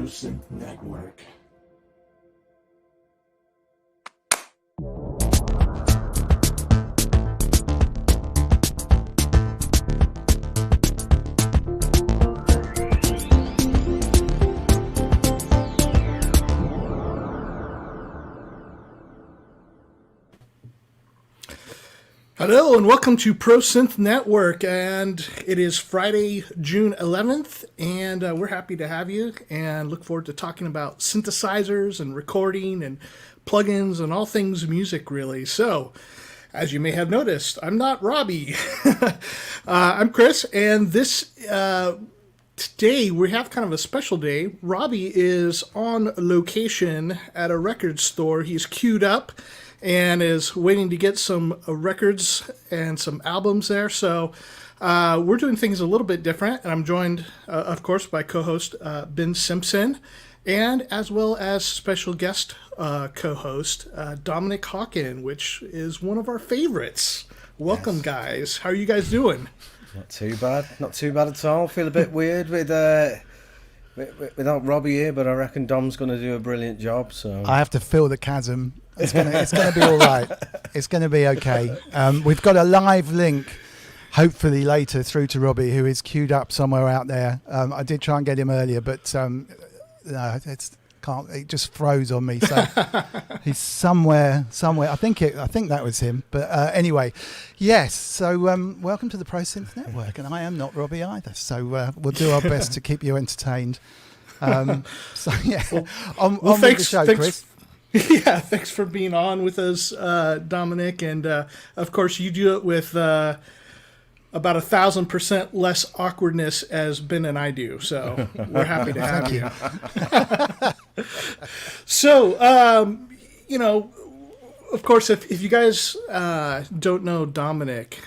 Synth Network. Hello and welcome to Pro Synth Network, and it is Friday, June 11th, and we're happy to have you and look forward to talking about synthesizers and recording and plugins and all things music, really. So, as you may have noticed, I'm not Robbie. I'm Cryss, and today we have kind of a special day. Robbie is on location at a record store. He's queued up and is waiting to get some records and some albums there. So we're doing things a little bit different, and I'm joined, of course, by co-host Ben Simpson, and as well as special guest co-host Dominic Hawken, which is one of our favorites. Welcome, yes. Guys. How are you guys doing? Not too bad. Not too bad at all. Feel a bit weird without Robbie here, but I reckon Dom's going to do a brilliant job. So I have to fill the chasm. It's gonna be all right. It's gonna be okay. We've got a live link, hopefully later, through to Robbie, who is queued up somewhere out there. I did try and get him earlier, but no, it just froze on me. So he's somewhere. I think that was him. But anyway, yes. So welcome to the Pro Synth Network, and I am not Robbie either. So we'll do our best to keep you entertained. So yeah, on with the show, Cryss. Yeah, thanks for being on with us, Dominic. And of course, you do it with about 1,000% less awkwardness as Ben and I do. So we're happy to have you. So, of course, if you guys don't know Dominic,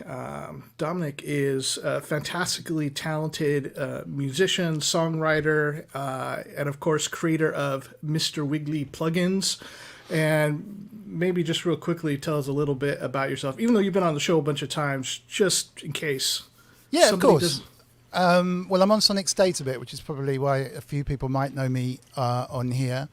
Dominic is a fantastically talented musician, songwriter, and of course, creator of Mr. Wiggly plugins. And maybe just real quickly tell us a little bit about yourself, even though you've been on the show a bunch of times, just in case. Yeah, of course. Well, I'm on Sonic State a bit, which is probably why a few people might know me on here.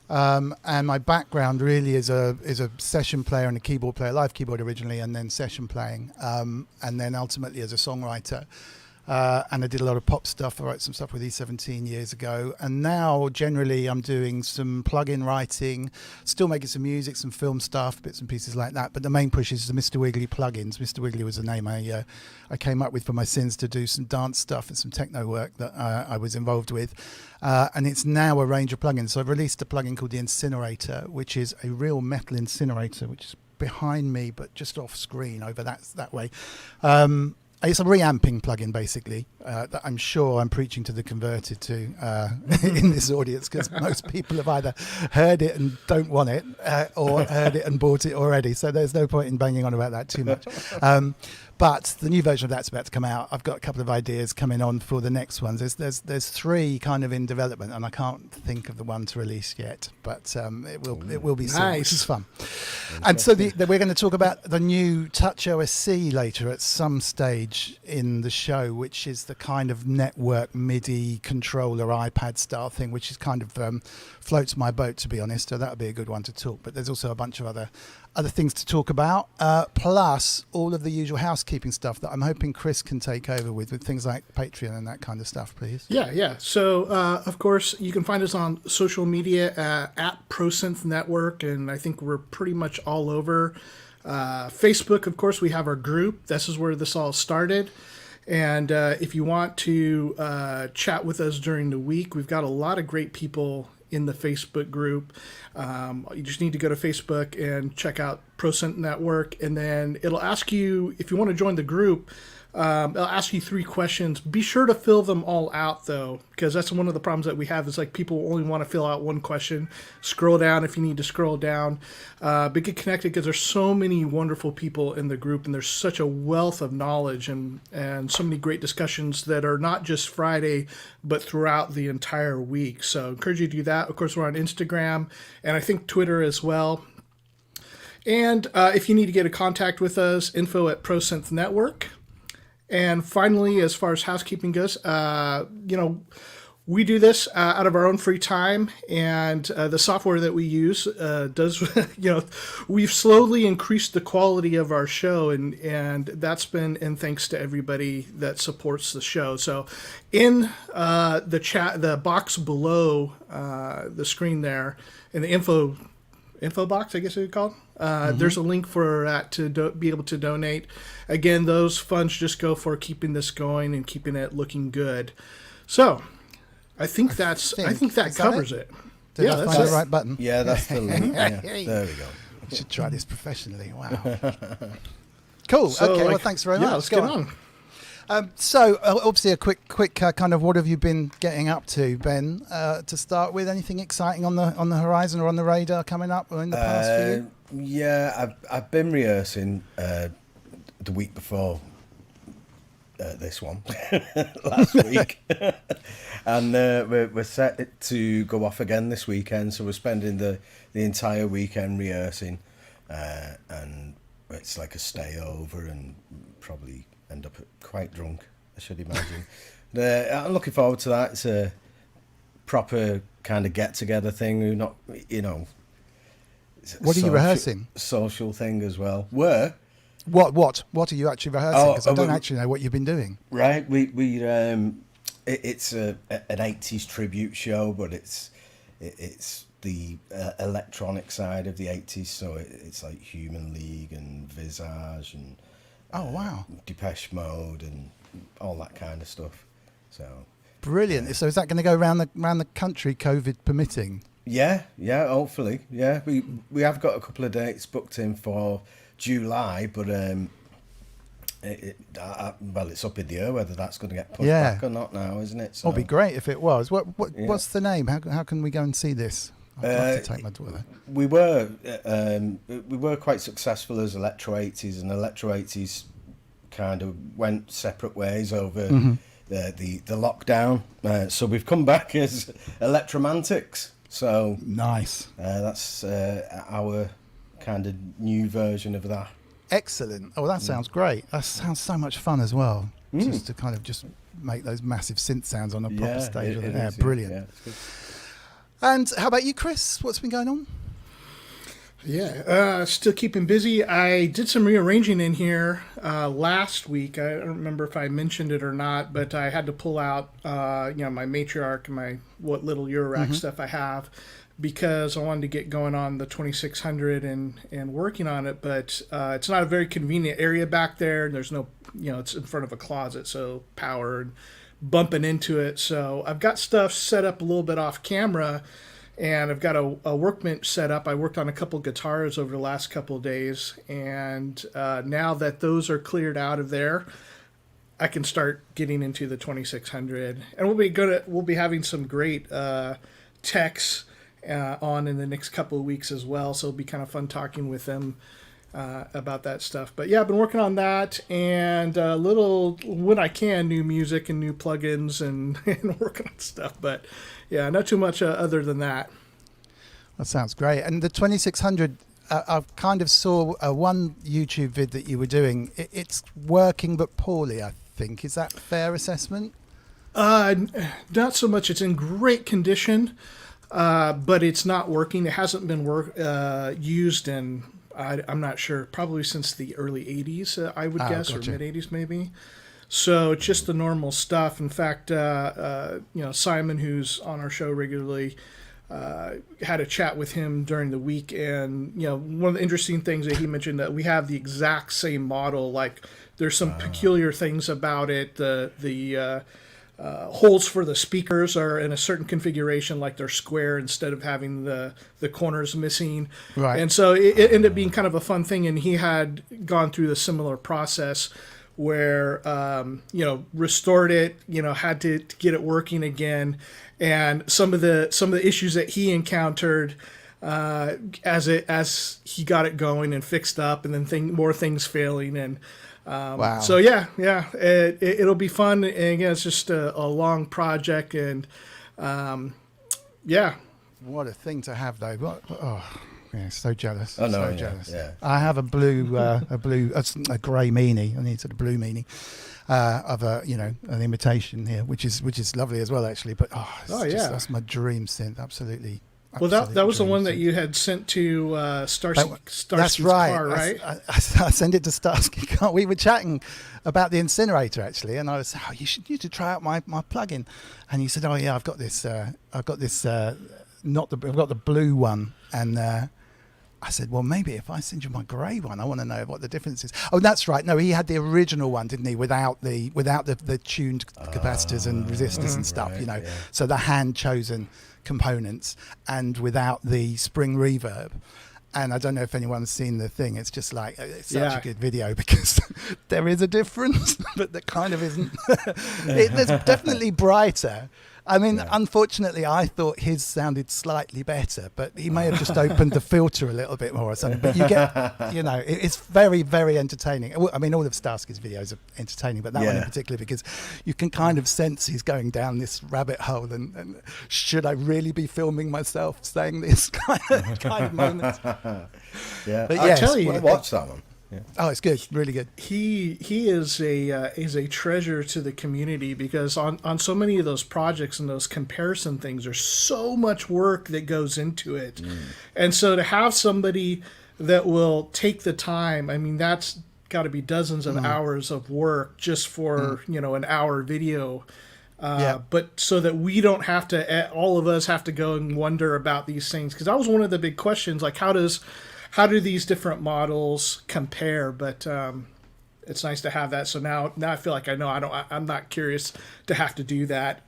And my background really is a session player and a keyboard player, live keyboard originally, and then session playing, and then ultimately as a songwriter. And I did a lot of pop stuff. I wrote some stuff with E17 years ago. And now, generally, I'm doing some plug-in writing, still making some music, some film stuff, bits and pieces like that. But the main push is the Mr. Wiggly plugins. Mr. Wiggly was the name I came up with for my sins to do some dance stuff and some techno work that I was involved with. And it's now a range of plugins. So I've released a plugin called the Incinerator, which is a real metal incinerator, which is behind me, but just off screen over that way. It's a reamping plugin, basically, that I'm sure I'm preaching to the converted to in this audience, because most people have either heard it and don't want it, or heard it and bought it already. So there's no point in banging on about that too much. But the new version of that's about to come out. I've got a couple of ideas coming on for the next ones. There's three kind of in development, and I can't think of the one to release yet. But it will be soon, nice. Which is fun. And so we're going to talk about the new Touch OSC later at some stage in the show, which is the kind of network MIDI controller iPad style thing, which is kind of floats my boat, to be honest. So that would be a good one to talk. But there's also a bunch of other things to talk about, plus all of the usual housekeeping stuff that I'm hoping Cryss can take over with things like Patreon and that kind of stuff, please. Yeah. So, of course, you can find us on social media at Pro Synth Network, and I think we're pretty much all over. Facebook, of course, we have our group. This is where this all started. And if you want to chat with us during the week, we've got a lot of great people in the Facebook group. You just need to go to Facebook and check out Pro Synth Network, and then it'll ask you if you want to join the group. I'll ask you 3 questions. Be sure to fill them all out, though, because that's one of the problems that we have is like people only want to fill out one question. Scroll down if you need to scroll down. But get connected because there's so many wonderful people in the group, and there's such a wealth of knowledge and so many great discussions that are not just Friday, but throughout the entire week. So I encourage you to do that. Of course, we're on Instagram and I think Twitter as well. And if you need to get in contact with us, info@Pro Synth Network. And finally, as far as housekeeping goes, we do this out of our own free time, and the software that we use does, we've slowly increased the quality of our show, and that's been in thanks to everybody that supports the show. So in the chat, the box below the screen there, in the info box, I guess you would call it. There's a link for that to be able to donate. Again, those funds just go for keeping this going and keeping it looking good. So, I think that covers it. Did I find the right button? Yeah, that's the link. Yeah. There we go. I should try this professionally. Wow. Cool. So, okay. Well, thanks very much. Let's get on. So, obviously, a quick kind of what have you been getting up to, Ben? To start with, anything exciting on the horizon or on the radar coming up or in the past few? Yeah, I've been rehearsing the week before this one last week, and we're set to go off again this weekend. So we're spending the entire weekend rehearsing, and it's like a stay over and probably end up quite drunk, I should imagine. I'm looking forward to that. It's a proper kind of get-together thing. We're not, What are you rehearsing? Social thing as well. What are you actually rehearsing? Because I don't actually know what you've been doing. Right, it's an 80s tribute show, but it's the electronic side of the 80s. So it's like Human League and Visage and Depeche Mode and all that kind of stuff. So brilliant. So is that going to go around the country, COVID permitting? Yeah, hopefully. Yeah, we have got a couple of dates booked in for July, but it's up in the air whether that's going to get pushed back or not now, isn't it? So, it'd be great if it was. What's the name? How can we go and see this? I'd love to take my daughter. We were quite successful as Electro 80s, and Electro 80s kind of went separate ways over the lockdown. So we've come back as Electromantics. So nice. That's our kind of new version of that. Excellent. Oh, that sounds great. That sounds so much fun as well. Just to kind of just make those massive synth sounds on a proper stage. Brilliant. Yeah, and how about you, Cryss? What's been going on? Yeah, still keeping busy. I did some rearranging in here last week. I don't remember if I mentioned it or not, but I had to pull out my matriarch and what little Eurorack stuff I have, because I wanted to get going on the 2600 and working on it. But it's not a very convenient area back there. There's no, it's in front of a closet, so power and bumping into it. So I've got stuff set up a little bit off camera. And I've got a workbench set up. I worked on a couple guitars over the last couple of days, and now that those are cleared out of there, I can start getting into the 2600. And we'll be having some great techs on in the next couple of weeks as well. So it'll be kind of fun talking with them about that stuff. But yeah, I've been working on that and a little, when I can, new music and new plugins and working on stuff. But yeah, not too much other than that. That sounds great. And the 2600, I've kind of saw one YouTube vid that you were doing. It's working but poorly, I think. Is that a fair assessment? Not so much. It's in great condition, but it's not working. It hasn't been used in, I'm not sure, probably since the early 80s, I would guess, gotcha. Or mid 80s maybe. So it's just the normal stuff. In fact, Simon, who's on our show regularly, had a chat with him during the week, and one of the interesting things that he mentioned that we have the exact same model. Like there's some peculiar things about it. The holes for the speakers are in a certain configuration, like they're square instead of having the corners missing. Right. And so it ended up being kind of a fun thing. And he had gone through the similar process where restored it, had to get it working again, and some of the issues that he encountered as he got it going and fixed up, and then more things failing, and Wow. so it'll be fun. And again, it's just a long project, and What a thing to have, though. Yeah, so jealous. Oh, no, so yeah, jealous. yeah. I have a grey meanie. I need a blue meanie of an imitation here, which is lovely as well, actually. But that's my dream synth. Absolutely. Well, that was the one that you had sent to Starsky's That's right. car, right? I sent it to Starsky car. We were chatting about the incinerator, actually, and I was, you should try out my plugin. And he said, oh yeah, I've got this I've got the blue one, and I said, well, maybe if I send you my grey one, I want to know what the difference is. Oh, that's right. No, he had the original one, didn't he? Without the tuned capacitors and resistors and stuff, right, yeah. So the hand chosen components, and without the spring reverb. And I don't know if anyone's seen the thing. It's just like, it's such a good video, because there is a difference, but there kind of isn't. There's definitely brighter. I mean, unfortunately, I thought his sounded slightly better, but he may have just opened the filter a little bit more or something. But you get, it's very, very entertaining. I mean, all of Starsky's videos are entertaining, but that one in particular, because you can kind of sense he's going down this rabbit hole. And should I really be filming myself saying this kind of moment? Yeah, But I'll tell you, watch that one. Yeah. Oh, it's good, really good. He is a treasure to the community, because on so many of those projects and those comparison things, there's so much work that goes into it, and so to have somebody that will take the time, I mean, that's got to be dozens of hours of work just for an hour video. But so that we don't have to, all of us have to go and wonder about these things, because that was one of the big questions, like how do these different models compare? But it's nice to have that. So now I feel like I know. I'm not curious to have to do that.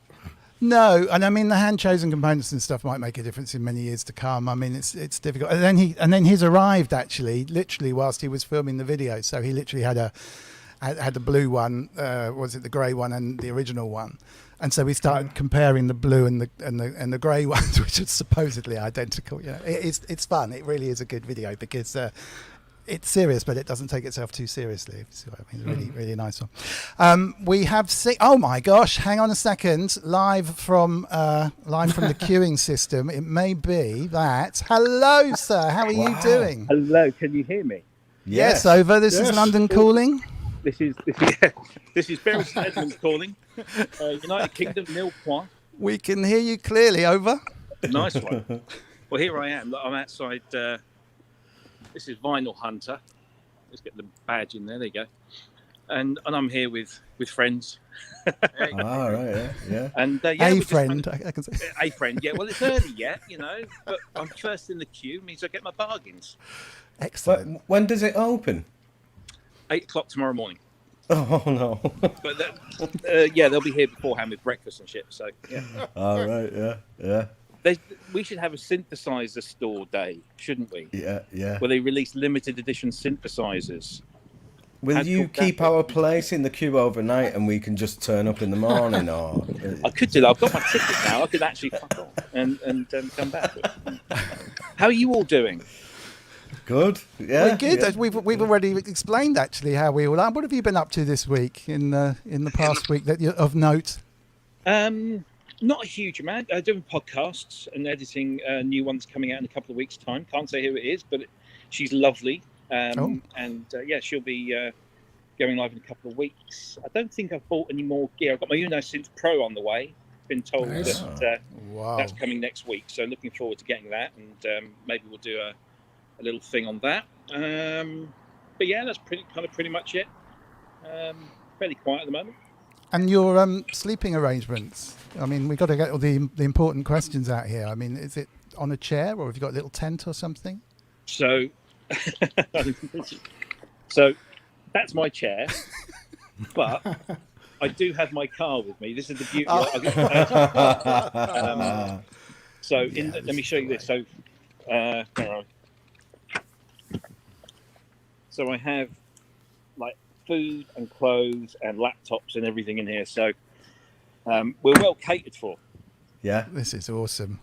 No, and I mean the hand chosen components and stuff might make a difference in many years to come. I mean it's difficult. And then his arrived actually literally whilst he was filming the video. So he literally had the blue one, was it the grey one and the original one? And so we started comparing the blue and the grey ones, which are supposedly identical. It's fun. It really is a good video, because it's serious, but it doesn't take itself too seriously. So, I mean, it's really nice one. We have oh my gosh! Hang on a second. Live from the queuing system. It may be that. Hello, sir. How are you doing? Hello. Can you hear me? Yes, over. This is London calling. This is Bury St Edmunds calling. United Kingdom, nil point. We can hear you clearly. Over. Nice one. Well, here I am. I'm outside. This is Vinyl Hunter. Let's get the badge in there. There you go. And I'm here with friends. Right, yeah. And a friend, I can say. A friend, yeah. Well, it's early yet, but I'm first in the queue. Means I get my bargains. Excellent. But when does it open? 8 o'clock tomorrow morning. Oh no! But they'll be here beforehand with breakfast and shit. So yeah. All right, yeah. We should have a synthesizer store day, shouldn't we? Yeah. Where they release limited edition synthesizers. Will you keep our place in the queue overnight, and we can just turn up in the morning, or? I could do that. I've got my ticket now. I could actually fuck off and come back. How are you all doing? Good. Yeah. We're good. Yeah. We've already explained actually how we all are. What have you been up to this week in the past week that of note? Not a huge amount. Doing podcasts and editing new ones coming out in a couple of weeks' time. Can't say who it is, but she's lovely. And she'll be going live in a couple of weeks. I don't think I've bought any more gear. I've got my Uno Synth Pro on the way. Been told that that's coming next week. So looking forward to getting that, and maybe we'll do a little thing on that. But yeah, that's pretty much it. Fairly quiet at the moment. And your sleeping arrangements. I mean, we've got to get all the important questions out here. I mean, is it on a chair, or have you got a little tent or something? So that's my chair, but I do have my car with me. This is the beauty. Let me show you this. So, where are we? So I have like food and clothes and laptops and everything in here. So we're well catered for. Yeah. This is awesome.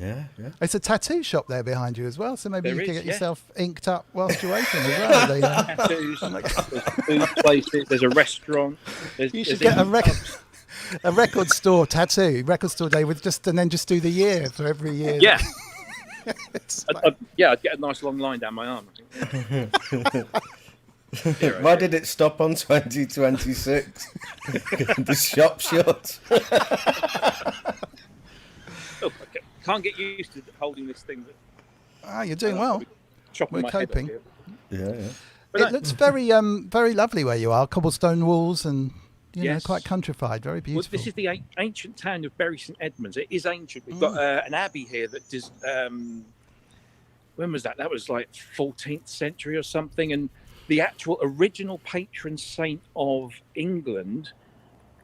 Yeah. It's a tattoo shop there behind you as well, so maybe There you can is, get yeah. yourself inked up whilst you're waiting as well. They, Tattoos, there's food places, there's a restaurant. you should get a record store tattoo, record store day and then just do the year for every year. Yeah. It's I'd get a nice long line down my arm, I think. Yeah. Why did it stop on 2026? The shop shut. Oh, I can't get used to holding this thing. you're doing well. Chopping We're my head off coping. here. Yeah. But It looks very very lovely where you are. Cobblestone walls and you know, Yes. quite countrified, very Well, beautiful. this is the ancient town of Bury St Edmunds. It is ancient. We've got an abbey here that does. When was that? That was like 14th century or something. And the actual original patron saint of England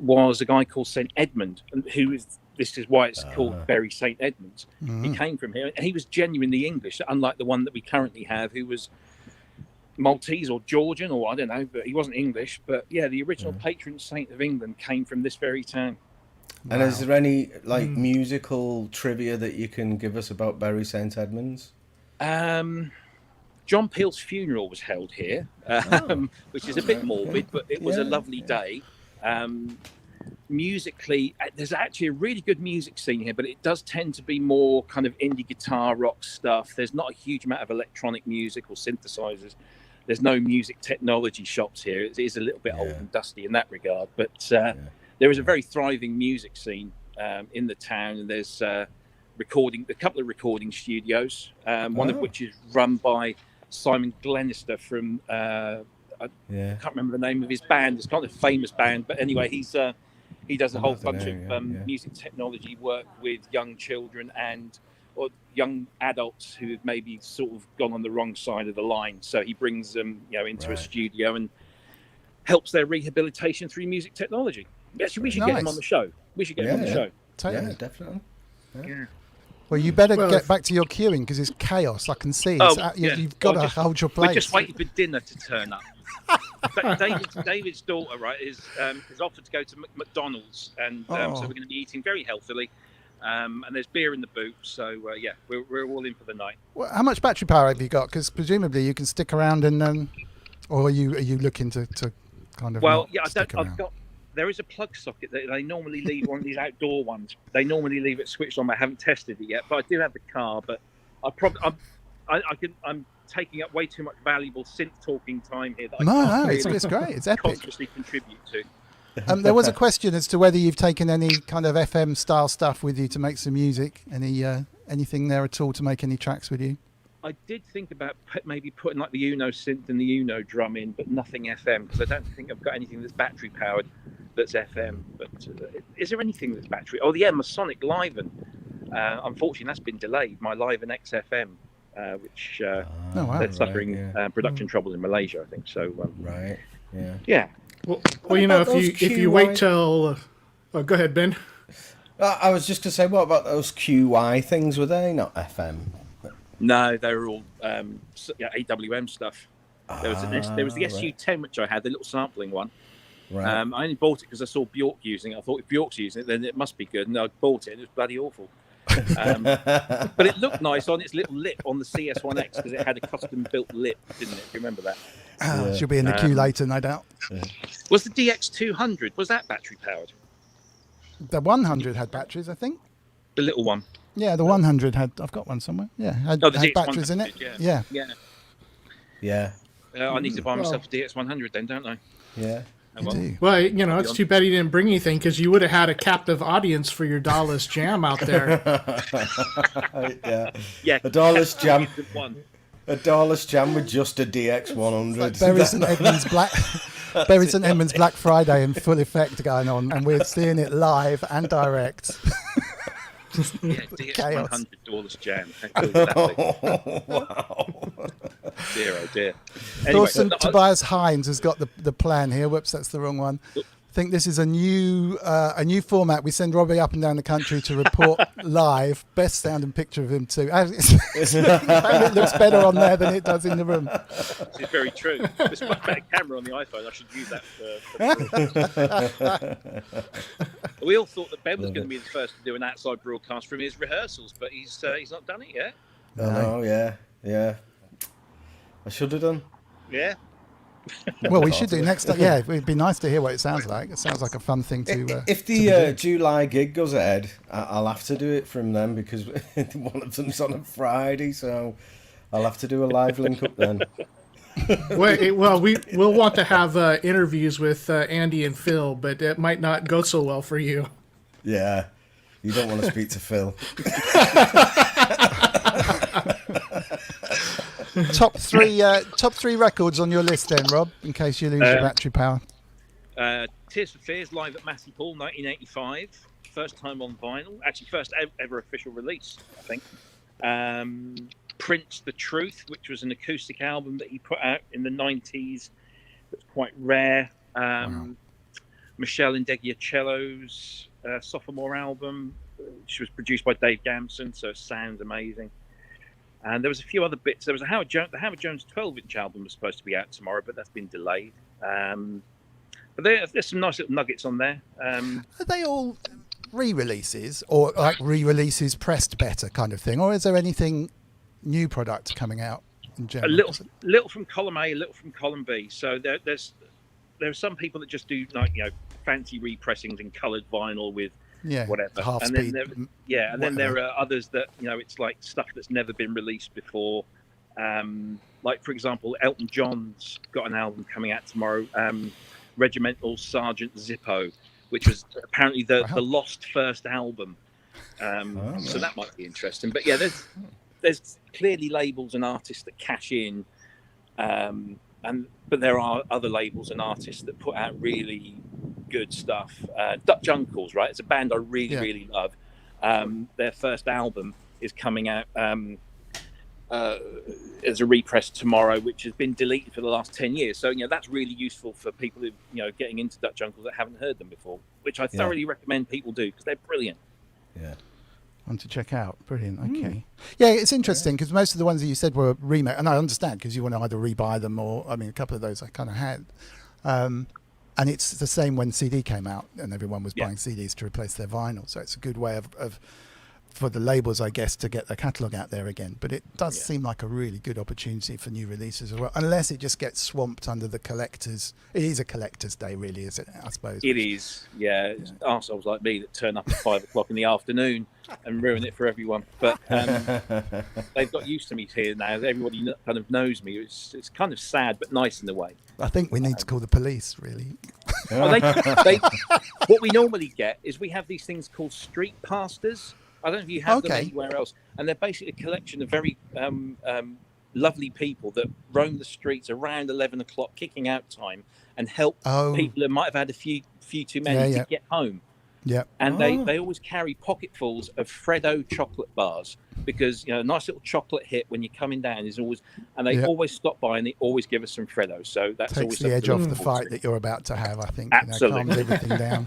was a guy called St Edmund, and this is why it's called Bury St Edmunds. He came from here, and he was genuinely English, unlike the one that we currently have, who was Maltese or Georgian, or I don't know, but he wasn't English. But yeah, the original patron saint of England came from this very town. And is there any musical trivia that you can give us about Bury St Edmunds? John Peel's funeral was held here, which is a bit morbid, but it was a lovely day. Musically, there's actually a really good music scene here, but it does tend to be more kind of indie guitar rock stuff. There's not a huge amount of electronic music or synthesizers. There's no music technology shops here. It is a little bit old and dusty in that regard, but there is a very thriving music scene in the town, and there's a couple of recording studios, one of which is run by Simon Glenister from I can't remember the name of his band. It's kind of a famous band, but anyway, he does a whole bunch of music technology work with young children or young adults who have maybe sort of gone on the wrong side of the line. So he brings them, into a studio and helps their rehabilitation through music technology. Actually, we should get him on the show. We should get him on the show. Totally. Yeah, definitely. Yeah. Well, you better get back to your queuing because it's chaos. I can see. You've got to hold your place. We're just waiting for dinner to turn up. But David's daughter, right, is offered to go to McDonald's, and so we're going to be eating very healthily. And there's beer in the boot, so we're all in for the night. Well, how much battery power have you got? Because presumably you can stick around and, or are you looking to kind of? Well, I've got. There is a plug socket that they normally leave, one of these outdoor ones. They normally leave it switched on. I haven't tested it yet, but I do have the car. But I'm taking up way too much valuable synth talking time here. That It's great. It's epic. Consciously contribute to. There was a question as to whether you've taken any kind of FM style stuff with you to make some music. Anything there at all to make any tracks with you? I did think about maybe putting like the Uno synth and the Uno drum in, but nothing FM, because I don't think I've got anything that's battery powered that's FM. But is there anything that's battery? Oh, yeah, my Sonic Liven. Unfortunately, that's been delayed. My Liven XFM, which they're suffering production troubles in Malaysia, I think. So right, yeah. Well, if you wait till, go ahead, Ben. I was just to say, what about those QY things? Were they not FM? No, they were all AWM stuff. There was the SU10 which I had, the little sampling one. Right. I only bought it because I saw Bjork using it. I thought if Bjork's using it, then it must be good. And I bought it, and it was bloody awful. But it looked nice on its little lip on the CS1X because it had a custom-built lip, didn't it? Do you remember that? She'll be in the queue later, no doubt. Was the DX200, was that battery-powered? The 100 had batteries, I think. The little one? Yeah, the 100 had. I've got one somewhere. Yeah, had batteries in it. Yeah. I need to buy myself a DX100 then, don't I? Yeah. Well, it's too bad you didn't bring anything because you would have had a captive audience for your Dallas Jam out there. Yeah. A Dallas Jam. A Dallas Jam with just a DX100. Like Bury St Edmunds Bury St Edmunds Black Friday in full effect going on, and we're seeing it live and direct. Yeah, DX100 Dallas Jam. Wow. Dear, oh dear. Anyway, Tobias Hines has got the plan here. Whoops, that's the wrong one. think this is a new format. We send Robbie up and down the country to report live. Best sounding picture of him too. It looks better on there than it does in the room. This is very true. There's a much better camera on the iPhone. I should use that for We all thought that Ben was going to be the first to do an outside broadcast from his rehearsals, but he's not done it yet. Oh, yeah. I should have done. Yeah. Well, we should do next time. Yeah, it'd be nice to hear what it sounds like. It sounds like a fun thing to. If the July gig goes ahead, I'll have to do it from them because one of them's on a Friday, so I'll have to do a live link up then. Well, we'll want to have interviews with Andy and Phil, but it might not go so well for you. Yeah, you don't want to speak to Phil. Top three records on your list then, Rob, in case you lose your battery power. Tears for Fears live at Massey Hall, 1985. First time on vinyl. Actually, first ever official release, I think. Prince, The Truth, which was an acoustic album that he put out in the 90s. That's quite rare. Wow. Michelle Indegiacello's sophomore album, which was produced by Dave Gamson, so it sounds amazing. And there was a few other bits. There was the Howard Jones 12-inch album was supposed to be out tomorrow, but that's been delayed. But there's some nice little nuggets on there. Are they all re-releases, or like re-releases pressed better kind of thing, or is there anything new product coming out in general? A little from column A, a little from column B. So there are some people that just do fancy repressings in coloured vinyl with. Yeah, whatever. Half and speed. Then there are others that it's like stuff that's never been released before. Like for example, Elton John's got an album coming out tomorrow, Regimental Sergeant Zippo, which was apparently the lost first album. So that might be interesting. But yeah, there's clearly labels and artists that cash in, but there are other labels and artists that put out really good stuff. Dutch Uncles, right? It's a band I really love. Their first album is coming out as a repress tomorrow, which has been deleted for the last 10 years. So that's really useful for people who getting into Dutch Uncles that haven't heard them before, which I thoroughly recommend people do because they're brilliant. Yeah. One to check out. Brilliant. Okay. Yeah, it's interesting because most of the ones that you said were remake, and I understand because you want to either rebuy them or, I mean, a couple of those I kind of had. And it's the same when CD came out and everyone was buying CDs to replace their vinyl. So it's a good way of for the labels, I guess, to get their catalogue out there again. But it does seem like a really good opportunity for new releases as well, unless it just gets swamped under the collectors. It is a collector's day, really, is it? I suppose. It is, yeah. Arseholes like me that turn up at 5 o'clock in the afternoon and ruin it for everyone. But they've got used to me here now. Everybody kind of knows me. It's kind of sad, but nice in a way. I think we need to call the police, really. Well, what we normally get is we have these things called street pastors. I don't know if you have them anywhere else. And they're basically a collection of very lovely people that roam the streets around 11 o'clock, kicking out time, and help people that might have had a few too many to get home. Yeah. And they always carry pocketfuls of Freddo chocolate bars because, a nice little chocolate hit when you're coming down is always, and they always stop by and they always give us some Freddo. So that's takes always the edge off the fight that you're about to have, I think. Absolutely. Calms everything down.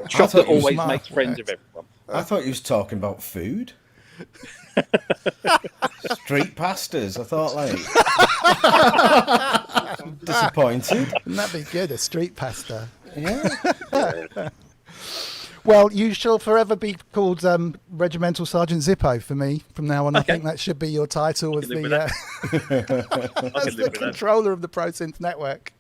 Chocolate always makes friends of everyone. I thought you was talking about food. Street pastors. I thought disappointed. Wouldn't that be good? A street pasta. Yeah. Well, you shall forever be called Regimental Sergeant Zippo for me from now on. I think that should be your title as the controller of the Pro Synth Network.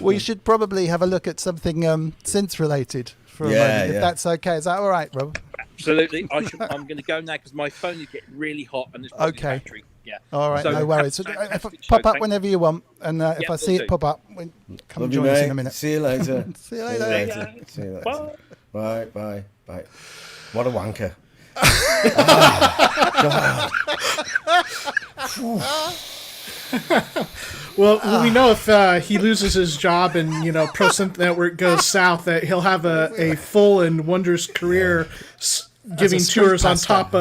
We should probably have a look at something synth related for a moment, if that's okay. Is that all right, Rob? Absolutely. I'm going to go now because my phone is getting really hot and there's probably battery. Yeah. All right, no worries. So, pop up whenever you want, and if I see it pop up, come join us in a minute. See you later. See you later. See you later. Bye. Bye. What a wanker. Well, we know if he loses his job and Pro Synth Network goes south, that he'll have a full and wondrous career giving street tours on pastor. top.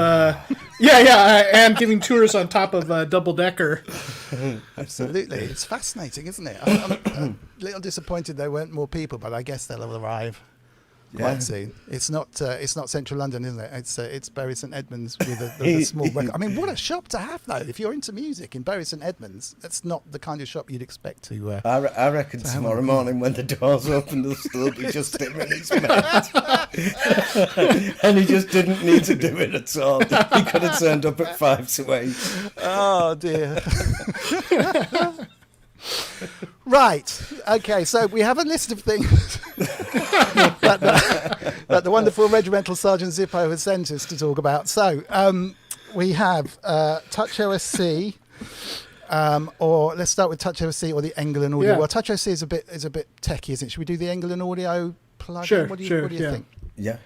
And giving tours on top of double decker. Absolutely, it's fascinating, isn't it? I'm a little disappointed there weren't more people, but I guess they'll arrive quite soon. It's not central London, isn't it? It's Bury St Edmunds with a small record. I mean, what a shop to have though! If you're into music in Bury St Edmunds, that's not the kind of shop you'd expect to. I reckon tomorrow morning when the doors open, there'll still be just him and his mate. And he just didn't need to do it at all. He could have turned up at 5 to 8. Oh dear. Right. Okay. So we have a list of things that the wonderful Regimental Sergeant Zippo has sent us to talk about. So we have Touch OSC, or let's start with Touch OSC or the Engelen Audio. Yeah. Well, Touch OSC is a bit techie, isn't it? Should we do the Engelen Audio plugin? Sure, What do you sure, think? Yeah.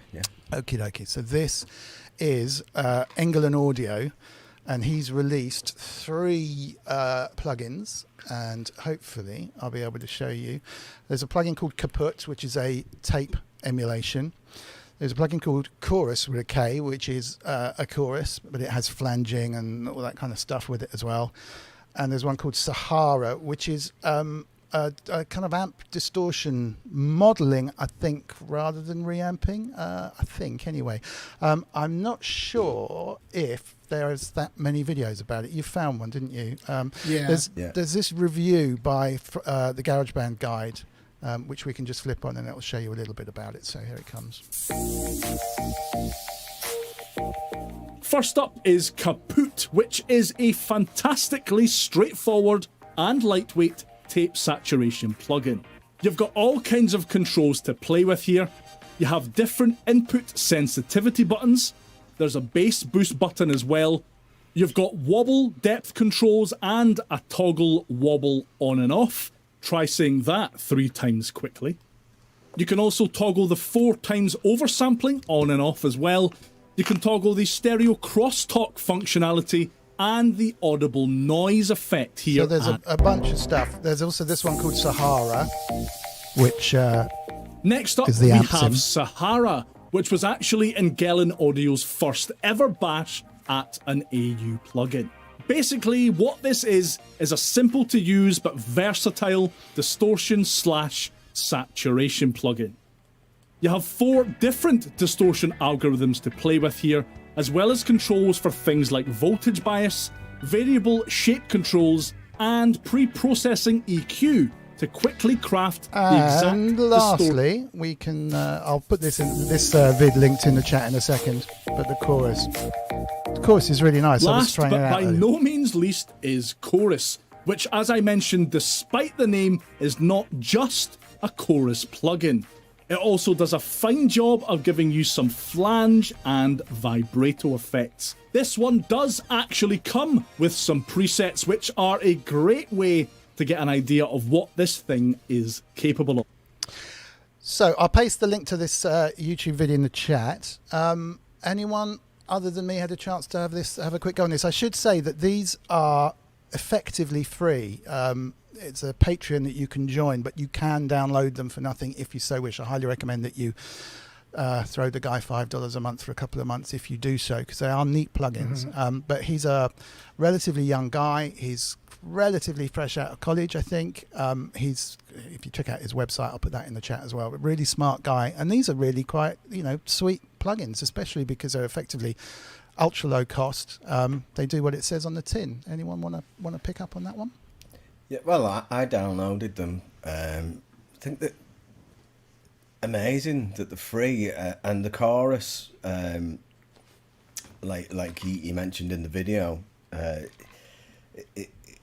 Okie dokie. So this is Engelen Audio, and he's released 3 plugins, and hopefully I'll be able to show you. There's a plugin called Kaput, which is a tape emulation. There's a plugin called Chorus with a K, which is a chorus, but it has flanging and all that kind of stuff with it as well. And there's one called Sahara, which is a kind of amp distortion modeling, I think, rather than reamping. I think, anyway. I'm not sure if there's that many videos about it. You found one, didn't you? There's this review by the GarageBand Guide, which we can just flip on and it will show you a little bit about it. So here it comes. First up is Kaput, which is a fantastically straightforward and lightweight tape saturation plugin. You've got all kinds of controls to play with here. You have different input sensitivity buttons. There's a bass boost button as well. You've got wobble depth controls and a toggle wobble on and off. Try saying that 3 times quickly. You can also toggle the 4 times oversampling on and off as well. You can toggle the stereo crosstalk functionality and the audible noise effect here. So there's a bunch of stuff. There's also this one called Sahara, which next up is the we amp have sim. Sahara, which was actually Engelen Audio's first ever bash at an AU plugin. Basically, what this is a simple to use but versatile distortion/saturation plugin. You have 4 different distortion algorithms to play with here, as well as controls for things like voltage bias, variable shape controls, and pre-processing EQ to quickly craft the exact And lastly, we can. I'll put this vid linked in the chat in a second. But the chorus is really nice. I was Last trying but it out by earlier. no means least is Chorus, which, as I mentioned, despite the name, is not just a chorus plugin. It also does a fine job of giving you some flange and vibrato effects. This one does actually come with some presets, which are a great way to get an idea of what this thing is capable of. So I'll paste the link to this YouTube video in the chat. Anyone other than me had a chance to have a quick go on this? I should say that these are effectively free. It's a Patreon that you can join, but you can download them for nothing if you so wish. I highly recommend that you throw the guy $5 a month for a couple of months if you do so, because they are neat plugins. But he's a relatively young guy. He's relatively fresh out of college, I think. If you check out his website, I'll put that in the chat as well. But really smart guy, and these are really quite sweet plugins, especially because they're effectively ultra low cost. They do what it says on the tin. Anyone want to pick up on that one? Yeah, well, I downloaded them. I think that amazing that they're free, and the chorus, like he mentioned in the video,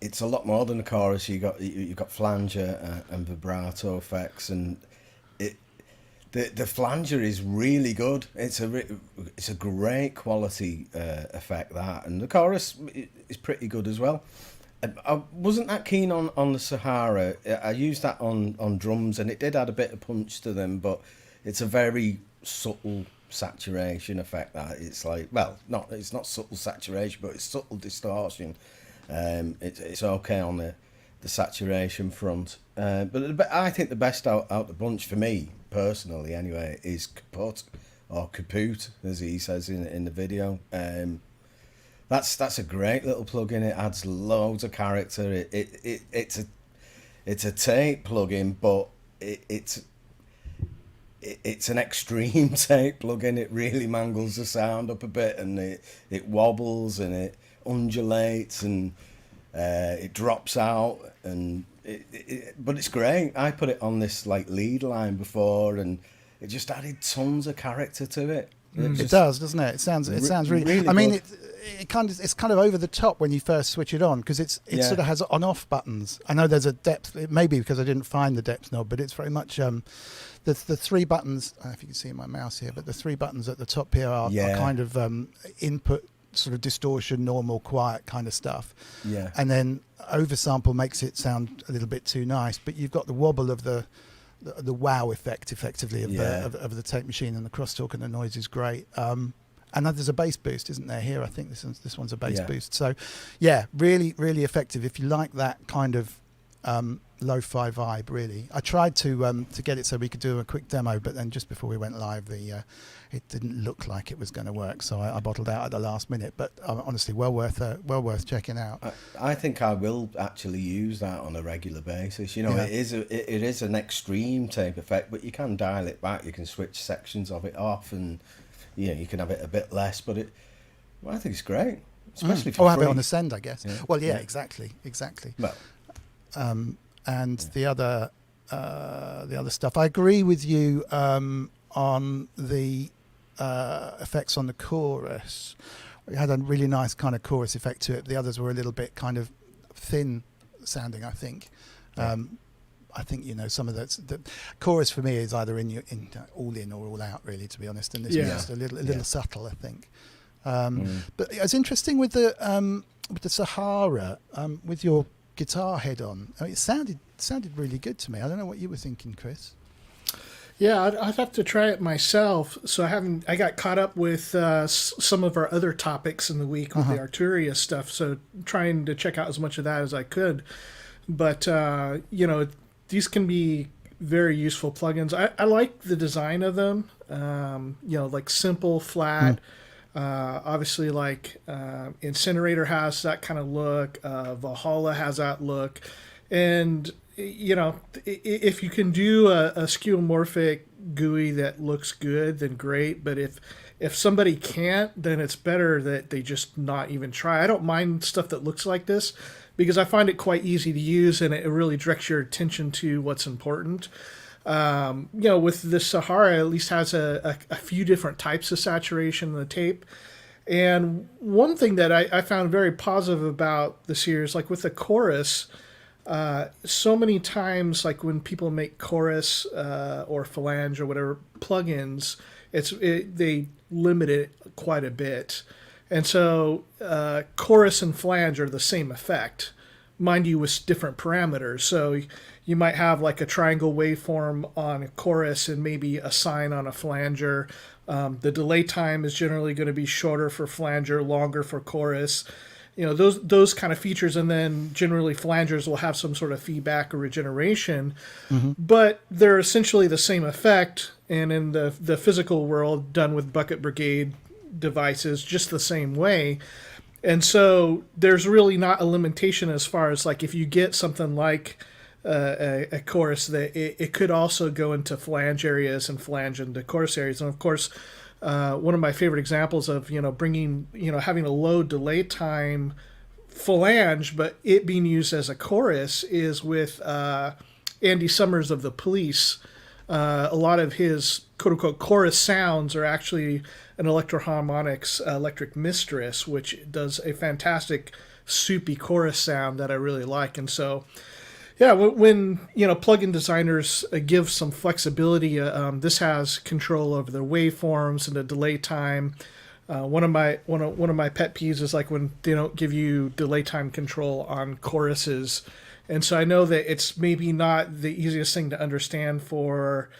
it's a lot more than a chorus. You've got flanger and vibrato effects, and the flanger is really good. It's a great quality effect, that, and the chorus is pretty good as well. I wasn't that keen on the Sahara. I used that on drums, and it did add a bit of punch to them, but it's a very subtle saturation effect. That it's like, well, it's not subtle saturation, but it's subtle distortion. It's okay on the saturation front, but I think the best out the bunch for me personally, anyway, is Kaput or kaput, as he says in the video. That's a great little plugin. It adds loads of character. It's a tape plugin, but it's an extreme tape plugin. It really mangles the sound up a bit, and it wobbles and it undulates and it drops out, and but it's great. I put it on this like lead line before, and it just added tons of character to it. It does, doesn't it? It sounds really. I mean, it's kind of over the top when you first switch it on, because it sort of has on-off buttons. I know there's a depth. It may be because I didn't find the depth knob, but it's very much the three buttons. I don't know if you can see my mouse here, but the three buttons at the top here are kind of input, sort of distortion, normal, quiet kind of stuff. Yeah. And then oversample makes it sound a little bit too nice, but you've got the wobble of the wow effect, effectively, of the tape machine, and the crosstalk and the noise is great. And then there's a bass boost, isn't there? Here, I think this one's a bass boost. So, yeah, really, really effective if you like that kind of lo-fi vibe. Really, I tried to get it so we could do a quick demo, but then just before we went live, it didn't look like it was going to work, so I bottled out at the last minute. But honestly, well worth checking out. I think I will actually use that on a regular basis. You know, it is an extreme tape effect, but you can dial it back. You can switch sections of it off, and you can have it a bit less. But I think it's great, especially for have free. it on the send, I guess. Yeah. Well, exactly. Well, and the other stuff, I agree with you on the effects on the chorus. It had a really nice kind of chorus effect to it. The others were a little bit kind of thin sounding, I think. I think some of the chorus for me is either in all in or all out, really, to be honest. And this was just a little subtle, I think. But it's interesting with the Sahara, with your guitar head on. I mean, it sounded really good to me. I don't know what you were thinking, Cryss. Yeah, I'd have to try it myself. So I got caught up with some of our other topics in the week with the Arturia stuff. So trying to check out as much of that as I could. But these can be very useful plugins. I like the design of them. Like simple, flat. Obviously, like Incinerator has that kind of look. Valhalla has that look, and if you can do a skeuomorphic GUI that looks good, then great. But if somebody can't, then it's better that they just not even try. I don't mind stuff that looks like this because I find it quite easy to use, and it really directs your attention to what's important. With the Sahara, at least has a few different types of saturation in the tape. And one thing that I found very positive about this here is, like with the chorus, so many times, like when people make chorus or phalange or whatever plugins, they limit it quite a bit. And so chorus and flange are the same effect, mind you, with different parameters. So you might have like a triangle waveform on a chorus and maybe a sine on a flanger. The delay time is generally going to be shorter for flanger, longer for chorus. Those kind of features, and then generally flangers will have some sort of feedback or regeneration, but they're essentially the same effect, and in the physical world, done with bucket brigade devices, just the same way. And so there's really not a limitation as far as, like, if you get something like a chorus, that it could also go into flange areas and flange into chorus areas. And of course, one of my favorite examples of bringing having a low delay time phalange, but it being used as a chorus, is with Andy Summers of the Police. A lot of his quote unquote chorus sounds are actually an Electro-Harmonix Electric Mistress, which does a fantastic soupy chorus sound that I really like. And so, yeah, when plugin designers give some flexibility, this has control over the waveforms and the delay time. One of my pet peeves is like when they don't give you delay time control on choruses, and so I know that it's maybe not the easiest thing to understand for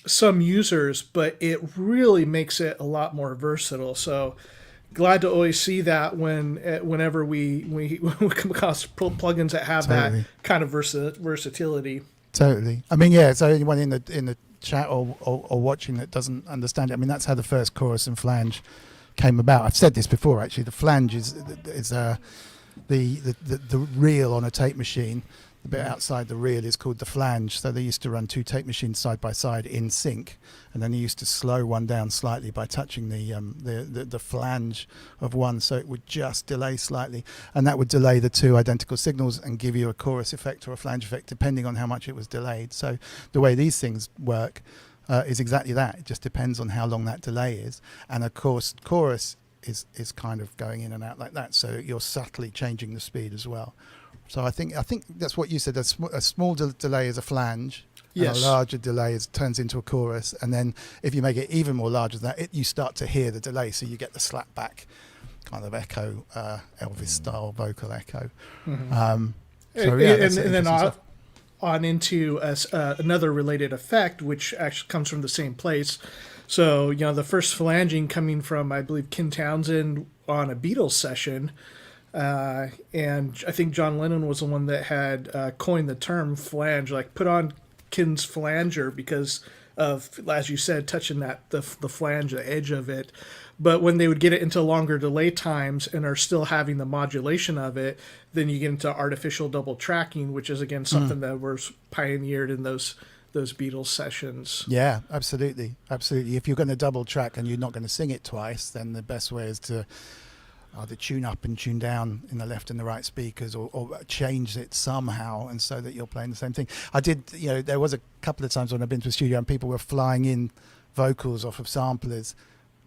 some users, but it really makes it a lot more versatile. So glad to always see that whenever we come across plugins that have that kind of versatility. Totally. I mean, so anyone in the chat or watching that doesn't understand it. I mean, that's how the first chorus and flange came about. I've said this before, actually. The flange is the reel on a tape machine. The bit outside the reel is called the flange. So they used to run two tape machines side by side in sync, and then they used to slow one down slightly by touching the flange of one, so it would just delay slightly, and that would delay the two identical signals and give you a chorus effect or a flange effect depending on how much it was delayed. So the way these things work is exactly that. It just depends on how long that delay is, and of course chorus is kind of going in and out like that, so you're subtly changing the speed as well. So I think that's what you said. A small delay is a flange, Yes. and a larger delay turns into a chorus. And then if you make it even more larger than that, you start to hear the delay. So you get the slap back kind of echo, Elvis-style vocal echo. Mm-hmm. So yeah, and then on into another related effect, which actually comes from the same place. So, the first flanging coming from, I believe, Ken Townsend on a Beatles session. And I think John Lennon was the one that had coined the term flange, like put on Ken's flanger because of, as you said, touching the flange, the edge of it. But when they would get it into longer delay times and are still having the modulation of it, then you get into artificial double tracking, which is, again, something that was pioneered in those Beatles sessions. Yeah, absolutely. If you're going to double track and you're not going to sing it twice, then the best way is to either tune up and tune down in the left and the right speakers, or change it somehow, and so that you're playing the same thing. I did, there was a couple of times when I've been to a studio and people were flying in vocals off of samplers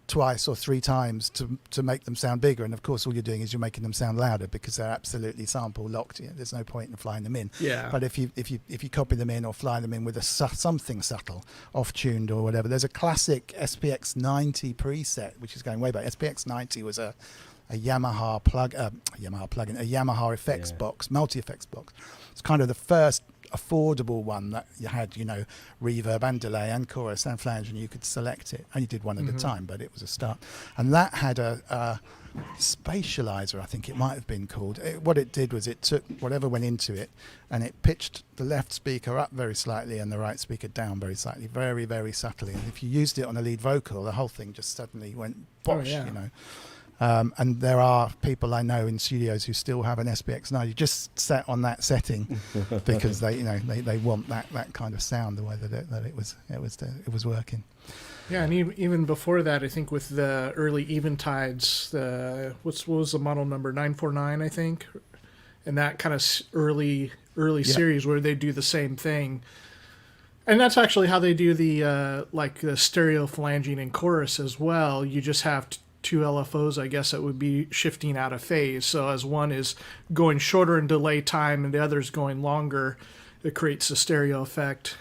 twice or three times to make them sound bigger, and of course all you're doing is you're making them sound louder because they're absolutely sample locked. There's no point in flying them in. Yeah. But if you copy them in or fly them in with something subtle, off tuned or whatever, there's a classic SPX 90 preset which is going way back. SPX 90 was a Yamaha plugin, a Yamaha effects box, multi-effects box. It's kind of the first affordable one that you had, reverb and delay and chorus and flange, and you could select it. Only did one at a time, but it was a start. And that had a spatializer, I think it might have been called. What it did was it took whatever went into it and it pitched the left speaker up very slightly and the right speaker down very slightly, very, very subtly. And if you used it on a lead vocal, the whole thing just suddenly went bosh, And there are people I know in studios who still have an SPX 90 just set on that setting because they want that kind of sound, the way that it was working. Yeah, and even before that, I think with the early Eventides, what was the model number, 949, I think, and that kind of early series where they do the same thing. And that's actually how they do the stereo flanging and chorus as well. You just have two LFOs, I guess, that would be shifting out of phase. So as one is going shorter in delay time and the other is going longer, it creates a stereo effect.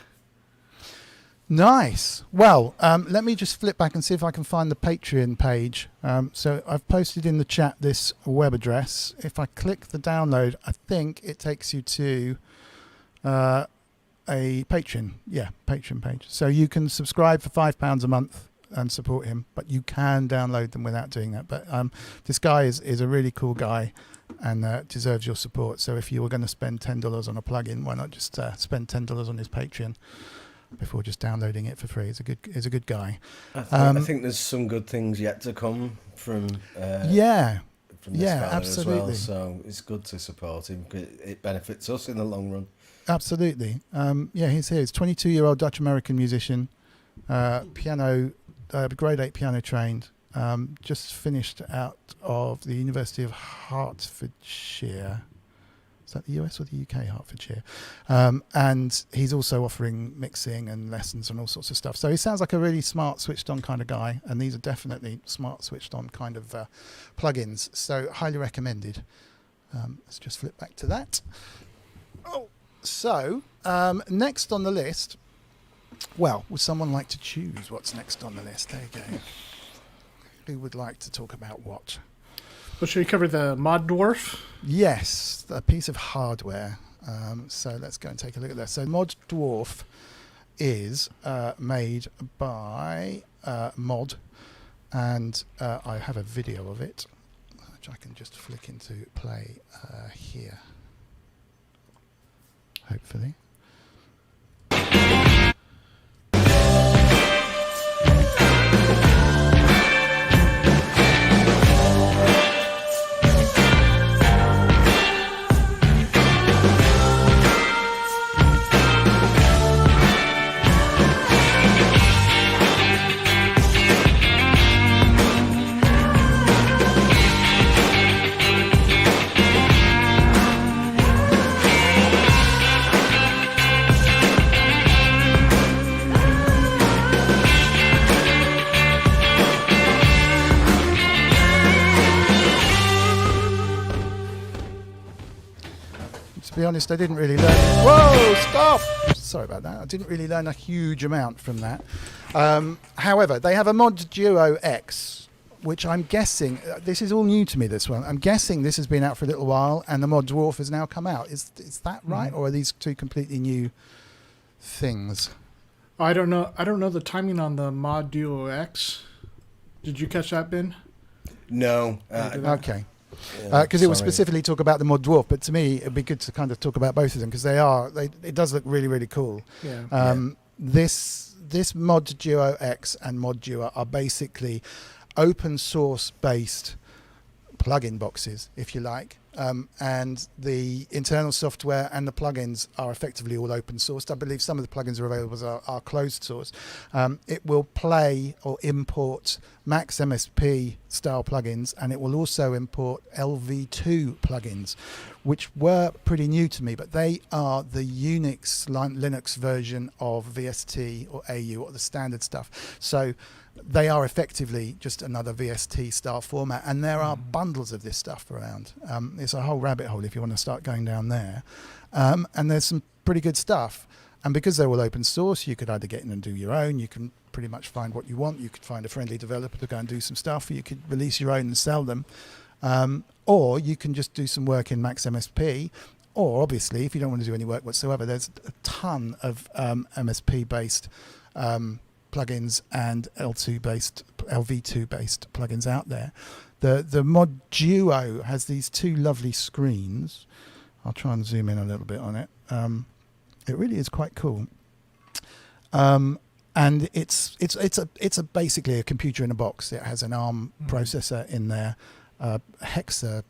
Nice. Well, let me just flip back and see if I can find the Patreon page. So I've posted in the chat this web address. If I click the download, I think it takes you to a Patreon page. So you can subscribe for £5 a month and support him, but you can download them without doing that. But this guy is a really cool guy and deserves your support. So if you were going to spend $10 on a plugin, why not just spend $10 on his Patreon before just downloading it for free? He's a good guy. I think there's some good things yet to come from this fella absolutely. as well. So it's good to support him because it benefits us in the long run. Absolutely. He's here. He's a 22-year-old Dutch-American musician, piano. Grade 8 piano trained, just finished out of the University of Hertfordshire. Is that the US or the UK, Hertfordshire? And he's also offering mixing and lessons and all sorts of stuff. So he sounds like a really smart, switched-on kind of guy, and these are definitely smart, switched-on kind of plugins. So highly recommended. Let's just flip back to that. So next on the list. Well, would someone like to choose what's next on the list? There you go. Who would like to talk about what? Well, should we cover the Mod Dwarf? Yes, a piece of hardware. So let's go and take a look at that. So Mod Dwarf is made by Mod, and I have a video of it, which I can just flick into play here. Hopefully. to be honest, I didn't really learn. Whoa, stop! Sorry about that. I didn't really learn a huge amount from that. However, they have a Mod Duo X, which I'm guessing, this is all new to me, this one. I'm guessing this has been out for a little while and the Mod Dwarf has now come out. Is that right? Or are these two completely new things? I don't know. I don't know the timing on the Mod Duo X. Did you catch that, Ben? No. Okay. Because it was specifically talk about the Mod Dwarf, but to me it'd be good to kind of talk about both of them because it does look really, really cool. Yeah. This Mod Duo X and Mod Duo are basically open source based plugin boxes, if you like, and the internal software and the plugins are effectively all open sourced. I believe some of the plugins are available are closed source. It will play or import Max MSP style plugins, and it will also import LV2 plugins, which were pretty new to me, but they are the Unix Linux version of VST or AU or the standard stuff. So they are effectively just another VST style format, and there are bundles of this stuff around. It's a whole rabbit hole if you want to start going down there. And there's some pretty good stuff. And because they're all open source, you could either get in and do your own. You can pretty much find what you want. You could find a friendly developer to go and do some stuff. Or you could release your own and sell them. Or you can just do some work in Max MSP. Or obviously, if you don't want to do any work whatsoever, there's a ton of MSP-based plugins and LV2-based plugins out there. The Mod Duo has these two lovely screens. I'll try and zoom in a little bit on it. It really is quite cool. And it's basically a computer in a box. It has an ARM processor in there, Hexa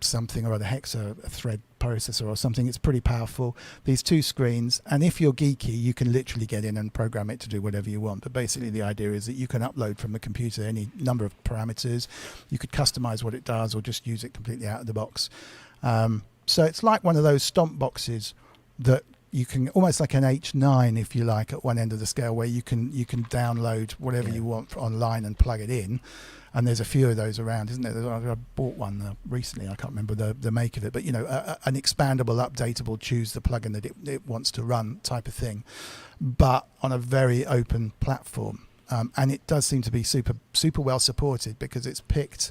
something or other, Hexa thread processor or something. It's pretty powerful. These two screens, and if you're geeky, you can literally get in and program it to do whatever you want. But basically the idea is that you can upload from the computer any number of parameters. You could customize what it does or just use it completely out of the box. So it's like one of those stomp boxes that you can, almost like an H9 if you like, at one end of the scale, where you can download whatever you want online and plug it in. And there's a few of those around, isn't there? I bought one recently. I can't remember the make of it, but you know, an expandable, updatable, choose the plugin that it wants to run type of thing, but on a very open platform. And it does seem to be super well supported because it's picked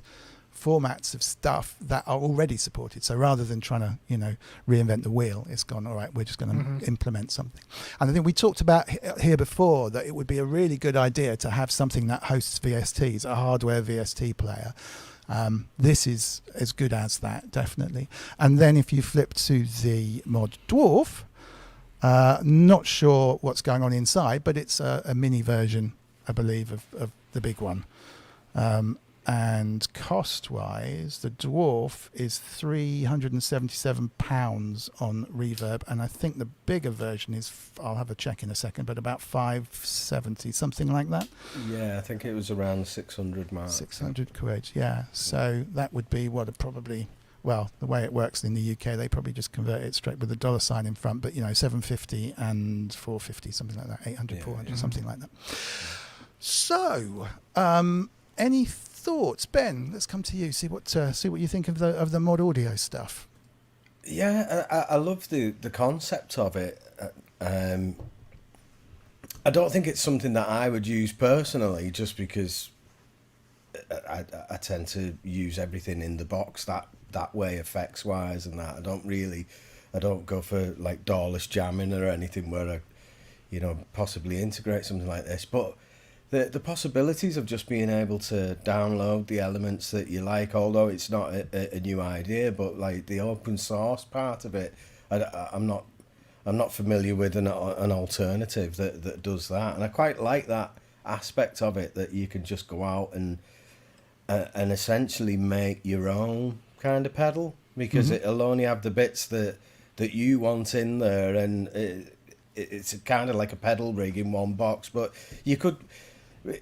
formats of stuff that are already supported. So rather than trying to, reinvent the wheel, it's gone, all right, we're just going to implement something. And I think we talked about here before that it would be a really good idea to have something that hosts VSTs, a hardware VST player. This is as good as that, definitely. And then if you flip to the Mod Dwarf, not sure what's going on inside, but it's a mini version, I believe, of the big one. And cost-wise, the Dwarf is £377 on Reverb, and I think the bigger version is, I'll have a check in a second, but about £570, something like that. Yeah, I think it was around 600 mark. 600 quid, yeah. So that would be well, the way it works in the UK, they probably just convert it straight with a dollar sign in front, but 750 and 450, something like that, 800, 400, something like that. So, any thoughts, Ben? Let's come to you. See what you think of the Mod Audio stuff. Yeah, I love the concept of it. I don't think it's something that I would use personally, just because I tend to use everything in the box that way, effects wise, and that I don't go for like doorless jamming or anything where I possibly integrate something like this, but the possibilities of just being able to download the elements that you like, although it's not a new idea, but like the open source part of it, I'm not familiar with an alternative that does that, and I quite like that aspect of it, that you can just go out and essentially make your own kind of pedal, because it'll only have the bits that you want in there, and it's kind of like a pedal rig in one box. But you could,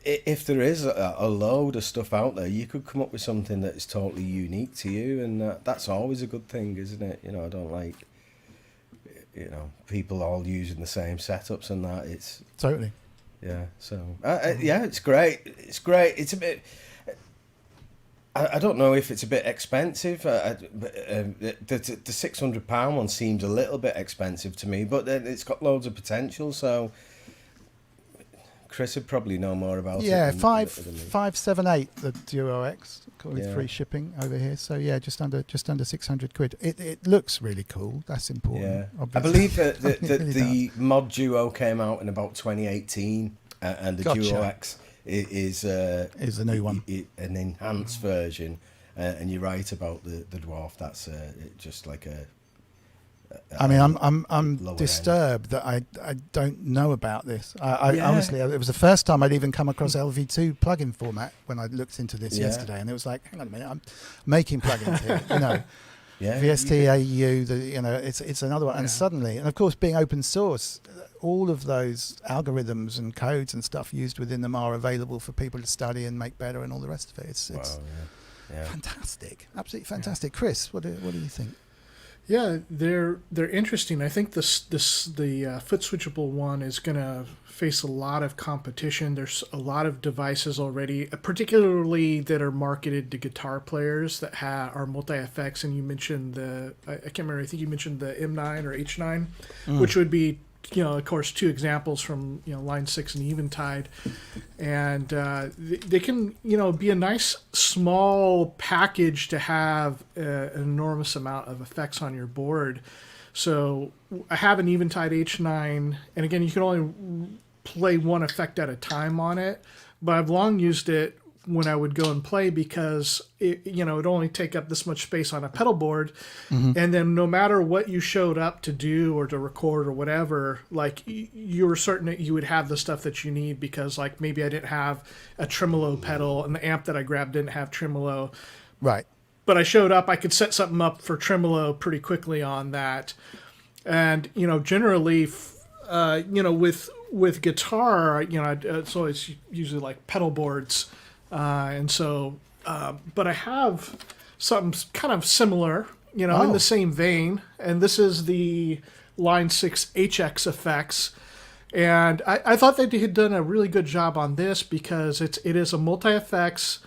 if there is a load of stuff out there, you could come up with something that is totally unique to you, and that's always a good thing, isn't it? I don't like people all using the same setups and that. It's totally, yeah. So yeah, it's great. It's great. It's a bit. I don't know if it's a bit expensive. The £600 one seems a little bit expensive to me, but it's got loads of potential. So Cryss would probably know more about it. Yeah, than 578 the Duo X with Yeah. free shipping over here. So yeah, just under £600. It looks really cool. That's important. Yeah, I obviously. believe that It really the Mod Duo came out in about 2018, and the Gotcha. Duo X is Is the new one. an enhanced version. And you're right about the dwarf. That's just like a. I mean, I'm lower disturbed that I don't know about this. I Yeah. honestly, it was the first time I'd even come across LV2 plugin format when I looked into this Yeah. yesterday, and it was like, hang on a minute, I'm making plugins here, you know. Yeah. VST, AU, it's another one, Yeah. and suddenly, and of course, being open source, all of those algorithms and codes and stuff used within them are available for people to study and make better, and all the rest of it. It's Wow, yeah. fantastic, absolutely fantastic. Chris, what do you think? Yeah, they're interesting. I think the foot switchable one is going to face a lot of competition. There's a lot of devices already, particularly that are marketed to guitar players that are multi-FX. And you mentioned I can't remember, I think you mentioned the M9 or H9, which would be, of course, two examples from, Line 6 and Eventide. And they can, be a nice small package to have an enormous amount of effects on your board. So I have an Eventide H9, and again, you can only play one effect at a time on it, but I've long used it when I would go and play because it'd only take up this much space on a pedal board. And then no matter what you showed up to do or to record or whatever, like you were certain that you would have the stuff that you need because like maybe I didn't have a tremolo pedal and the amp that I grabbed didn't have tremolo. Right. But I showed up, I could set something up for tremolo pretty quickly on that. And, generally, with guitar, it's always usually like pedal boards. And so, but I have something kind of similar, in the same vein. And this is the Line 6 HX effects. And I thought they had done a really good job on this because it is a multi-effects.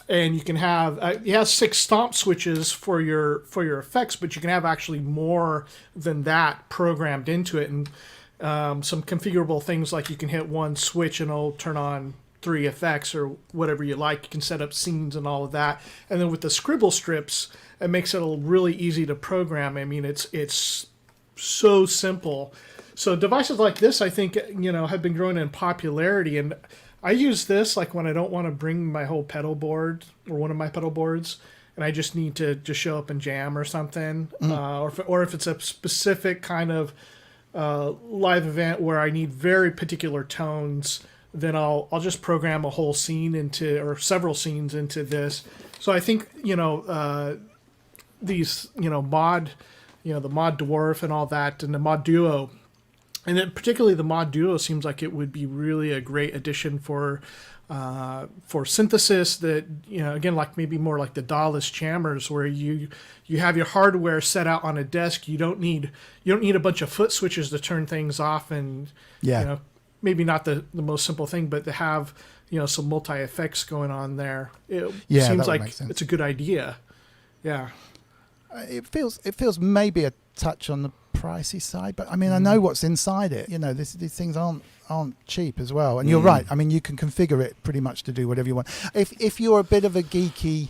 And you can have it has 6 stomp switches for your effects, but you can have actually more than that programmed into it, and some configurable things like you can hit one switch and it'll turn on 3 effects or whatever you like. You can set up scenes and all of that, and then with the scribble strips, it makes it really easy to program. I mean, it's so simple. So devices like this, I think, have been growing in popularity, and I use this like when I don't want to bring my whole pedal board or one of my pedal boards, and I just need to just show up and jam or something, or if it's a specific kind of live event where I need very particular tones, then I'll just program a whole scene or several scenes into this. So I think these mod, the Mod Dwarf and all that, and the Mod Duo. And then particularly the Mod Duo seems like it would be really a great addition for synthesis that, again, like maybe more like the DAWless jammers where you have your hardware set out on a desk. You don't need a bunch of foot switches to turn things off, and maybe not the most simple thing, but to have some multi effects going on there. It seems like it's a good idea. Yeah. It feels maybe a touch on the pricey side, but I mean, I know what's inside it. These things aren't cheap as well. And you're right. I mean, you can configure it pretty much to do whatever you want. If you're a bit of a geeky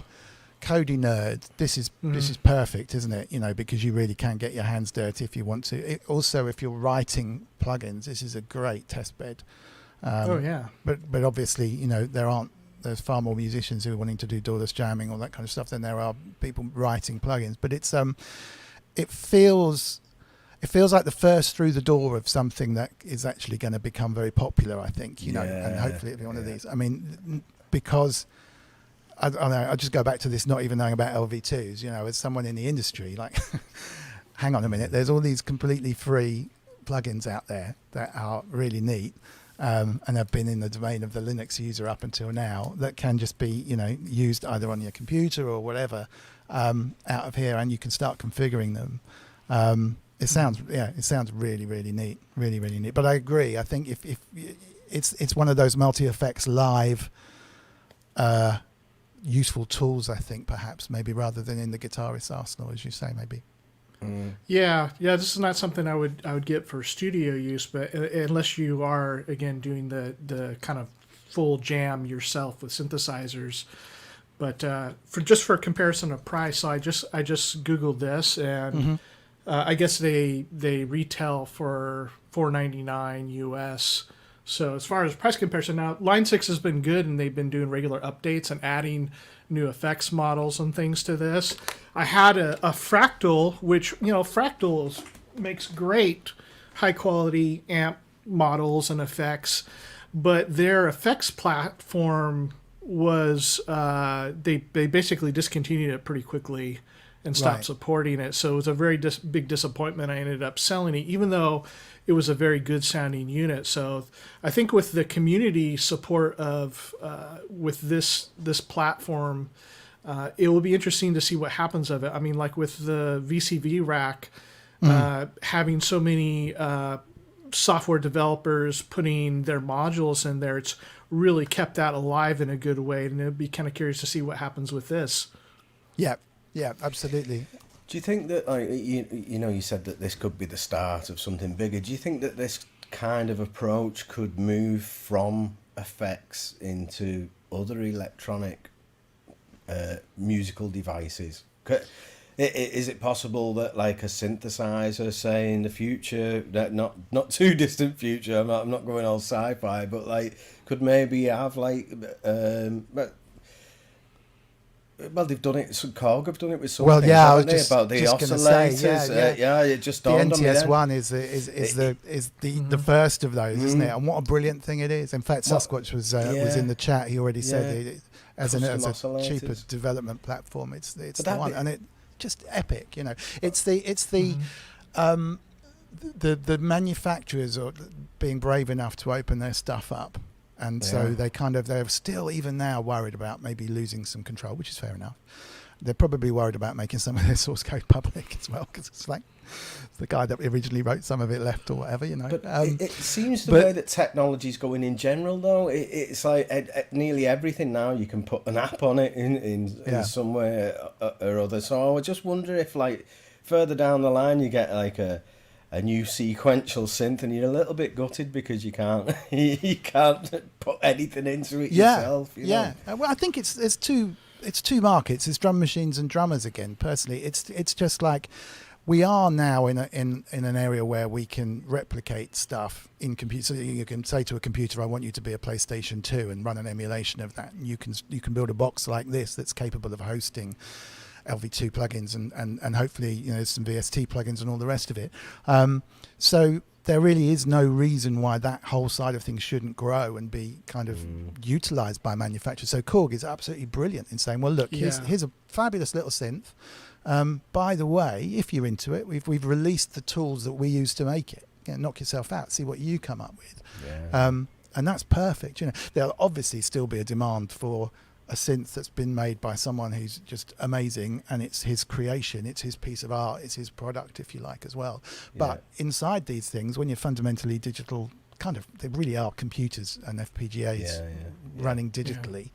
Cody nerd, this is perfect, isn't it? Because you really can get your hands dirty if you want to. Also, if you're writing plugins, this is a great test bed. But obviously, there's far more musicians who are wanting to do DAWless jamming, all that kind of stuff, than there are people writing plugins. But it feels like the first through the door of something that is actually going to become very popular, I think, and hopefully it'll be one of these. I mean, because I don't know, I'll just go back to this not even knowing about LV2s, as someone in the industry, like, hang on a minute, there's all these completely free plugins out there that are really neat, and have been in the domain of the Linux user up until now, that can just be, used either on your computer or whatever, out of here, and you can start configuring them. It sounds really, really neat, really, really neat. But I agree. I think if it's one of those multi-effects live useful tools, I think, perhaps, maybe rather than in the guitarist's arsenal, as you say, maybe. Yeah. This is not something I would get for studio use, but unless you are again doing the kind of full jam yourself with synthesizers. But for comparison of price, so I just Googled this, and I guess they retail for $4.99 US. So as far as price comparison, now Line 6 has been good, and they've been doing regular updates and adding new effects models and things to this. I had a Fractal, which, Fractal makes great high quality amp models and effects, but their effects platform was they basically discontinued it pretty quickly and stopped supporting it. So it was a very big disappointment. I ended up selling it, even though it was a very good sounding unit. So I think with the community support of with this platform, it will be interesting to see what happens of it. I mean, like with the VCV rack, having so many software developers putting their modules in there, it's really kept that alive in a good way. And it'd be kind of curious to see what happens with this. Yeah, absolutely. Do you think that, like, you said that this could be the start of something bigger? Do you think that this kind of approach could move from effects into other electronic musical devices? Is it possible that, like, a synthesizer, say, in the future, that not too distant future, I'm not going all sci-fi, but like could maybe have like well, they've done it. Korg have done it with some things, I was haven't they, about the oscillators. It just dawned on me then. The NTS one is the first of those, isn't it? And what a brilliant thing it is. In fact, Sasquatch was in the chat. He already said it, as a cheaper development platform, it's the one, and it just epic. It's the manufacturers are being brave enough to open their stuff up. And so they're still, even now, worried about maybe losing some control, which is fair enough. They're probably worried about making some of their source code public as well, because it's like the guy that originally wrote some of it left or whatever, But it seems the way that technology's going in general, though. It's like nearly everything now you can put an app on it in some way or other. So I just wonder if, like, further down the line you get like a new sequential synth, and you're a little bit gutted because you can't put anything into it yourself. You know? Well, I think it's two markets. It's drum machines and drummers again. Personally, it's just like we are now in an area where we can replicate stuff in computer. So you can say to a computer, "I want you to be a PlayStation 2," and run an emulation of that. And you can build a box like this that's capable of hosting LV2 plugins and hopefully some VST plugins and all the rest of it. So there really is no reason why that whole side of things shouldn't grow and be kind of utilized by manufacturers. So Korg is absolutely brilliant in saying, well, look, here's a fabulous little synth. By the way, if you're into it, we've released the tools that we use to make it. Knock yourself out, see what you come up with. And that's perfect. There'll obviously still be a demand for a synth that's been made by someone who's just amazing, and it's his creation, it's his piece of art, it's his product, if you like, as well. But inside these things, when you're fundamentally digital, they really are computers and FPGAs running digitally.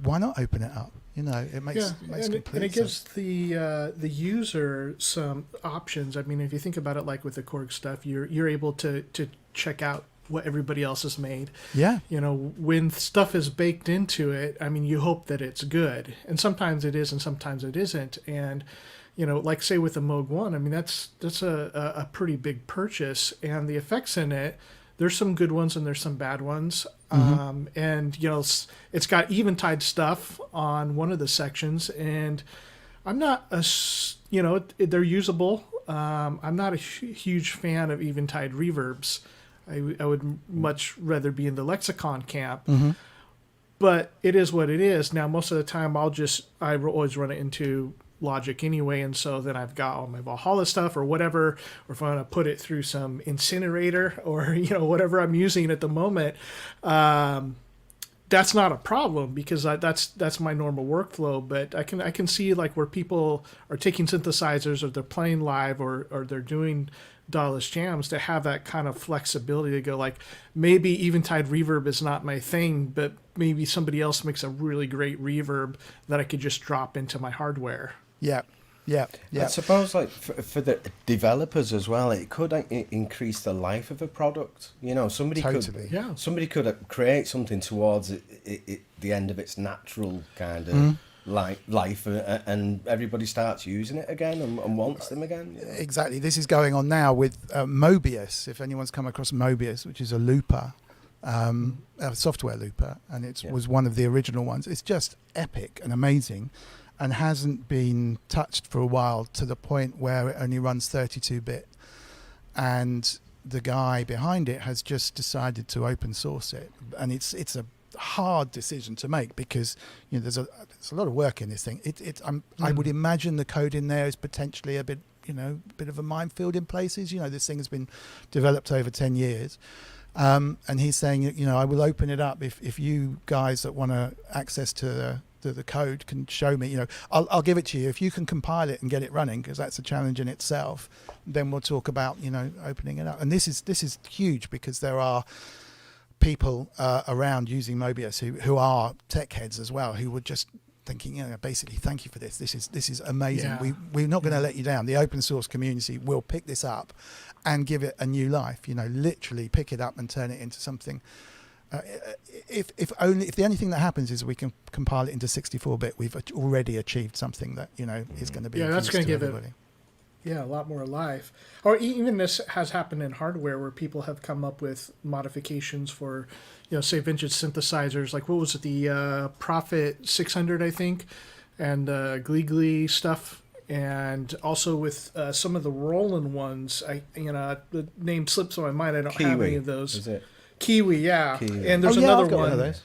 Why not open it up? It makes complete and it gives the user some options. I mean, if you think about it, like with the Korg stuff, you're able to check out what everybody else has made. When stuff is baked into it, I mean, you hope that it's good, and sometimes it is and sometimes it isn't. And like say with the Moog 1, I mean, that's a pretty big purchase, and the effects in it, there's some good ones and there's some bad ones. And it's got Eventide stuff on one of the sections, and I'm not they're usable. I'm not a huge fan of Eventide reverbs. I would much rather be in the Lexicon camp, but it is what it is. Now, most of the time, I always run it into Logic anyway, and so then I've got all my Valhalla stuff or whatever, or if I want to put it through some incinerator or whatever I'm using at the moment, that's not a problem because that's my normal workflow. But I can see like where people are taking synthesizers or they're playing live or they're doing DAWless jams to have that kind of flexibility to go like, maybe eventide reverb is not my thing, but maybe somebody else makes a really great reverb that I could just drop into my hardware. Yeah. I suppose, like for the developers as well, it could increase the life of a product. You know, somebody could create something towards the end of its natural kind of life, and everybody starts using it again and wants them again. You know? Exactly. This is going on now with Mobius. If anyone's come across Mobius, which is a looper, a software looper, and it was one of the original ones. It's just epic and amazing, and hasn't been touched for a while, to the point where it only runs 32-bit. And the guy behind it has just decided to open source it. And it's a hard decision to make, because there's a lot of work in this thing. I would imagine the code in there is potentially a bit of a minefield in places. This thing has been developed over 10 years. And he's saying, I will open it up if you guys that want to access to the code can show me, I'll give it to you. If you can compile it and get it running, because that's a challenge in itself, then we'll talk about, opening it up. And this is huge, because there are people around using Mobius who are tech heads as well, who were just thinking, basically, thank you for this. This is amazing. Yeah. We're not going to let you down. The open source community will pick this up and give it a new life. Literally pick it up and turn it into something. If the only thing that happens is we can compile it into 64-bit, we've already achieved something that is going to be that's going to give everybody. A lot more life. Or even this has happened in hardware, where people have come up with modifications for, say vintage synthesizers. Like what was it, the Prophet 600, I think, and Glee stuff, and also with some of the Roland ones. The name slips on my mind. I don't have any of those. Is it? Kiwi, yeah. And there's another one. Of those.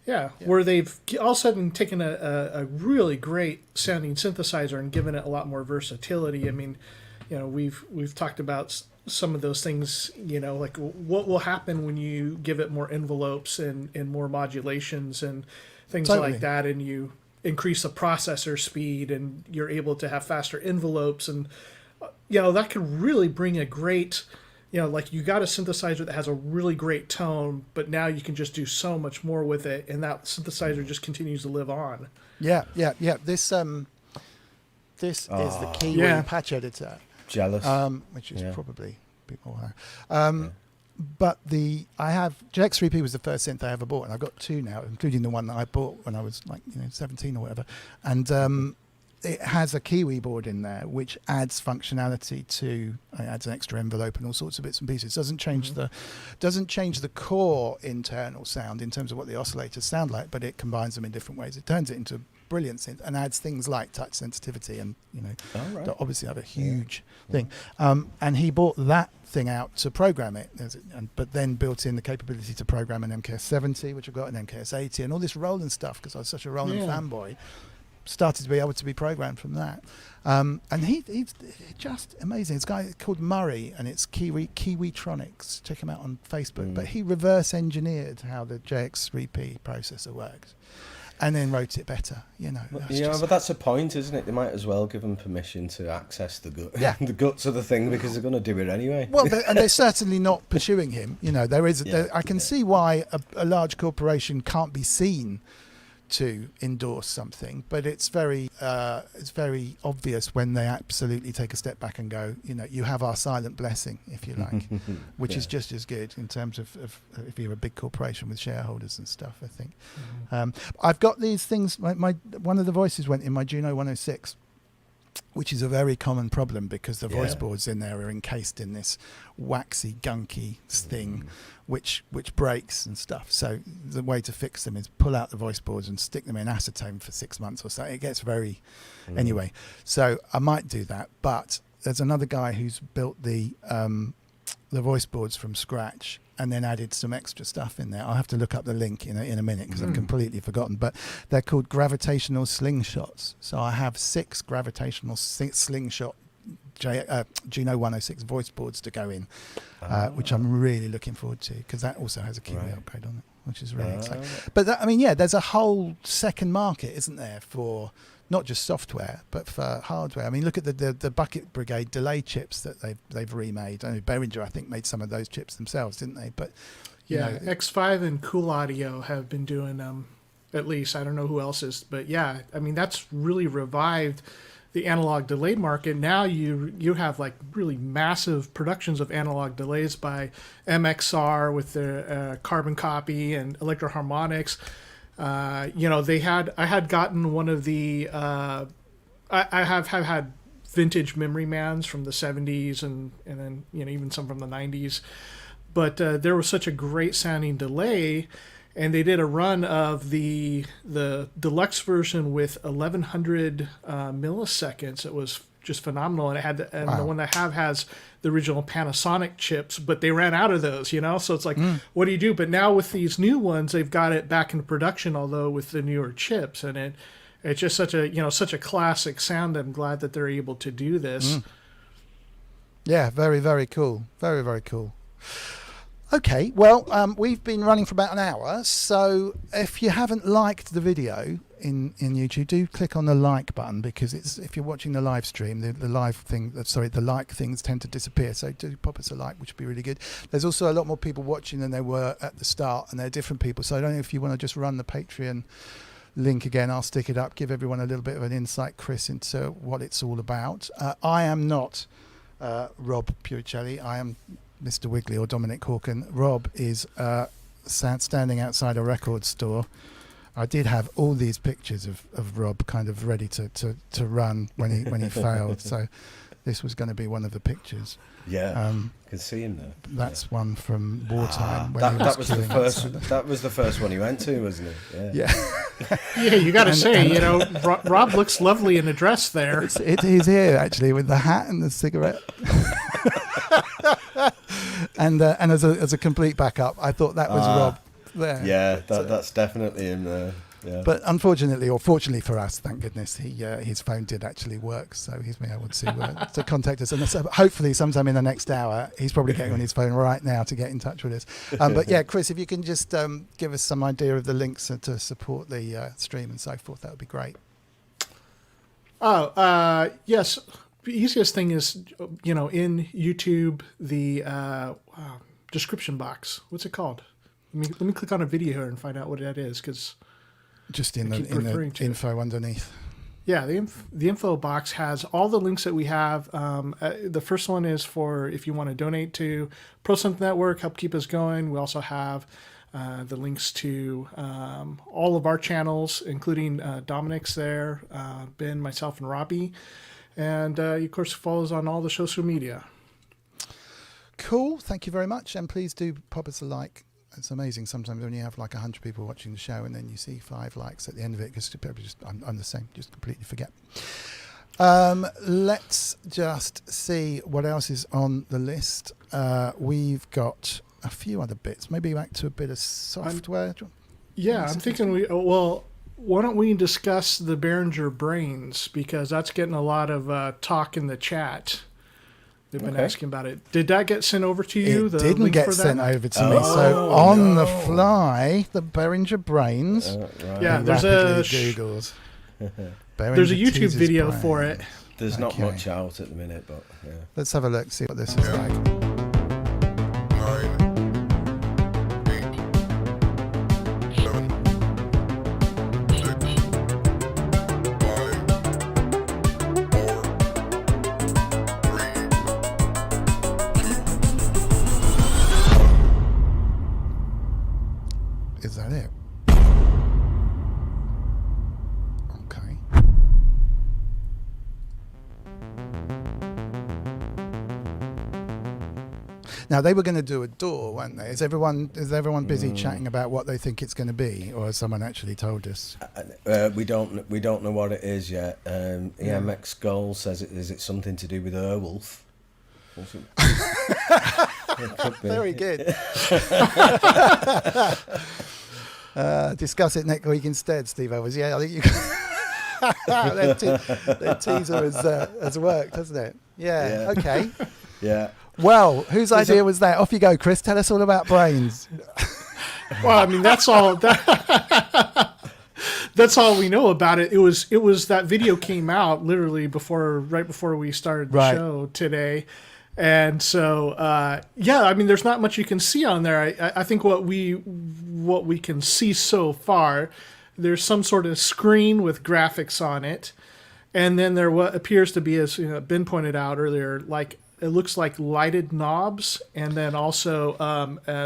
Yeah, where they've all of a sudden taken a really great sounding synthesizer and given it a lot more versatility. I mean, we've talked about some of those things, like what will happen when you give it more envelopes and more modulations and things like that, and you increase the processor speed and you're able to have faster envelopes, and that could really bring a great, like you got a synthesizer that has a really great tone, but now you can just do so much more with it, and that synthesizer just continues to live on. Yeah. This is the Kiwi patch editor. Jealous. Which is probably people are. But I have JX3P was the first synth I ever bought, and I've got two now, including the one that I bought when I was 17 or whatever. And it has a Kiwi board in there, which adds functionality to, adds an extra envelope and all sorts of bits and pieces. Doesn't change the core internal sound in terms of what the oscillators sound like, but it combines them in different ways. It turns it into a brilliant synth and adds things like touch sensitivity, and that obviously have a huge thing. And he bought that thing out to program it, but then built in the capability to program an MKS70, which I've got, an MKS80, and all this Roland stuff, because I was such a Roland fanboy. Started to be able to be programmed from that, and he's just amazing. This guy called Murray, and it's Kiwitronics. Check him out on Facebook. But he reverse engineered how the JX3P processor works, and then wrote it better. But that's the point, isn't it? They might as well give them permission to access the the guts of the thing, because they're going to do it anyway. Well, and they're certainly not pursuing him. I can see why a large corporation can't be seen to endorse something, but it's very obvious when they absolutely take a step back and go, you have our silent blessing, if you like, which is just as good in terms of if you're a big corporation with shareholders and stuff, I think. I've got these things, one of the voices went in my Juno 106, which is a very common problem, because the voice boards in there are encased in this waxy, gunky thing, which breaks and stuff. So the way to fix them is pull out the voice boards and stick them in acetone for 6 months or so. It gets very... Anyway, so I might do that. But there's another guy who's built the voice boards from scratch and then added some extra stuff in there. I'll have to look up the link in a minute, because I've completely forgotten. But they're called gravitational slingshots. So I have 6 gravitational slingshot Juno 106 voice boards to go in, which I'm really looking forward to, because that also has a Kiwi upgrade on it. which is really exciting. But I mean, yeah, there's a whole second market, isn't there, for not just software but for hardware. I mean, look at the Bucket Brigade delay chips that they've remade. I mean, Behringer, I think, made some of those chips themselves, didn't they? But yeah, X5 and Cool Audio have been doing at least. I don't know who else is, but yeah, I mean, that's really revived the analog delay market. Now you have like really massive productions of analog delays by MXR with their carbon copy and Electro Harmonics. I had gotten one of the I have had vintage Memory Mans from the 70s and then even some from the 90s, but there was such a great sounding delay, and they did a run of the deluxe version with 1100 milliseconds. It was just phenomenal, and it had the one I have has the original Panasonic chips, but they ran out of those, so it's like, what do you do? But now with these new ones, they've got it back in production, although with the newer chips, and it's just such a classic sound. I'm glad that they're able to do this. Yeah, very, very cool. Very, very cool. Okay, well, we've been running for about an hour, so if you haven't liked the video in YouTube, do click on the like button, because if you're watching the live stream, the like things tend to disappear, so do pop us a like, which would be really good. There's also a lot more people watching than there were at the start, and they're different people, so I don't know if you want to just run the Patreon link again. I'll stick it up, give everyone a little bit of an insight, Cryss, into what it's all about. I am not Rob Puricelli. I am Mr. Wiggly or Dominic Hawken. Rob is standing outside a record store. I did have all these pictures of Rob kind of ready to run when he failed. So this was going to be one of the pictures. Yeah, I can see him there. That's one from wartime. That was the first. That was the first one he went to, wasn't it? Yeah. Yeah, you got to say, Rob looks lovely in a dress there. He's here actually with the hat and the cigarette. and as a complete backup, I thought that was Rob there. Yeah, that's definitely him there. Yeah. But unfortunately, or fortunately for us, thank goodness, his phone did actually work, so he's been able to contact us. And so hopefully, sometime in the next hour, he's probably getting on his phone right now to get in touch with us. But yeah, Cryss, if you can just give us some idea of the links to support the stream and so forth, that would be great. Yes. The easiest thing is, in YouTube, the description box. What's it called? Let me click on a video here and find out what that is, because just in the info underneath. Yeah, the info box has all the links that we have. The first one is for if you want to donate to Synth Network, help keep us going. We also have the links to all of our channels, including Dominic's there, Ben, myself, and Robbie. And he, of course, follows on all the social media. Cool. Thank you very much. And please do pop us a like. It's amazing sometimes when you have like 100 people watching the show and then you see 5 likes at the end of it, because I'm the same, just completely forget. Let's just see what else is on the list. We've got a few other bits. Maybe back to a bit of software. I'm thinking why don't we discuss the Behringer Brains, because that's getting a lot of talk in the chat. They've been asking about it. Did that get sent over to you? It didn't get sent over to me. So on the fly, the Behringer Brains. Right. Yeah, there's a YouTube video brains for it. There's not much out at the minute, but yeah. Let's have a look, see what this is like. Is that it? Okay. Now they were going to do a door, weren't they? Is everyone busy chatting about what they think it's going to be, or has someone actually told us? We don't know what it is yet. EMX Goal says is it something to do with Airwolf? Very good. Discuss it next week instead, Steve Owens. Yeah, I think you. Their teaser has worked, hasn't it? Yeah. Okay. Yeah. Well, whose idea was that? Off you go, Cryss. Tell us all about brains. Well, I mean, that's all. That's all we know about it. It was that video came out literally right before we started the show today, and so yeah, I mean, there's not much you can see on there. I think what we can see so far, there's some sort of screen with graphics on it, and then there what appears to be, as Ben pointed out earlier, like it looks like lighted knobs, and then also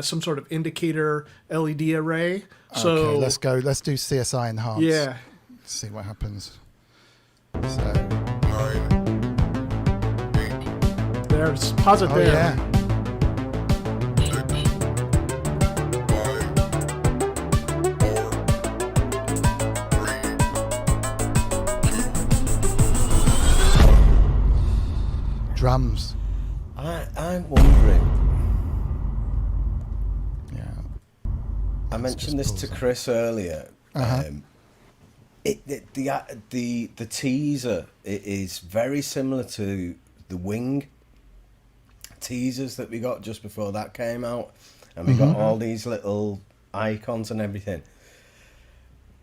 some sort of indicator LED array. So okay, let's go. Let's do CSI Enhance. Yeah. Let's see what happens. So there's pause it there. Yeah. Drums. I'm wondering. Yeah. I mentioned this to Cryss earlier. The teaser is very similar to the Wing teasers that we got just before that came out, and we got all these little icons and everything.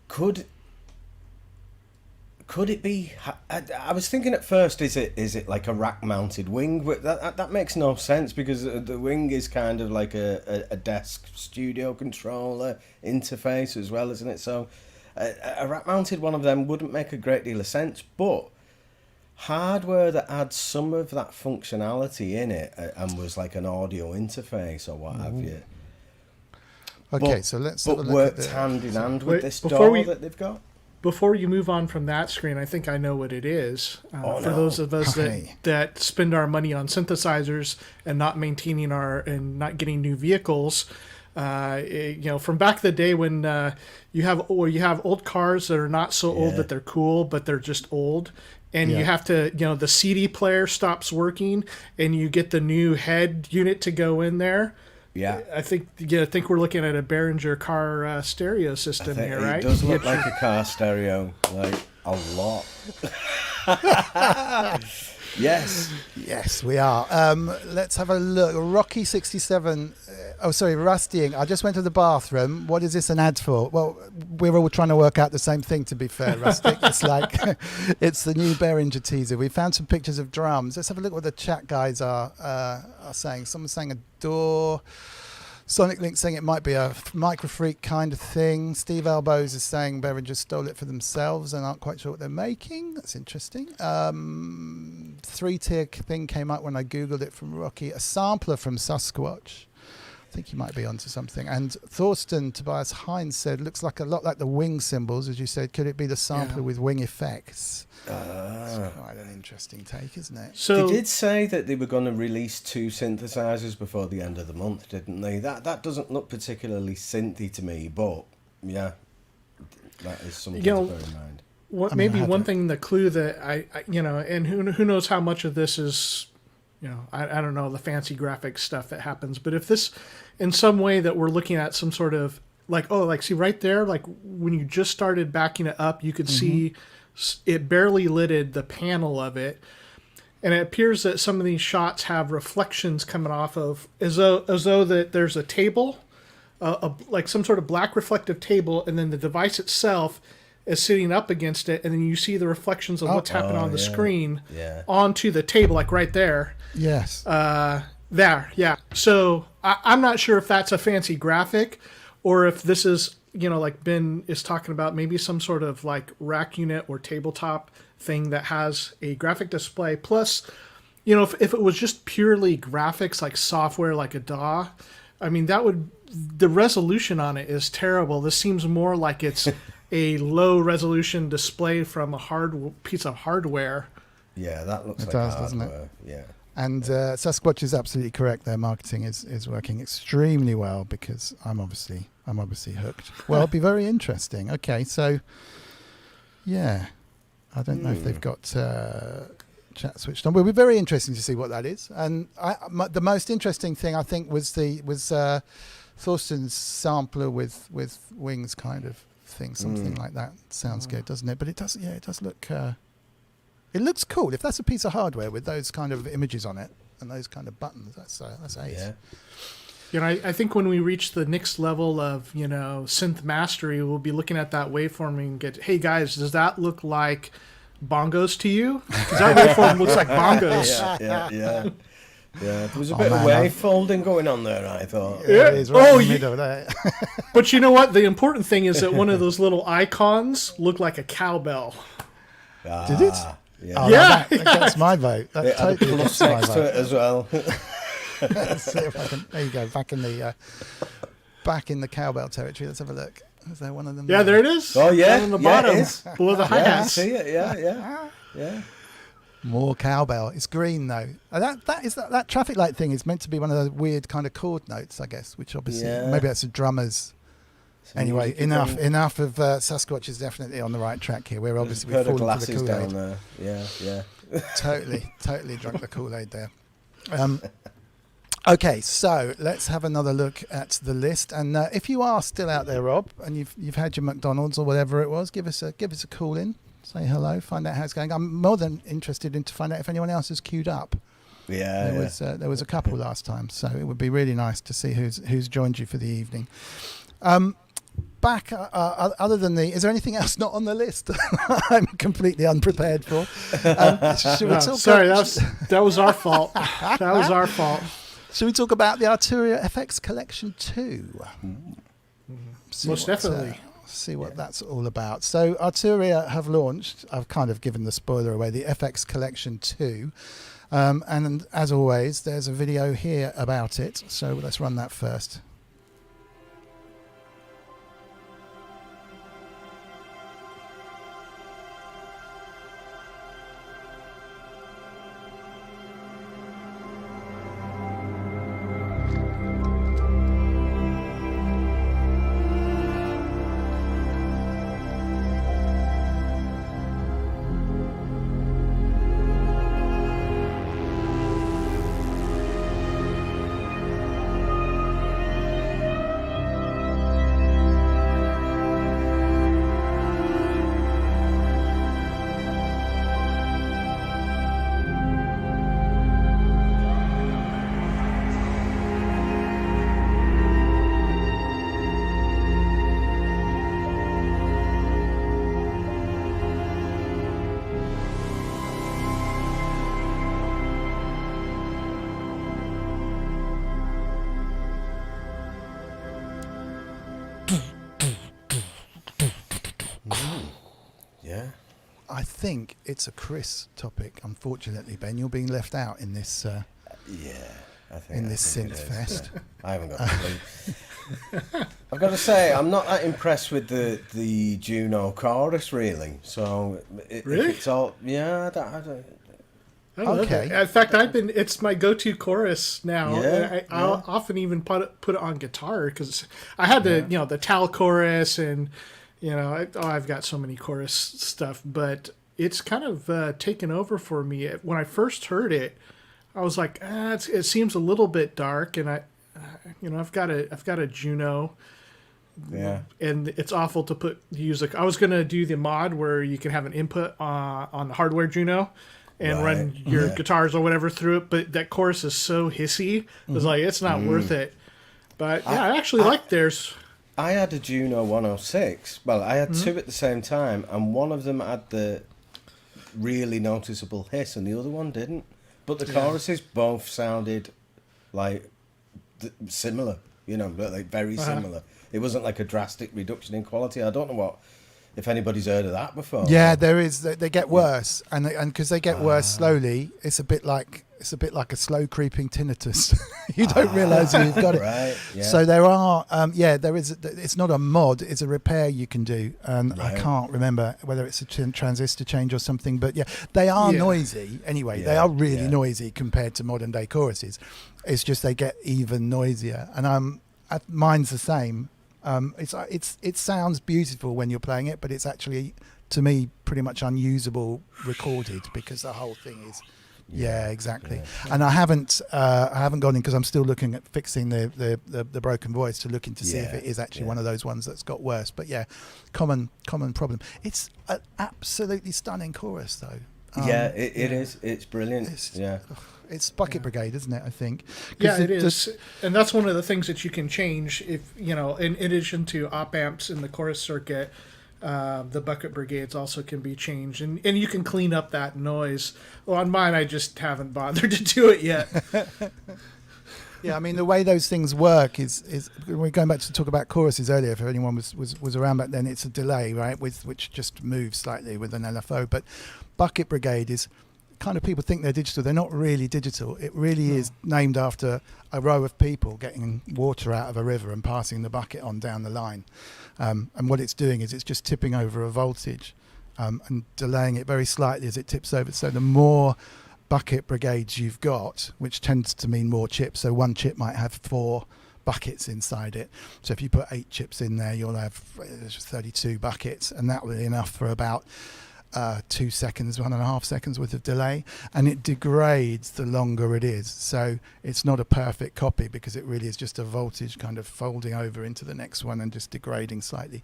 Could it be? I was thinking at first, is it like a rack-mounted Wing? But that makes no sense, because the Wing is kind of like a desk studio controller interface as well, isn't it? So a rack-mounted one of them wouldn't make a great deal of sense. But hardware that had some of that functionality in it and was like an audio interface or what have you. Okay, so let's have a look worked at hand in hand with this before door that they've got. Before you move on from that screen, I think I know what it is. For those of us that spend our money on synthesizers and not maintaining and not getting new vehicles, from back in the day when you have old cars that are not so old that they're cool, but they're just old. And you have to, the CD player stops working, and you get the new head unit to go in there. Yeah, I think we're looking at a Behringer car stereo system here, right? It does look like a car stereo, like a lot. Yes, we are. Let's have a look. Rocky67. Rustying. I just went to the bathroom. What is this an ad for? Well, we're all trying to work out the same thing, to be fair, Rustic. It's like, it's the new Behringer teaser. We found some pictures of drums. Let's have a look what the chat guys are saying. Someone's saying a door. Sonic Link saying it might be a Microfreak kind of thing. Steve Elbows is saying Behringer stole it for themselves and aren't quite sure what they're making. That's interesting. 3-tier thing came up when I Googled it from Rocky. A sampler from Sasquatch. I think you might be onto something. And Thorsten Tobias Hines said, looks like a lot like the Wing symbols, as you said. Could it be the sampler with Wing effects? That's quite an interesting take, isn't it? So they did say that they were going to release 2 synthesizers before the end of the month, didn't they? That doesn't look particularly synthy to me, but yeah, that is something to bear in mind. One thing, the clue that I and who knows how much of this is, I don't know, the fancy graphics stuff that happens, but if this, in some way that we're looking at some sort of see right there, like when you just started backing it up, you could see it barely lidded the panel of it, and it appears that some of these shots have reflections coming off of, as though that there's a table, like some sort of black reflective table, and then the device itself is sitting up against it, and then you see the reflections of what's happening on the screen onto the table, like right there. Yes. There, yeah. So I'm not sure if that's a fancy graphic, or if this is, like Ben is talking about, maybe some sort of like rack unit or tabletop thing that has a graphic display. Plus, if it was just purely graphics, like software, like a DAW, I mean, the resolution on it is terrible. This seems more like it's a low resolution display from a piece of hardware. Yeah, that looks like does, hardware. doesn't it? Yeah. And Sasquatch is absolutely correct. Their marketing is working extremely well, because I'm obviously hooked. Well, it'll be very interesting. Okay, so yeah, I don't know if they've got chat switched on. But it'll be very interesting to see what that is. And the most interesting thing, I think, was Thorsten's sampler with wings kind of thing, something like that. Sounds good, doesn't it? But it does look. It looks cool. If that's a piece of hardware with those kind of images on it and those kind of buttons, that's ace. You know, I think when we reach the next level of, you know, synth mastery, we'll be looking at that waveform and get, hey guys, does that look like bongos to you? Because that waveform looks like bongos. Yeah. There was a bit of wave folding going on there, I thought. Yeah, it is right in the middle there. But you know what? The important thing is that one of those little icons looked like a cowbell. Did it? Yeah. Oh, Yeah. That gets my vote. That It had a totally plus gets my next to vote. it as well. Let's see if I can, there you go, back in the cowbell territory. Let's have a look. Is there one of them? Yeah, there it is. Oh, yeah. Down on the Yeah, it bottom, is. below the Yeah, I hi-hats. see it. Yeah. More cowbell. It's green though. That traffic light thing is meant to be one of those weird kind of chord notes, I guess. Which obviously maybe that's a drummer's. Anyway, enough of Sasquatch is definitely on the right track here. We're obviously Heard of falling for the glasses down Kool-Aid. there. Yeah. Totally drunk the Kool-Aid there. Okay, so let's have another look at the list. And if you are still out there, Rob, and you've had your McDonald's or whatever it was, give us a call in, say hello, find out how it's going. I'm more than interested in to find out if anyone else is queued up. Yeah. There was a couple last time, so it would be really nice to see who's joined you for the evening. Back, other than is there anything else not on the list? I'm completely unprepared for. Should we talk Sorry, that was our fault. That was our fault. Should we talk about the Arturia FX Collection 2? Most definitely. See what that's all about. So Arturia have launched, I've kind of given the spoiler away, the FX Collection 2. And as always, there's a video here about it. So let's run that first. Yeah. I think it's a Cryss topic. Unfortunately, Ben, you're being left out in this. I think In this think synth it is. fest. I haven't got a clue. I've got to say, I'm not that impressed with the Juno chorus, really. So, Really? If it's all, yeah, I don't I love Okay. it. In fact, it's my go-to chorus now. Yeah, I'll often even put it on guitar because I had the Tal chorus and I've got so many chorus stuff, but it's kind of taken over for me. When I first heard it, I was like, it seems a little bit dark, and I've got a Juno. Yeah. And it's awful to use I was gonna do the mod where you can have an input on the hardware Juno and run your guitars or whatever through it, but that chorus is so hissy. I was like, it's not worth it. But yeah, I actually like theirs. I had a Juno 106. Well, I had two at the same time, and one of them had the really noticeable hiss, and the other one didn't. But the choruses both sounded like similar, like very similar. It wasn't like a drastic reduction in quality. I don't know if anybody's heard of that before. Yeah, there is. They get worse, and because they get worse slowly, it's a bit like a slow creeping tinnitus. You don't realise you've got it. Right. Yeah. So there are, there is. It's not a mod; it's a repair you can do, and I can't remember whether it's a transistor change or something. But yeah, they are noisy anyway. They are really noisy compared to modern day choruses. It's just they get even noisier, and mine's the same. It sounds beautiful when you're playing it, but it's actually, to me, pretty much unusable recorded because the whole thing is. Yeah, exactly. Yeah. And I haven't gone in because I'm still looking at fixing the broken voice to looking to see if it is actually one of those ones that's got worse. But yeah, common problem. It's an absolutely stunning chorus though. Yeah, it is. It's brilliant. It's Bucket Brigade, isn't it? I think. Yeah, it is, and that's one of the things that you can change if in addition to op amps in the chorus circuit. The Bucket Brigades also can be changed, and you can clean up that noise. Well, on mine, I just haven't bothered to do it yet. Yeah, I mean, the way those things work is we're going back to talk about choruses earlier. If anyone was around back then, it's a delay, right, which just moves slightly with an LFO. But Bucket Brigade is kind of, people think they're digital. They're not really digital. It really is named after a row of people getting water out of a river and passing the bucket on down the line. And what it's doing is it's just tipping over a voltage and delaying it very slightly as it tips over. So the more bucket brigades you've got, which tends to mean more chips, so one chip might have 4 buckets inside it. So if you put 8 chips in there, you'll have 32 buckets, and that will be enough for about 2 seconds, 1.5 seconds worth of delay, and it degrades the longer it is. So it's not a perfect copy because it really is just a voltage kind of folding over into the next one and just degrading slightly.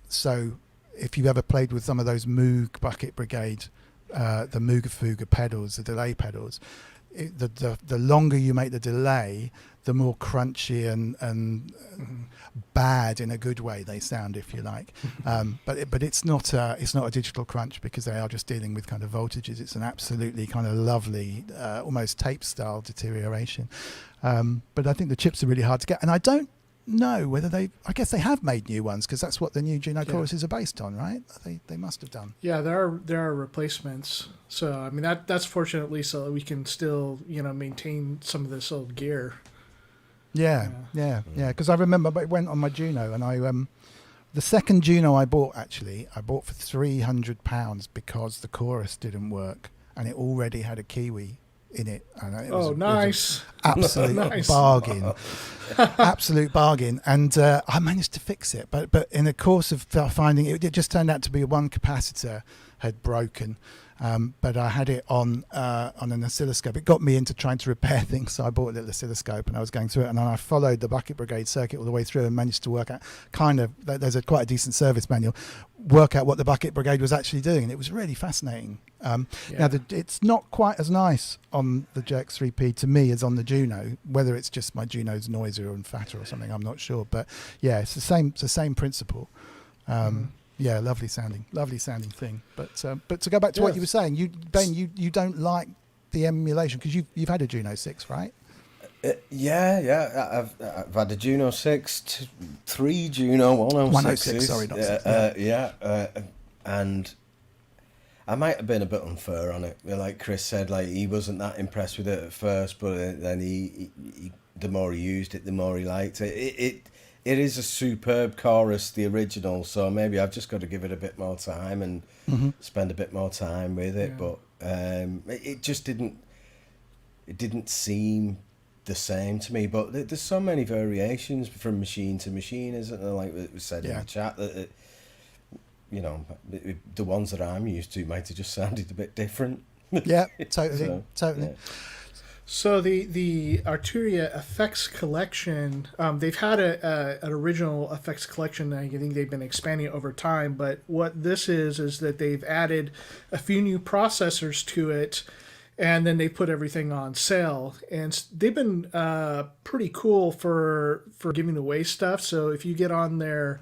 So if you've ever played with some of those Moog Bucket Brigade, the Mooga Fuga pedals, the delay pedals, the longer you make the delay, the more crunchy and bad in a good way they sound, if you like. But it's not a digital crunch because they are just dealing with kind of voltages. It's an absolutely kind of lovely, almost tape style deterioration. But I think the chips are really hard to get, and I don't know whether I guess they have made new ones because that's what the new Juno choruses are based on, right? They must have done. Yeah, there are replacements. So I mean that's fortunately so that we can still maintain some of this old gear. Yeah. Because I remember I went on my Juno, and the second Juno I bought for £300 because the chorus didn't work, and it already had a Kiwi in it. And it was, nice! Absolute Nice. bargain, absolute bargain. And I managed to fix it, but in the course of finding it, it just turned out to be one capacitor had broken. But I had it on an oscilloscope. It got me into trying to repair things, so I bought a little oscilloscope and I was going through it, and then I followed the Bucket Brigade circuit all the way through and managed to work out there's quite a decent service manual, work out what the Bucket Brigade was actually doing, and it was really fascinating. Now it's not quite as nice on the Jerks 3P to me as on the Juno. Whether it's just my Juno's noisier and fatter or something, I'm not sure, but yeah, it's the same principle. Yeah, lovely sounding thing. But to go back to what you were saying, Ben, you don't like the emulation because you've had a Juno 6, right? Yeah. I've had a Juno 6, 3 Juno 106s. Sorry, not 6. And I might have been a bit unfair on it. Like Cryss said, like he wasn't that impressed with it at first, but then he the more he used it, the more he liked it. It is a superb chorus, the original, so maybe I've just got to give it a bit more time and spend a bit more time with it. Yeah. But it just didn't seem the same to me. But there's so many variations from machine to machine, isn't there? Like it was said in the chat, that the ones that I'm used to might have just sounded a bit different. Yeah, totally. Yeah. So the Arturia FX Collection, they've had an original FX Collection. I think they've been expanding it over time. But what this is that they've added a few new processors to it, and then they put everything on sale. And they've been pretty cool for giving away stuff. So if you get on their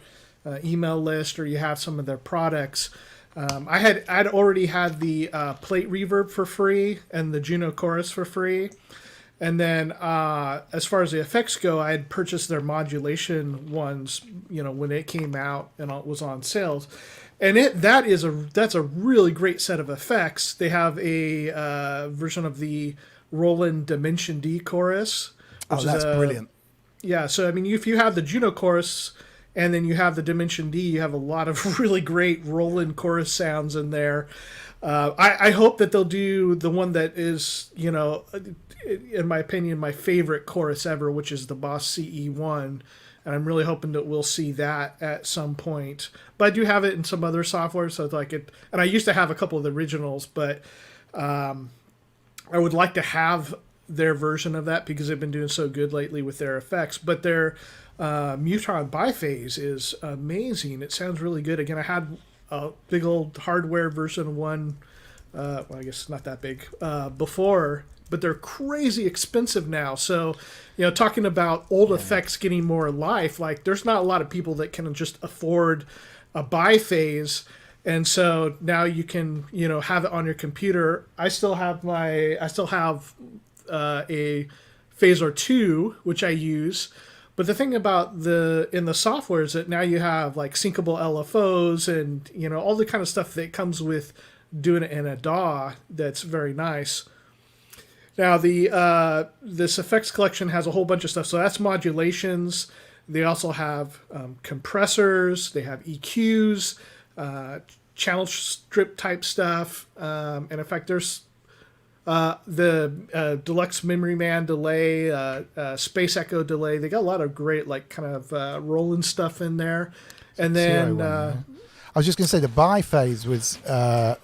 email list or you have some of their products. I'd already had the plate reverb for free and the Juno chorus for free, and then as far as the effects go, I had purchased their modulation ones, when it came out and it was on sale, and that's a really great set of effects. They have a version of the Roland Dimension D chorus. That's brilliant. Yeah, so I mean, if you have the Juno chorus. And then you have the Dimension D. You have a lot of really great Roland chorus sounds in there. I hope that they'll do the one that is, in my opinion, my favorite chorus ever, which is the Boss CE1. And I'm really hoping that we'll see that at some point. But I do have it in some other software, so and I used to have a couple of the originals, but I would like to have their version of that because they've been doing so good lately with their effects. But their Muton biphase is amazing. It sounds really good. Again, I had a big old hardware version 1 well, I guess not that big, before, but they're crazy expensive now. So, talking about old effects getting more life, like there's not a lot of people that can just afford a biphase. And so now you can, have it on your computer. I still have a Phaser 2, which I use. But the thing about in the software is that now you have like syncable LFOs and, all the kind of stuff that comes with doing it in a DAW that's very nice. Now, this effects collection has a whole bunch of stuff. So that's modulations. They also have compressors. They have EQs, channel strip type stuff. And in fact, there's the Deluxe Memory Man delay, Space Echo delay. They got a lot of great, like, kind of rolling stuff in there. And then... I was just going to say the biphase was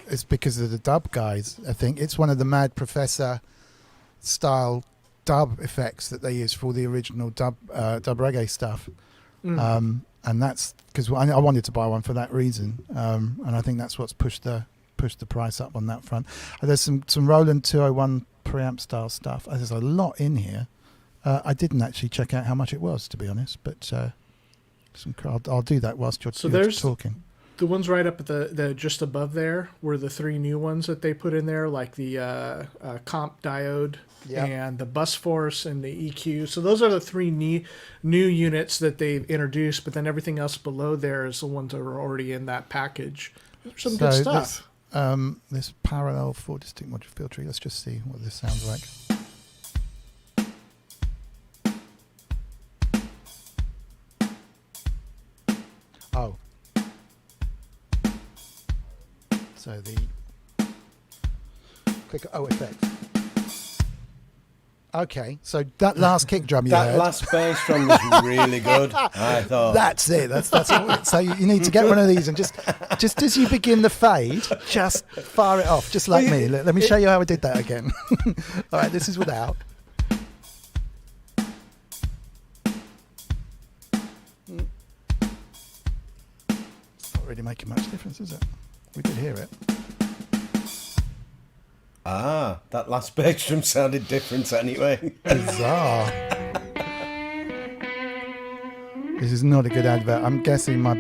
it's because of the dub guys, I think. It's one of the Mad Professor style dub effects that they use for the original dub reggae stuff. And that's because I wanted to buy one for that reason. And I think that's what's pushed the price up on that front. There's some Roland 201 preamp style stuff. There's a lot in here. I didn't actually check out how much it was, to be honest, but I'll do that whilst you're talking. The ones right up at the just above there were the 3 new ones that they put in there, like the comp diode and the bus force and the EQ. So those are the 3 new units that they've introduced, but then everything else below there is the ones that are already in that package. There's some good stuff. This parallel 4 distinct module filtering. Let's just see what this sounds like. Oh. So the click effect. Okay, so that last kick drum you heard. That last bass drum was really good. I thought that's it. That's it. So you need to get one of these and just as you begin the fade, just fire it off, just like me. Let me show you how I did that again. All right, this is without. It's not really making much difference, is it? We did hear it. That last bass drum sounded different anyway. Bizarre. This is not a good advert. I'm guessing my...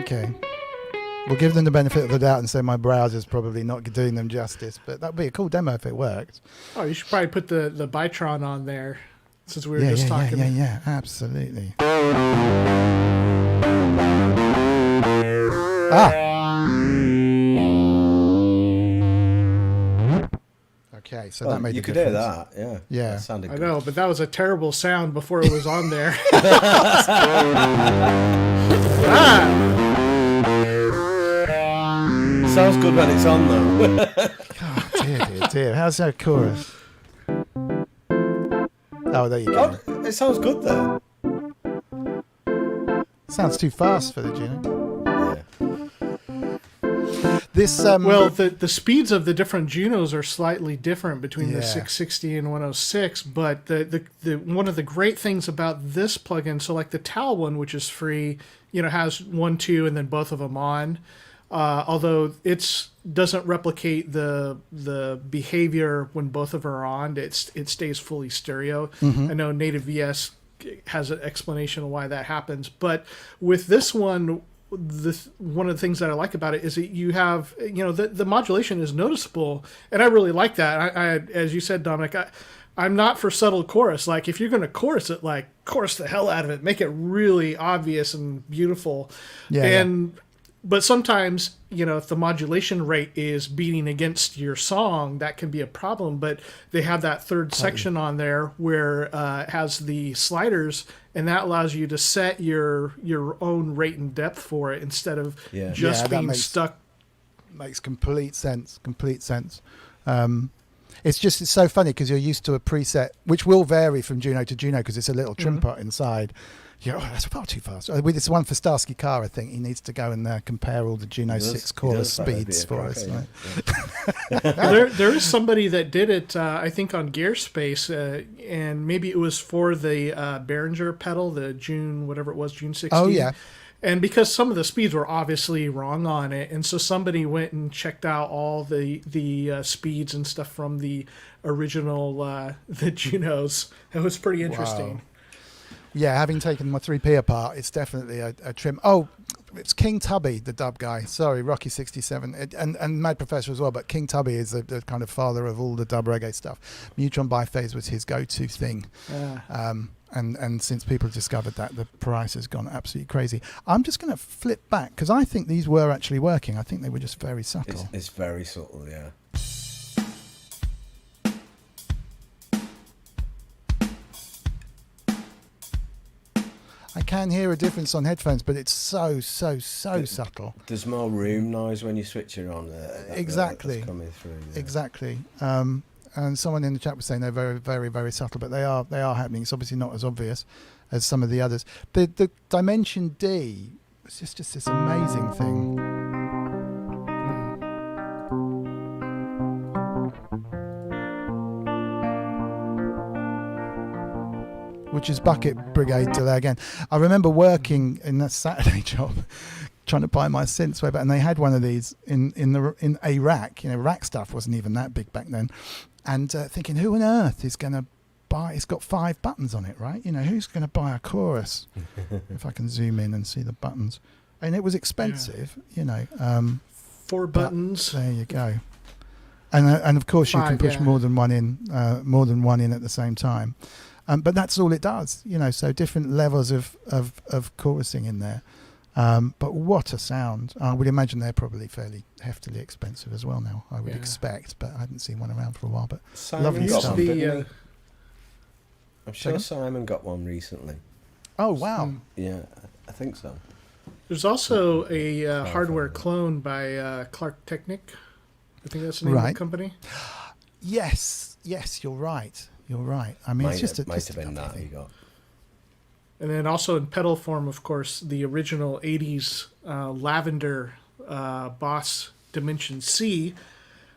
Okay. We'll give them the benefit of the doubt and say my browser's probably not doing them justice, but that would be a cool demo if it worked. Oh, you should probably put the Bitron on there, since we were just talking. Yeah, absolutely. Okay, so that made you a could difference. hear that, yeah. That sounded good. I know, but that was a terrible sound before it was on there. Sounds good when it's on though. Oh, dear. How's that chorus? Oh, there you go. Oh, it sounds good though. Sounds too fast for the Juno. This well, the speeds of the different Junos are slightly different between the 660 and 106, but the one of the great things about this plugin, so like the TAL one, which is free, has 1, 2, and then both of them on. Although it doesn't replicate the behavior when both of them are on, it stays fully stereo. Mm-hmm. I know Native VS has an explanation of why that happens, but with this one, one of the things that I like about it is that you have, the modulation is noticeable, and I really like that. I as you said, Dominic, I'm not for subtle chorus. Like, if you're going to chorus it, like, chorus the hell out of it, make it really obvious and beautiful. But sometimes, if the modulation rate is beating against your song, that can be a problem. But they have that third section on there where it has the sliders, and that allows you to set your own rate and depth for it instead of just being stuck. Makes complete sense. It's so funny because you're used to a preset, which will vary from Juno to Juno because it's a little trim pot inside. That's far too fast. With this one for Starsky Carr, I think he needs to go and compare all the Juno 6 chorus speeds for us. There is somebody that did it, I think, on Gearspace, and maybe it was for the Behringer pedal, the June 16. Oh, yeah. And because some of the speeds were obviously wrong on it, and so somebody went and checked out all the speeds and stuff from the original the Junos. It was pretty interesting. Wow. Yeah, having taken my 3P apart, it's definitely a trim. Oh, it's King Tubby, the dub guy. Sorry, Rocky67, and Mad Professor as well. But King Tubby is the kind of father of all the dub reggae stuff. Neutron Biphase was his go-to thing. Yeah. And since people discovered that, the price has gone absolutely crazy. I'm just going to flip back because I think these were actually working. I think they were just very subtle. It's very subtle, yeah. I can hear a difference on headphones, but it's so subtle. There's more room noise when you switch it on. Exactly. That's coming through. Yeah. Exactly. And someone in the chat was saying they're very, very, very subtle, but they are happening. It's obviously not as obvious as some of the others. The Dimension D was just this amazing thing. Which is Bucket Brigade delay again. I remember working in that Saturday job, trying to buy my synths way back, and they had one of these in a rack. You know, rack stuff wasn't even that big back then, and thinking, who on earth is going to buy? It's got 5 buttons on it, right? You know, who's going to buy a chorus? If I can zoom in and see the buttons, and it was expensive. You know, 4 buttons. There you go. And of course 5, you can push more than one in at the same time. But that's all it does, you know, so different levels of chorusing in there. But what a sound. I would imagine they're probably fairly heftily expensive as well now, I would expect, but I hadn't seen one around for a while. But Simon lovely got stuff. one, didn't he? I'm sure Simon got one recently. Oh, wow. Yeah, I think so. There's also a hardware clone by Clark Technic. I think that's the name of the company. Yes, you're right. You're right. I mean, it's just might have been that he got. And then also in pedal form, of course, the original 80s Lavender Boss Dimension C,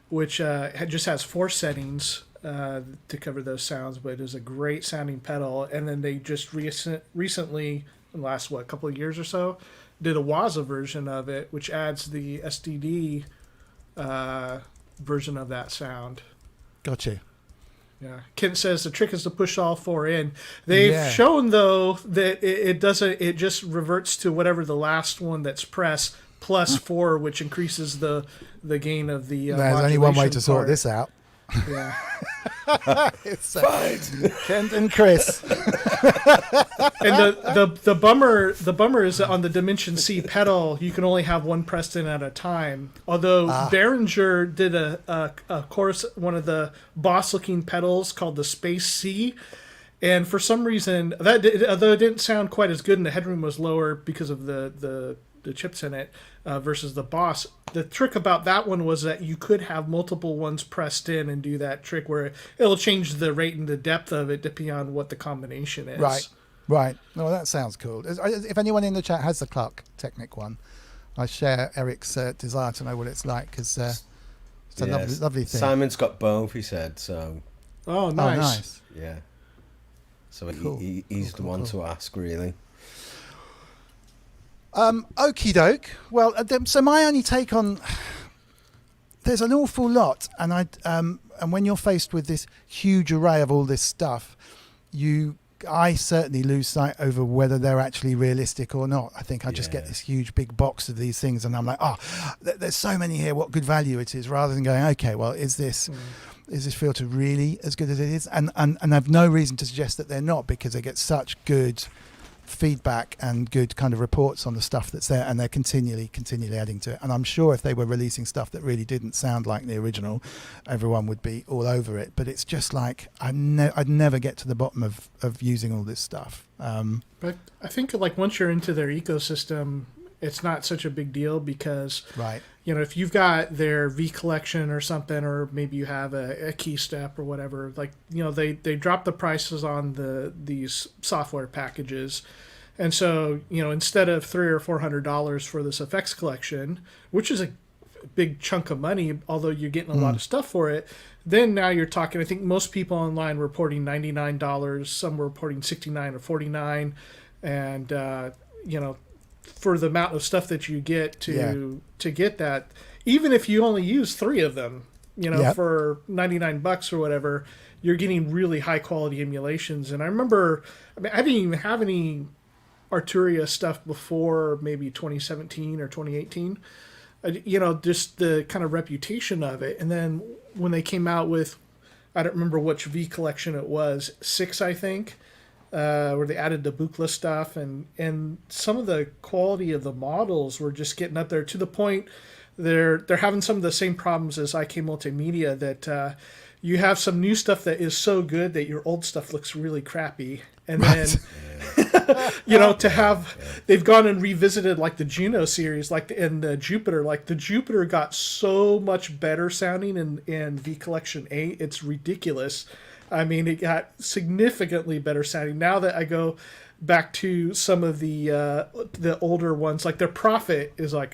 which just has 4 settings to cover those sounds, but it is a great sounding pedal. And then they just recently, in the last, couple of years or so, did a Waza version of it, which adds the SDD version of that sound. Gotcha. Yeah, Kent says the trick is to push all 4 in. They've shown though that it doesn't. It just reverts to whatever the last one that's pressed plus 4, which increases the gain of the. There's only one way to sort this out. Yeah. It's Kent and Cryss. And the bummer is that on the Dimension C pedal you can only have one pressed in at a time. Although Behringer did a chorus, one of the boss looking pedals called the Space C, and for some reason although it didn't sound quite as good and the headroom was lower because of the chips in it versus the Boss. The trick about that one was that you could have multiple ones pressed in and do that trick where it'll change the rate and the depth of it depending on what the combination is. Right. Well, that sounds cool. If anyone in the chat has the Clark Technic one, I share Eric's desire to know what it's like because it's a lovely thing. Simon's got both, he said, so... Oh, nice. Yeah. So Cool. He's the one to ask, really. Okie doke. Well, so my only take on there's an awful lot, and and when you're faced with this huge array of all this stuff, I certainly lose sight over whether they're actually realistic or not. I think I just get this huge big box of these things, and I'm like, there's so many here. What good value it is, rather than going, okay, well, is this filter really as good as it is? And I've no reason to suggest that they're not because they get such good feedback and good kind of reports on the stuff that's there, and they're continually adding to it. And I'm sure if they were releasing stuff that really didn't sound like the original, everyone would be all over it. But it's just like I'd never get to the bottom of using all this stuff. But I think like once you're into their ecosystem, it's not such a big deal because if you've got their V collection or something, or maybe you have a key step or whatever, like they drop the prices on these software packages, and so instead of $300 or $400 for this FX collection, which is a big chunk of money, although you're getting a lot of stuff for it, then now you're talking. I think most people online were reporting $99, some were reporting $69 or $49, and for the amount of stuff that you get to get that, even if you only use 3 of them, for $99 or whatever, you're getting really high quality emulations. And I remember, I didn't even have any Arturia stuff before maybe 2017 or 2018. Just the kind of reputation of it. And then when they came out with, I don't remember which V collection it was, 6, I think, where they added the Buchla stuff, and some of the quality of the models were just getting up there to the point they're having some of the same problems as IK Multimedia, that you have some new stuff that is so good that your old stuff looks really crappy. And then, to have, they've gone and revisited like the Juno series, and the Jupiter, the Jupiter got so much better sounding in V Collection 8. It's ridiculous. I mean, it got significantly better sounding. Now that I go back to some of the older ones, like their Prophet is not.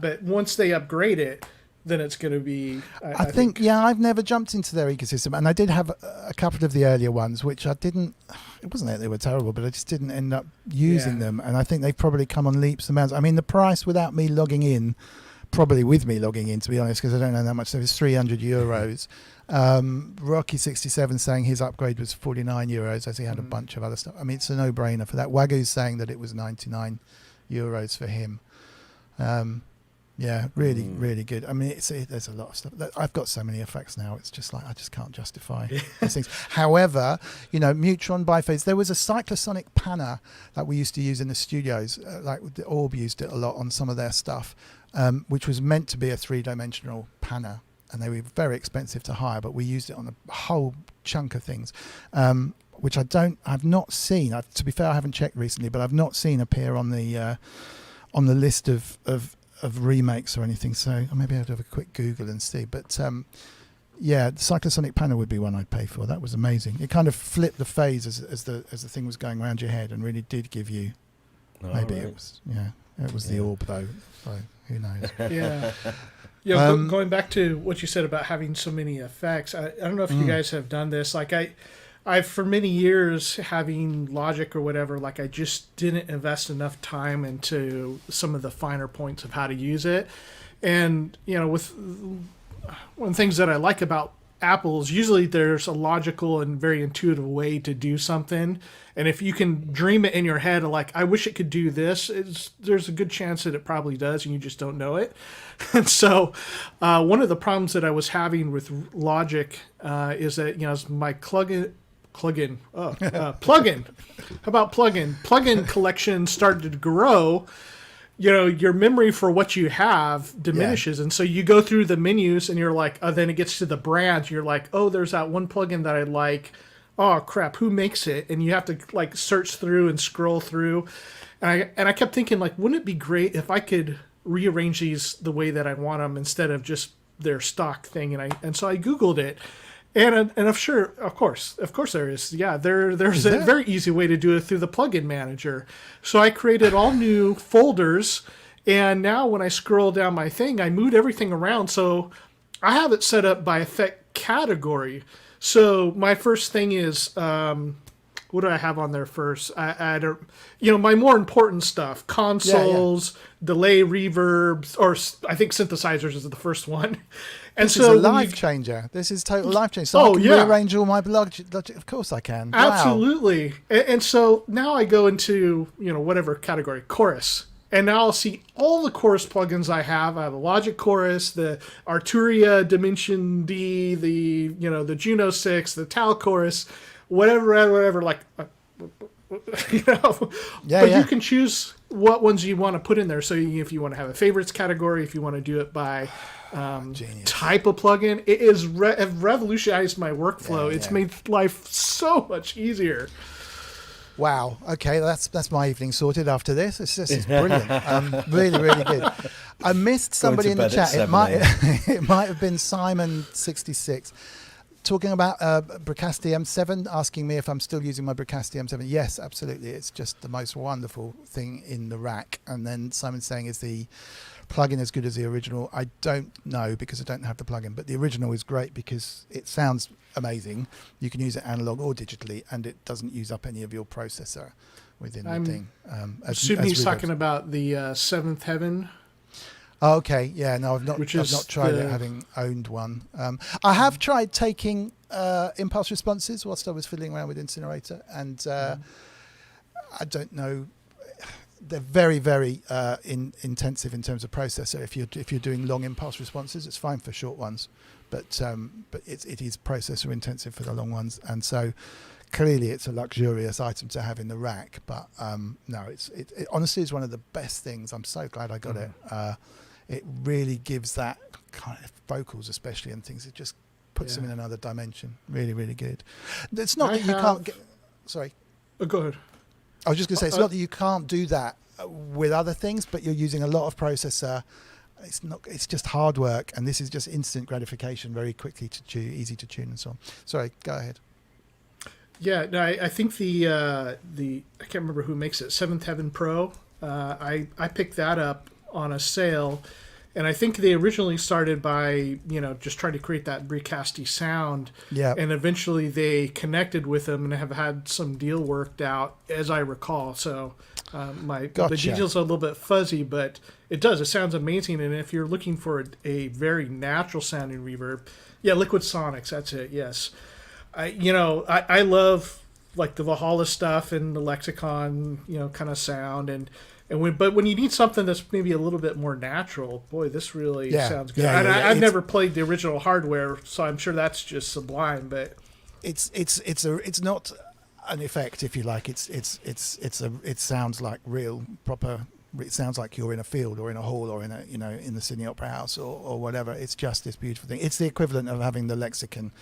But once they upgrade it, then it's going to be... I think, I've never jumped into their ecosystem, and I did have a couple of the earlier ones, which I didn't... It wasn't that they were terrible, but I just didn't end up using them, and I think they've probably come on leaps and bounds. I mean, the price without me logging in, probably with me logging in, to be honest, because I don't know that much, so it's €300. Rocky67 saying his upgrade was €49, as he had a bunch of other stuff. I mean, it's a no-brainer for that. Wagu's saying that it was €99 for him. Yeah, really, really good. I mean, there's a lot of stuff. I've got so many effects now. It's just like I just can't justify these things. However, Neutron biphase. There was a cyclosonic panner that we used to use in the studios. The Orb used it a lot on some of their stuff, which was meant to be a 3-dimensional panner, and they were very expensive to hire. But we used it on a whole chunk of things, which I've not seen. To be fair, I haven't checked recently, but I've not seen appear on the list of remakes or anything, so maybe I'd have a quick Google and see. But the cyclosonic panel would be one I'd pay for. That was amazing. It kind of flipped the phase as the thing was going around your head, and really did give you. It was the Orb though. So who knows? Going back to what you said about having so many effects, I don't know if you guys have done this. Like I've for many years, having Logic or whatever, I just didn't invest enough time into some of the finer points of how to use it. And, with one of the things that I like about Apple is usually there's a logical and very intuitive way to do something. And if you can dream it in your head, I wish it could do this, there's a good chance that it probably does, and you just don't know it. And so one of the problems that I was having with Logic is that, as my plugin. How about plugin? Plugin collection started to grow. Your memory for what you have diminishes, and so you go through the menus, and you're like, then it gets to the brands. You're like, there's that one plugin that I like. Oh crap, who makes it? And you have to search through and scroll through. And I kept thinking, wouldn't it be great if I could rearrange these the way that I want them instead of just their stock thing? And so I Googled it. And I'm sure, of course there is. Yeah, there's a very easy way to do it through the plugin manager. So I created all new folders, and now when I scroll down my thing, I moved everything around. So I have it set up by effect category. So my first thing is, what do I have on there first? I don't, my more important stuff, consoles, delay, reverbs, or I think synthesizers is the first one. And this is a life changer. This is total life change. So I can rearrange all my Logic. Of course I can. Absolutely. Wow. And so now I go into, whatever category, chorus. And now I'll see all the chorus plugins I have. I have a Logic chorus, the Arturia Dimension D, the Juno 6, the Tal chorus, whatever. You can choose what ones you want to put in there. So if you want to have a favorites category, if you want to do it by type of plugin, it is revolutionized my workflow. It's made life so much easier. Wow. Okay, that's my evening sorted after this. This is brilliant. Really, really good. I missed somebody in the chat. It might have been Simon66 talking about Bricasti M7, asking me if I'm still using my Bricasti M7. Yes, absolutely. It's just the most wonderful thing in the rack. And then Simon saying, is the plugin as good as the original? I don't know because I don't have the plugin, but the original is great because it sounds amazing. You can use it analog or digitally, and it doesn't use up any of your processor, within I'm the thing. Assuming he's reverbs. talking about the Seventh Heaven. Oh, okay, yeah, no, I've not tried it, having owned one. I have tried taking impulse responses whilst I was fiddling around with Incinerator, and I don't know. They're very, very intensive in terms of processor. If you're doing long impulse responses, it's fine for short ones, but it is processor intensive for the long ones, and so clearly it's a luxurious item to have in the rack. But no, it honestly is one of the best things. I'm so glad I got it. It really gives that kind of vocals, especially, and things. It just puts them in another dimension. Really, really good. It's not that you can't get. Sorry. Go ahead. I was just going to say, it's not that you can't do that with other things, but you're using a lot of processor. It's just hard work, and this is just instant gratification, very quickly to tune, easy to tune, and so on. Sorry, go ahead. Yeah, no, I think the I can't remember who makes it, Seventh Heaven Pro. I picked that up on a sale, and I think they originally started by just trying to create that breakasty sound. Yeah. And eventually they connected with them and have had some deal worked out, as I recall. So the details are a little bit fuzzy, but it sounds amazing. And if you're looking for a very natural sounding reverb, Liquid Sonics, that's it. Yes. I love like the Valhalla stuff and the Lexicon, kind of sound, but when you need something that's maybe a little bit more natural, boy, this really sounds good. I've never played the original hardware, so I'm sure that's just sublime. But it's not an effect, if you like. It sounds like real proper. It sounds like you're in a field or in a hall or in the Sydney Opera House or whatever. It's just this beautiful thing. It's the equivalent of having the Lexicon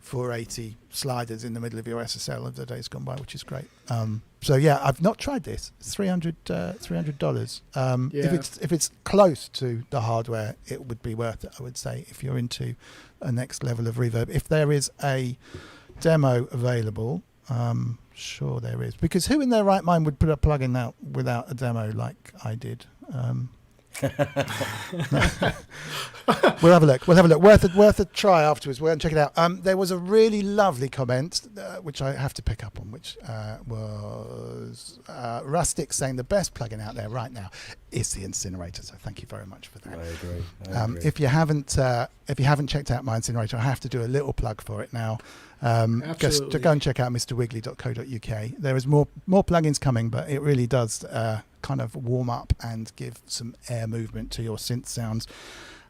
480 sliders in the middle of your SSL of the days gone by, which is great. So I've not tried this. It's $300. If it's close to the hardware, it would be worth it, I would say, if you're into a next level of reverb. If there is a demo available, sure there is, because who in their right mind would put a plugin out without a demo like I did? We'll have a look. Worth a try afterwards. We'll go and check it out. There was a really lovely comment which I have to pick up on, which was Rustic saying the best plugin out there right now is the Incinerator. So thank you very much for that. I agree. If you haven't checked out my Incinerator, I have to do a little plug for it now. Just to go and check out mrwiggly.co.uk. There is more plugins coming, but it really does kind of warm up and give some air movement to your synth sounds.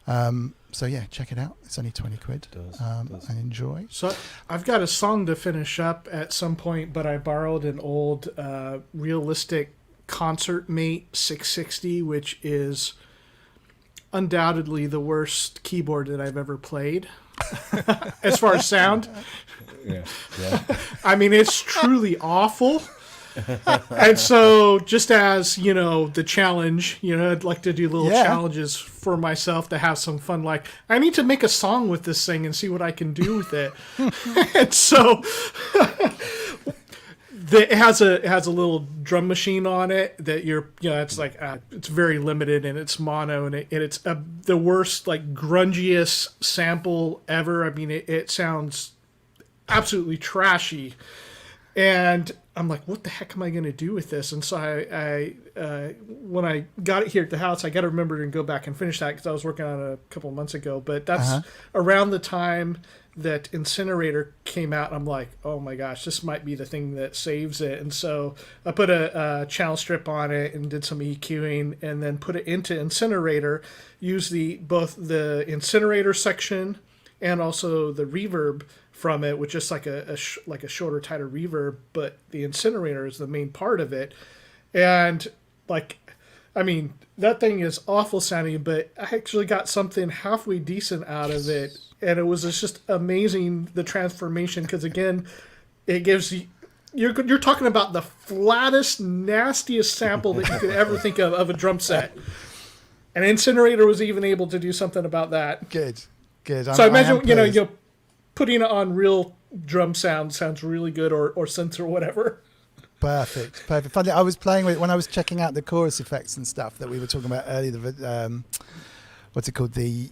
So check it out. It's only 20 quid. It does. And enjoy. So I've got a song to finish up at some point, but I borrowed an old Realistic Concert Mate 660, which is undoubtedly the worst keyboard that I've ever played as far as sound. Yeah. I mean, it's truly awful. And so just as, the challenge, I'd like to do little challenges for myself to have some fun. Like, I need to make a song with this thing and see what I can do with it. And so it has a little drum machine on it that it's like, it's very limited and it's mono and it's the worst, like grungiest sample ever. I mean, it sounds absolutely trashy. And I'm like, what the heck am I going to do with this? And so I when I got it here at the house, I got to remember and go back and finish that because I was working on it a couple of months ago. But that's around the time that Incinerator came out. And I'm like, oh my gosh, this might be the thing that saves it. And so I put a channel strip on it and did some EQing and then put it into Incinerator, used both the Incinerator section and also the reverb from it with just like a shorter, tighter reverb, but the Incinerator is the main part of it. And that thing is awful sounding, but I actually got something halfway decent out of it. And it was just amazing, the transformation, because again, it gives you, you're talking about the flattest, nastiest sample that you could ever think of a drum set. And Incinerator was even able to do something about that. Good. So I imagine, putting it on real drum sounds really good, or synth or whatever. Perfect. Funny, I was playing with it when I was checking out the chorus effects and stuff that we were talking about earlier. What's it called? The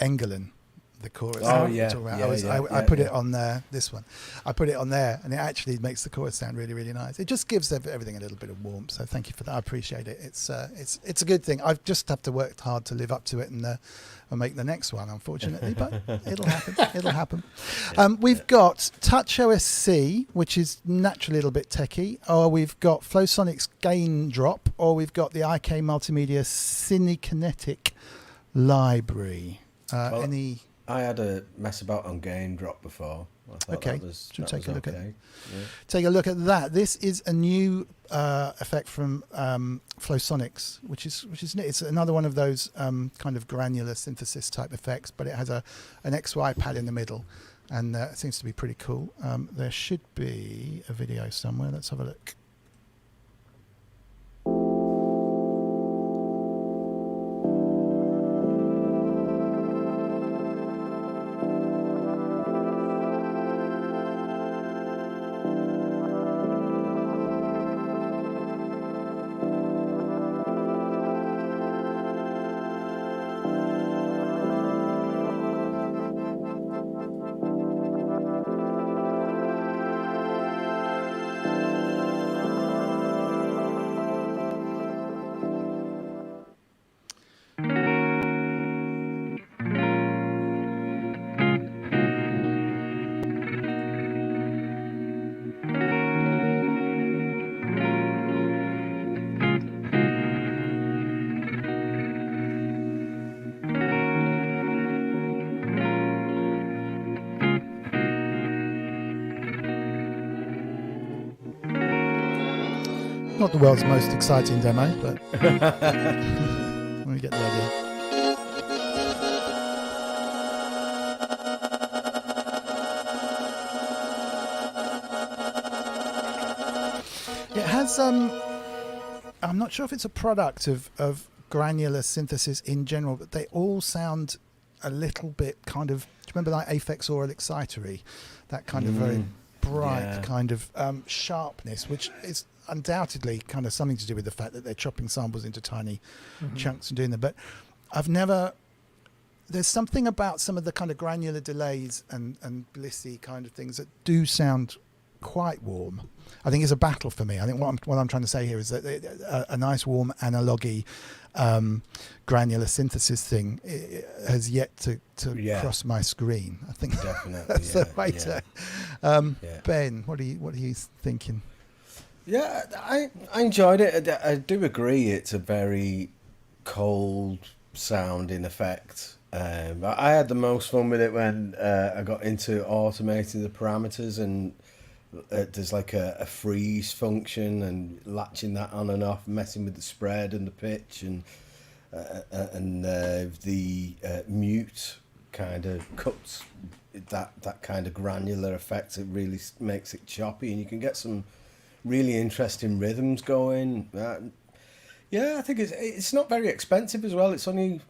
Engelen, the chorus. Oh, sound yeah, you're talking about. yeah, I put yeah. it on there. This one, I put it on there, and it actually makes the chorus sound really, really nice. It just gives everything a little bit of warmth. So thank you for that. I appreciate it. It's a good thing. I've just have to work hard to live up to it and make the next one, unfortunately, but it'll happen. It'll happen. We've got Touch OSC, which is naturally a little bit techie, or we've got Flowsonics Graindrop, or we've got the IK Multimedia Cinekinetic Library. Well, Any? I had a mess about on Graindrop before. I thought Okay, that take a look at okay. Yeah. Take a look at that. This is a new effect from Flowsonics, which is neat. It's another one of those kind of granular synthesis type effects, but it has an XY pad in the middle, and it seems to be pretty cool. There should be a video somewhere. Let's have a look. Not the world's most exciting demo, but we get the idea. It has I'm not sure if it's a product of granular synthesis in general, but they all sound a little bit kind of, do you remember like Aphex Oral Excitory? That kind of very bright kind of sharpness, which is undoubtedly kind of something to do with the fact that they're chopping samples into tiny chunks and doing them. But there's something about some of the kind of granular delays and blissy kind of things that do sound quite warm. I think it's a battle for me. I think what I'm trying to say here is that a nice warm analogy granular synthesis thing has yet to cross my screen. I think Definitely, that's the way to. Ben, what are you thinking? Yeah, I enjoyed it. I do agree it's a very cold sounding effect. I had the most fun with it when I got into automating the parameters, and there's like a freeze function and latching that on and off, messing with the spread and the pitch, and the mute kind of cuts that kind of granular effect. It really makes it choppy, and you can get some really interesting rhythms going. I think it's not very expensive as well. It's only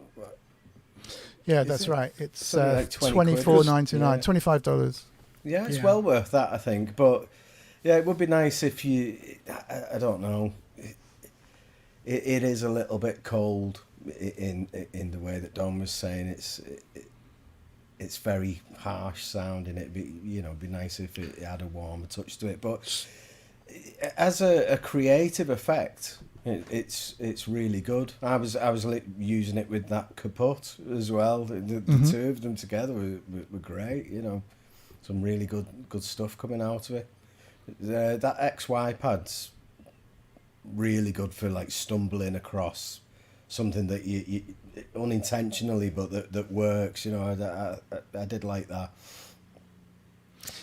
that's right. It's like $24.99, $25. Yeah, it's well worth that, I think. But yeah, it would be nice if you. I don't know. It is a little bit cold in the way that Don was saying. It's very harsh sounding. It'd be nice if it had a warmer touch to it. But as a creative effect, it's really good. I was using it with that kaput as well. The two of them together were great. Some really good stuff coming out of it. That XY pad's really good for like stumbling across something that you unintentionally, but that works. I did like that.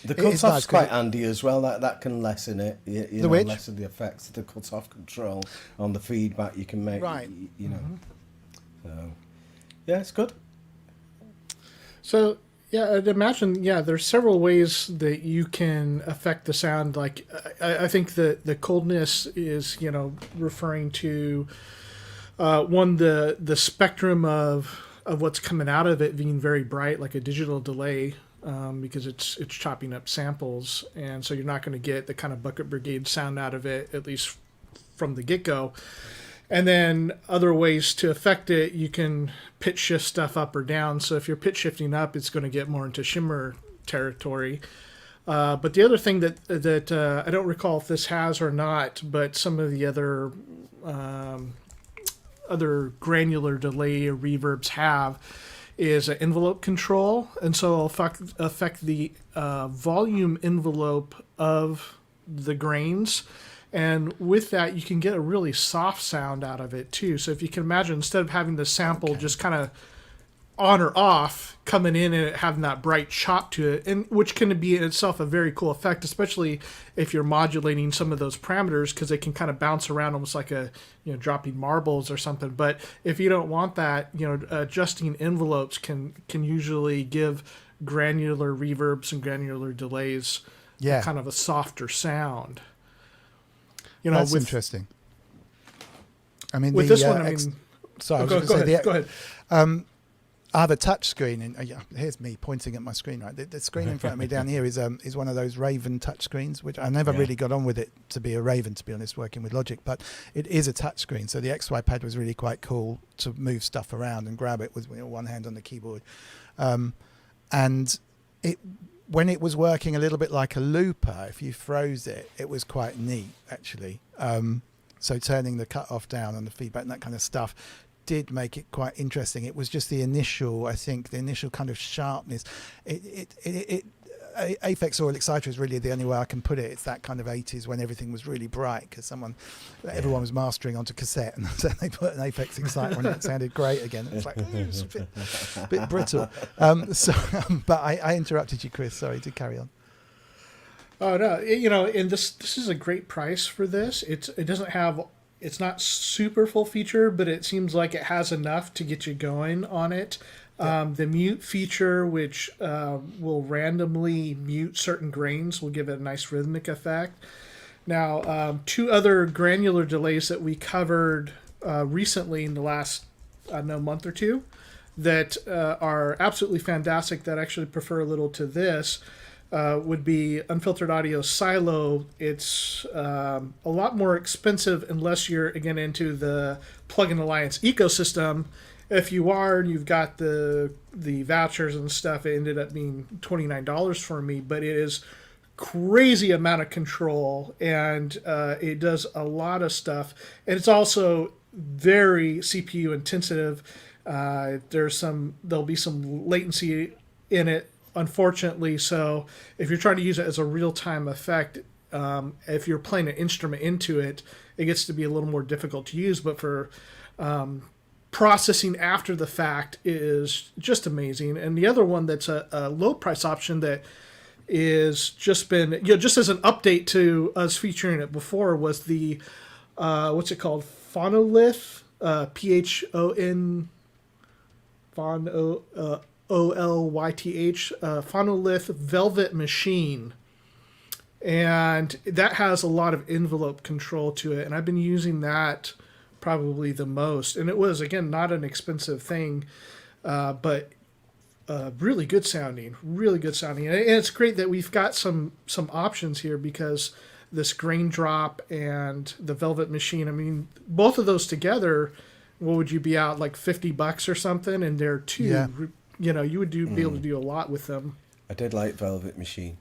The cut-off's nice, quite handy as well. That can lessen it. Lessen the effects of the cut-off control on the feedback you can make. Right. So, yeah, it's good. So, yeah, I'd imagine, there's several ways that you can affect the sound. Like, I think that the coldness is, referring to, the spectrum of what's coming out of it being very bright, like a digital delay, because it's chopping up samples. And so you're not going to get the kind of bucket brigade sound out of it, at least from the get-go. And then other ways to affect it, you can pitch shift stuff up or down. So if you're pitch shifting up, it's going to get more into shimmer territory. But the other thing that I don't recall if this has or not, but some of the other granular delay or reverbs have is an envelope control, and so it'll affect the volume envelope of the grains. And with that, you can get a really soft sound out of it too. So if you can imagine, instead of having the sample just kind of on or off coming in and it having that bright chop to it, and which can be in itself a very cool effect, especially if you're modulating some of those parameters, because they can kind of bounce around almost like dropping marbles or something. But if you don't want that, adjusting envelopes can usually give granular reverbs and granular delays kind of a softer sound. That's interesting. I mean, with this one, sorry, go ahead. I have a touch screen, and here's me pointing at my screen. Right, the screen in front of me down here is one of those Raven touch screens, which I never really got on with it to be a Raven, to be honest, working with Logic. But it is a touch screen, so the XY pad was really quite cool to move stuff around and grab it with one hand on the keyboard, and it. When it was working a little bit like a looper, if you froze it, it was quite neat, actually. So turning the cutoff down and the feedback and that kind of stuff did make it quite interesting. It was just the initial kind of sharpness. Aphex Oil Exciter is really the only way I can put it. It's that kind of 80s when everything was really bright, because everyone was mastering onto cassette, and so they put an Aphex Exciter and it sounded great again. It's like it's a bit brittle. But I interrupted you, Cryss. Sorry, to carry on. Oh no, and this is a great price for this. It's not super full feature, but it seems like it has enough to get you going on it. The mute feature, which will randomly mute certain grains, will give it a nice rhythmic effect. Now, two other granular delays that we covered recently in the last, month or two that are absolutely fantastic, that actually prefer a little to this, would be Unfiltered Audio Silo. It's a lot more expensive unless you're, again, into the Plugin Alliance ecosystem. If you are and you've got the vouchers and stuff, it ended up being $29 for me, but it is crazy amount of control, and it does a lot of stuff, and it's also very CPU intensive. There'll be some latency in it, unfortunately, so if you're trying to use it as a real-time effect, if you're playing an instrument into it, it gets to be a little more difficult to use, but for processing after the fact is just amazing. And the other one that's a low price option that is just been, just as an update to us featuring it before, was the what's it called, Phonolith, Phonolith Phonolith Velvet Machine. And that has a lot of envelope control to it, and I've been using that probably the most. And it was, again, not an expensive thing, but really good sounding. And it's great that we've got some options here, because this Graindrop and the Velvet Machine, both of those together, what would you be out, like $50 or something? And they're two, you would be able to do a lot with them. I did like Velvet Machine.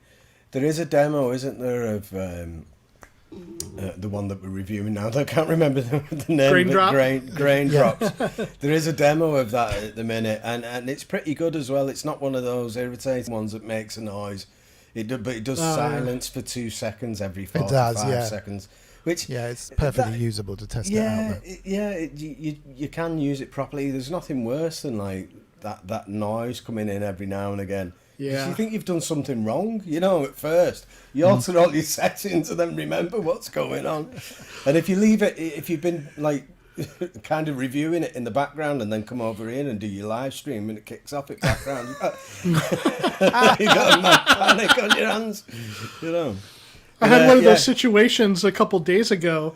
There is a demo, isn't there, of the one that we're reviewing now? I can't remember the name. Graindrops. There is a demo of that at the minute, and it's pretty good as well. It's not one of those irritating ones that makes a noise. But it does silence for 2 seconds every 45 seconds. Which, it's perfectly usable to test it out. You can use it properly. There's nothing worse than like that noise coming in every now and again. Yeah. You think you've done something wrong, at first. You alter all your settings and then remember what's going on. And if you leave it, if you've been like kind of reviewing it in the background and then come over here and do your live stream and it kicks off in background, you got a mad panic on your hands, I had one of those situations a couple days ago,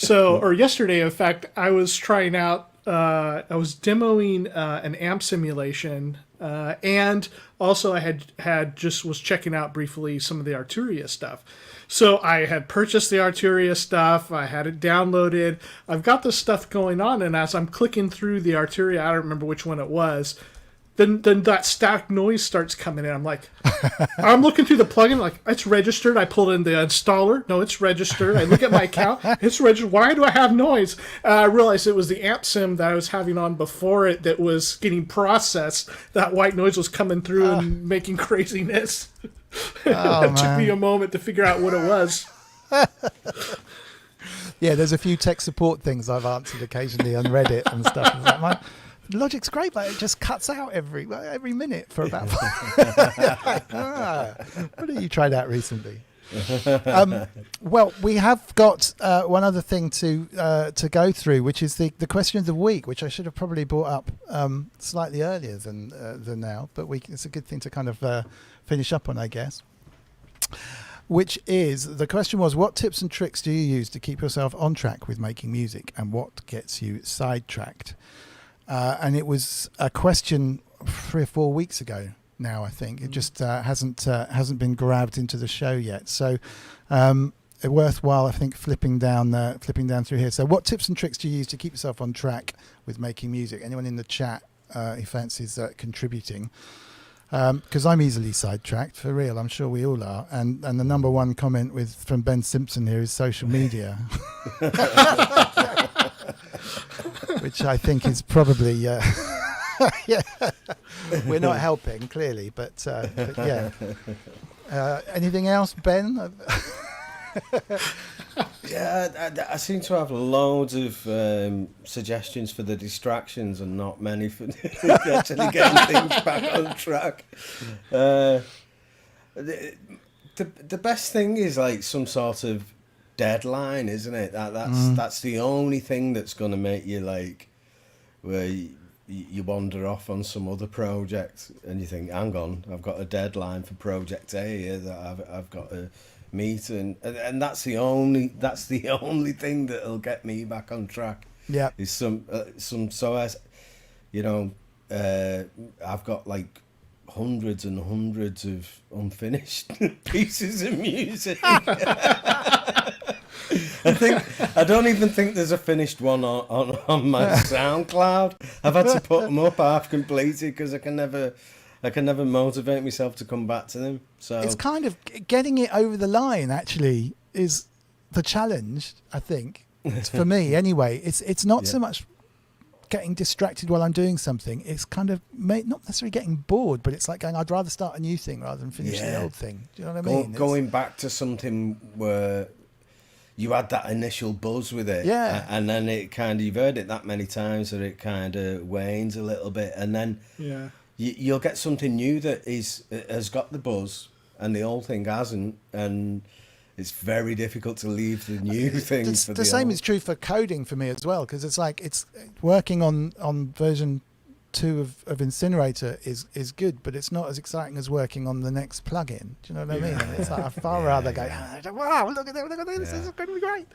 or yesterday, in fact. I was trying out, I was demoing an amp simulation, and also I was checking out briefly some of the Arturia stuff. So I had purchased the Arturia stuff. I had it downloaded. I've got this stuff going on, and as I'm clicking through the Arturia, I don't remember which one it was. Then that static noise starts coming in. I'm like, I'm looking through the plugin, like, it's registered. I pull in the installer. No, it's registered. I look at my account. It's registered. Why do I have noise? I realized it was the amp sim that I was having on before it that was getting processed. That white noise was coming through and making craziness. It took me a moment to figure out what it was. Yeah, there's a few tech support things I've answered occasionally on Reddit and stuff. It's like, Logic's great, but it just cuts out every minute for about. What have you tried out recently? Well, we have got one other thing to go through, which is the question of the week, which I should have probably brought up slightly earlier than now, but it's a good thing to kind of finish up on, I guess. Which is, the question was, what tips and tricks do you use to keep yourself on track with making music, and what gets you sidetracked? And it was a question 3 or 4 weeks ago now, I think. It just hasn't been grabbed into the show yet. So worthwhile, I think, flipping down through here. So what tips and tricks do you use to keep yourself on track with making music? Anyone in the chat who fancies contributing? Because I'm easily sidetracked, for real. I'm sure we all are. And the number one comment from Ben Simpson here is social media. Which I think is probably, yeah, we're not helping, clearly, but yeah. Anything else, Ben? Yeah, I seem to have loads of suggestions for the distractions and not many for actually getting things back on track. The best thing is like some sort of deadline, isn't it? That's the only thing that's going to make you like where you wander off on some other project and you think, hang on, I've got a deadline for project A here that I've got to meet, and that's the only thing that'll get me back on track. Yeah, is some so as you know, I've got like hundreds and hundreds of unfinished pieces of music. I don't even think there's a finished one on my SoundCloud. I've had to put them up half completed because I can never motivate myself to come back to them. So it's kind of getting it over the line. Actually, is the challenge. I think for me anyway. It's not so much getting distracted while I'm doing something. It's kind of not necessarily getting bored, but it's like going, I'd rather start a new thing rather than finish the old thing. Do you know what I mean? Going back to something where you had that initial buzz with it, and then it kind of, you've heard it that many times that it kind of wanes a little bit, and then you'll get something new that has got the buzz and the old thing hasn't, and it's very difficult to leave the new thing. The same is true for coding for me as well, because it's like it's working on version 2 of Incinerator is good, but it's not as exciting as working on the next plugin. Do you know what I mean? It's like I'd far rather go, wow, look at this, this is going to be great.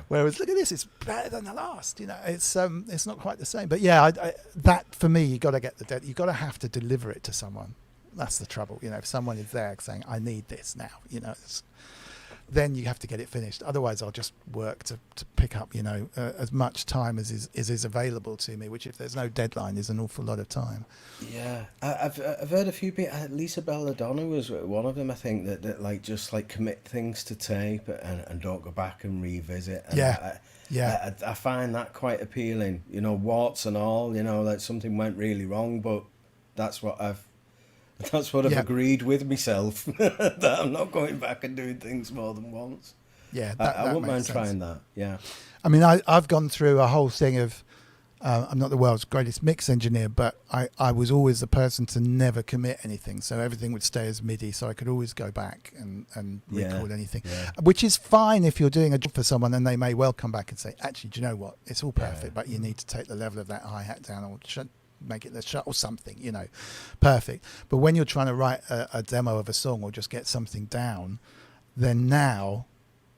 Whereas look at this, it's better than the last. You know, it's not quite the same. But yeah, that for me, you got to get you got to have to deliver it to someone. That's the trouble. You know, if someone is there saying, I need this now, you know, then you have to get it finished. Otherwise, I'll just work to pick up, you know, as much time as is available to me, which if there's no deadline is an awful lot of time. Yeah, I've heard a few people, Lisa Belladonna was one of them, I think, that like just like commit things to tape and don't go back and revisit. And I find that quite appealing, you know, warts and all, you know, like something went really wrong, but that's what I've agreed with myself, that I'm not going back and doing things more than once. Yeah, I wouldn't mind trying that. Yeah, I mean, I've gone through a whole thing of I'm not the world's greatest mix engineer, but I was always the person to never commit anything, so everything would stay as MIDI, so I could always go back and record anything, which is fine if you're doing a job for someone, and they may well come back and say, actually, do you know what? It's all perfect, but you need to take the level of that hi-hat down, or make it the shut or something, you know, perfect. But when you're trying to write a demo of a song or just get something down, then now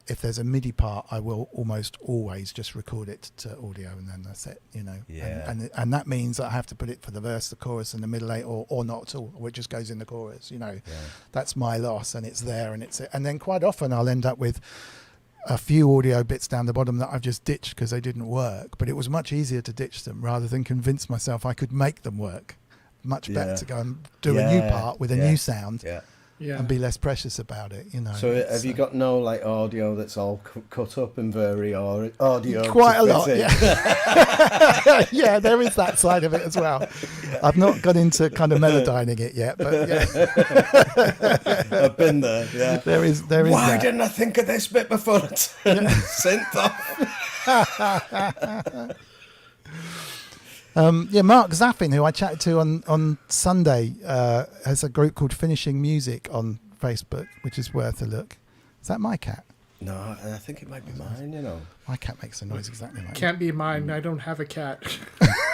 if there's a MIDI part, I will almost always just record it to audio, and then that's it, you know. Yeah. And that means that I have to put it for the verse, the chorus, and the middle eight, or not at all, or it just goes in the chorus, you know. Yeah. That's my loss, and it's there, and then quite often I'll end up with a few audio bits down the bottom that I've just ditched because they didn't work. But it was much easier to ditch them rather than convince myself I could make them work. Much better to go and do a new part with a new sound. Yeah. And be less precious about it, you know. So have you got no like audio that's all cut up and very or audio? Quite a lot, yeah. Yeah, there is that side of it as well. I've not got into kind of melodyning it yet, but yeah. I've been there, yeah. There is Why that. didn't I think of this bit before I turned the synth off? Mark Zaffin, who I chatted to on Sunday, has a group called Finishing Music on Facebook, which is worth a look. Is that my cat? No, I think it might be mine, you know. My cat makes a noise exactly like that. Can't be mine. I don't have a cat.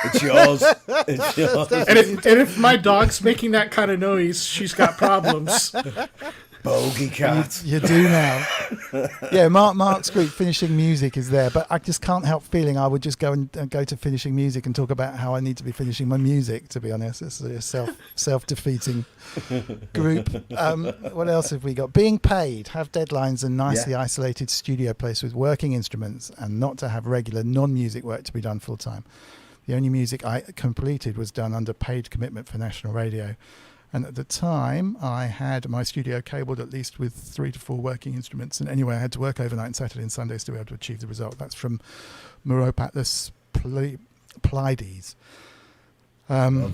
It's yours. It's yours. And if my dog's making that kind of noise, she's got problems. Bogey cat. You do now. Yeah, Mark's group, Finishing Music, is there, but I just can't help feeling I would just go and go to Finishing Music and talk about how I need to be finishing my music, to be honest. It's a self-defeating group. What else have we got? Being paid, have deadlines and nicely isolated studio place with working instruments, and not to have regular non-music work to be done full-time. The only music I completed was done under paid commitment for national radio. And at the time, I had my studio cabled at least with 3 to 4 working instruments. And anyway, I had to work overnight and Saturday and Sundays to be able to achieve the result. That's from Muropatlas Pleiades. Well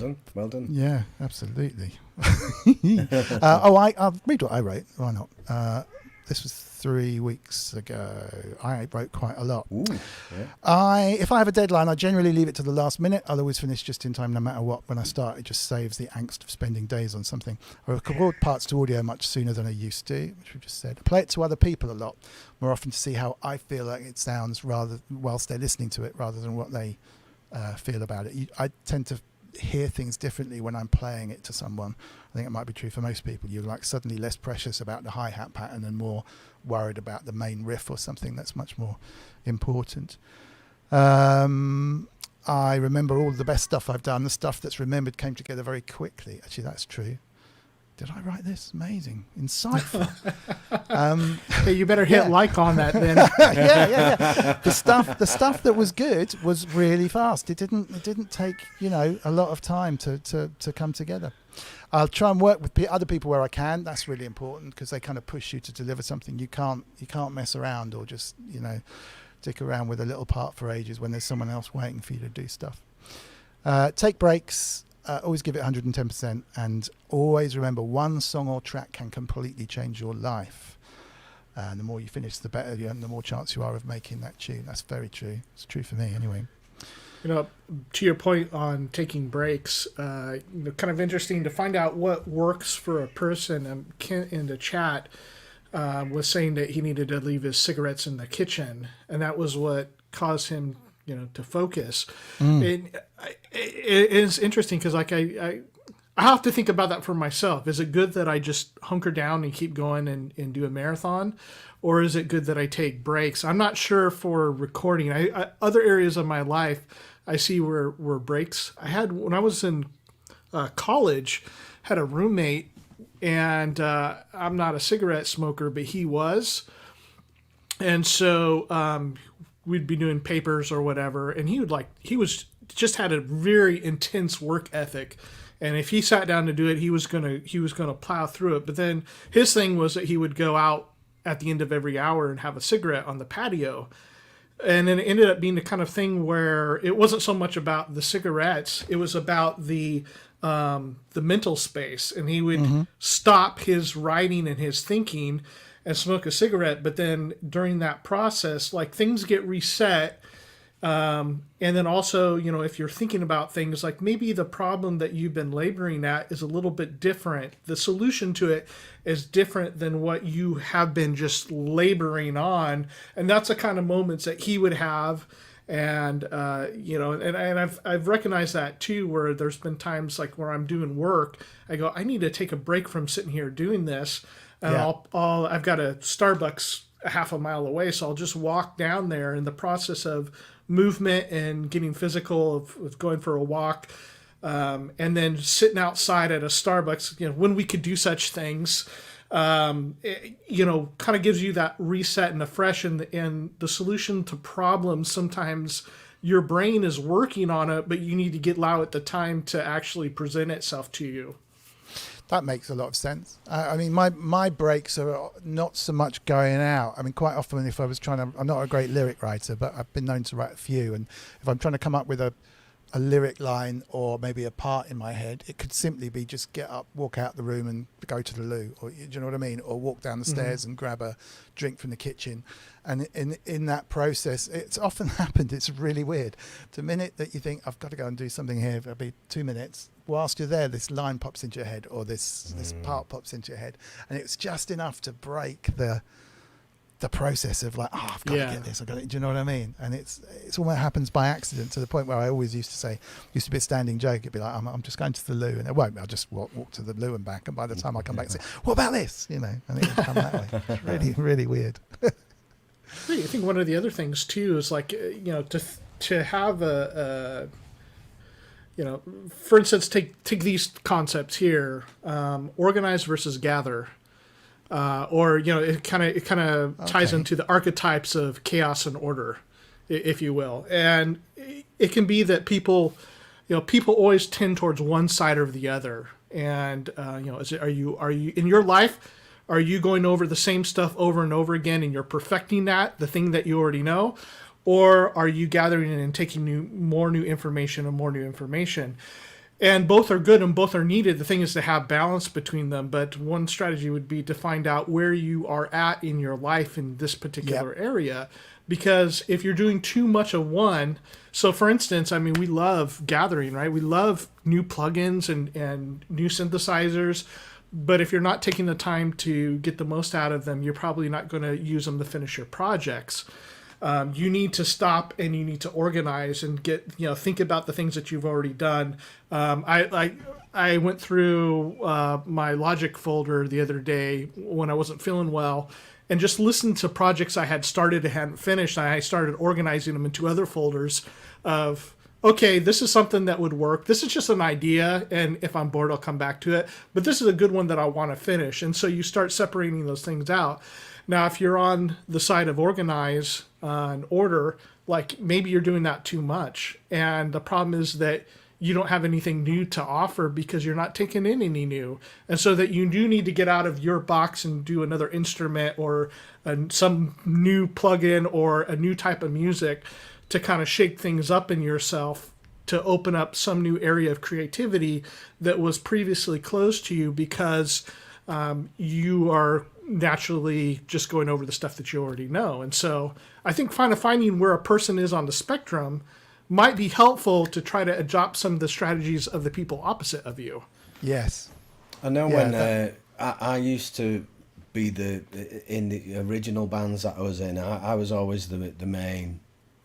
done. Yeah, absolutely. I'll read what I wrote. Why not? This was 3 weeks ago. I wrote quite a lot. Ooh, yeah. If I have a deadline, I generally leave it to the last minute. I'll always finish just in time no matter what. When I start, it just saves the angst of spending days on something. I record parts to audio much sooner than I used to, which we just said. I play it to other people a lot, more often to see how I feel like it sounds whilst they're listening to it, rather than what they feel about it. I tend to hear things differently when I'm playing it to someone. I think it might be true for most people. You're like suddenly less precious about the hi-hat pattern and more worried about the main riff or something that's much more important. I remember all the best stuff I've done. The stuff that's remembered came together very quickly. Actually, that's true. Did I write this? Amazing. Insightful. Hey, you better hit like on that then. yeah. The stuff that was good was really fast. It didn't take, a lot of time to come together. I'll try and work with other people where I can. That's really important because they kind of push you to deliver something. You can't mess around or just, dick around with a little part for ages when there's someone else waiting for you to do stuff. Take breaks. Always give it 110%, and always remember one song or track can completely change your life. And the more you finish, the better, and the more chance you are of making that tune. That's very true. It's true for me anyway. To your point on taking breaks, kind of interesting to find out what works for a person. Kent in the chat was saying that he needed to leave his cigarettes in the kitchen, and that was what caused him to focus. It is interesting because I have to think about that for myself. Is it good that I just hunker down and keep going and do a marathon? Or is it good that I take breaks? I'm not sure for recording. Other areas of my life I see were breaks. I had, when I was in college, had a roommate, and I'm not a cigarette smoker, but he was. And so we'd be doing papers or whatever, and he just had a very intense work ethic, and if he sat down to do it, he was gonna plow through it. But then his thing was that he would go out at the end of every hour and have a cigarette on the patio, and then it ended up being the kind of thing where it wasn't so much about the cigarettes, it was about the mental space, and he would stop his writing and his thinking and smoke a cigarette. But then during that process, like, things get reset. And then also, if you're thinking about things like maybe the problem that you've been laboring at is a little bit different, the solution to it is different than what you have been just laboring on. And that's the kind of moments that he would have. And, and I've recognized that too, where there's been times like where I'm doing work, I go, I need to take a break from sitting here doing this. And I've got a Starbucks a half a mile away, so I'll just walk down there. In the process of movement and getting physical, of going for a walk, and then sitting outside at a Starbucks, when we could do such things, kind of gives you that reset and a fresh, and the solution to problems. Sometimes your brain is working on it, but you need to allow it the time to actually present itself to you. That makes a lot of sense. I mean, my breaks are not so much going out. I mean, quite often if I was I'm not a great lyric writer, but I've been known to write a few. And if I'm trying to come up with a lyric line or maybe a part in my head, it could simply be just get up, walk out the room and go to the loo, or do you know what I mean? Or walk down the stairs and grab a drink from the kitchen. And in that process, it's often happened, it's really weird. The minute that you think, I've got to go and do something here, it'll be 2 minutes. Whilst you're there, this line pops into your head, or this part pops into your head. And it's just enough to break the process of like, I've got to get this. I've got to, do you know what I mean? And it's almost happens by accident, to the point where I always used to be a standing joke. It'd be like, I'm just going to the loo, and it won't. I'll just walk to the loo and back. And by the time I come back and say, what about this? And it would come that way. It's really, really weird. I think one of the other things too is like, to have a for instance, take these concepts here, organize versus gather. Or it kind of ties into the archetypes of chaos and order, if you will. And it can be that people always tend towards one side or the other. And are you in your life, are you going over the same stuff over and over again and you're perfecting the thing that you already know? Or are you gathering and taking more new information and more new information? And both are good and both are needed. The thing is to have balance between them. But one strategy would be to find out where you are at in your life in this particular area. Because if you're doing too much of one, so for instance, I mean, we love gathering, right? We love new plugins and new synthesizers. But if you're not taking the time to get the most out of them, you're probably not going to use them to finish your projects. You need to stop and you need to organize and think about the things that you've already done. I went through my Logic folder the other day when I wasn't feeling well, and just listened to projects I had started and hadn't finished. And I started organizing them into other folders of, okay, this is something that would work. This is just an idea, and if I'm bored, I'll come back to it. But this is a good one that I want to finish. And so you start separating those things out. Now, if you're on the side of organize and order, like maybe you're doing that too much. And the problem is that you don't have anything new to offer because you're not taking in any new. And so that you do need to get out of your box and do another instrument or some new plugin or a new type of music to kind of shake things up in yourself, to open up some new area of creativity that was previously closed to you because you are naturally just going over the stuff that you already know. And so I think finding where a person is on the spectrum might be helpful to try to adopt some of the strategies of the people opposite of you. Yes. I know when I used to be in the original bands that I was in, I was always the main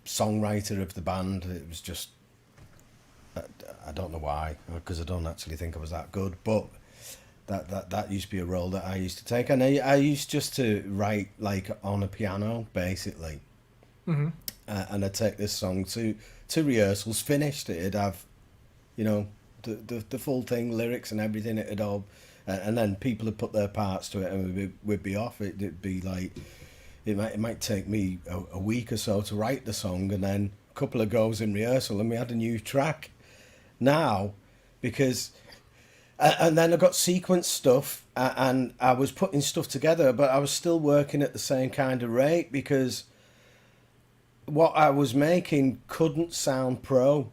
songwriter of the band. It was just, I don't know why, because I don't actually think I was that good, but that used to be a role that I used to take. And I used just to write like on a piano, basically. Mm-hmm. And I'd take this song to rehearsals, finished. It'd have, the full thing, lyrics and everything. It'd all, and then people would put their parts to it, and we'd be off. It'd be like, it might take me a week or so to write the song, and then a couple of goes in rehearsal, and we had a new track. Now, because, and then I got sequence stuff, and I was putting stuff together, but I was still working at the same kind of rate because what I was making couldn't sound pro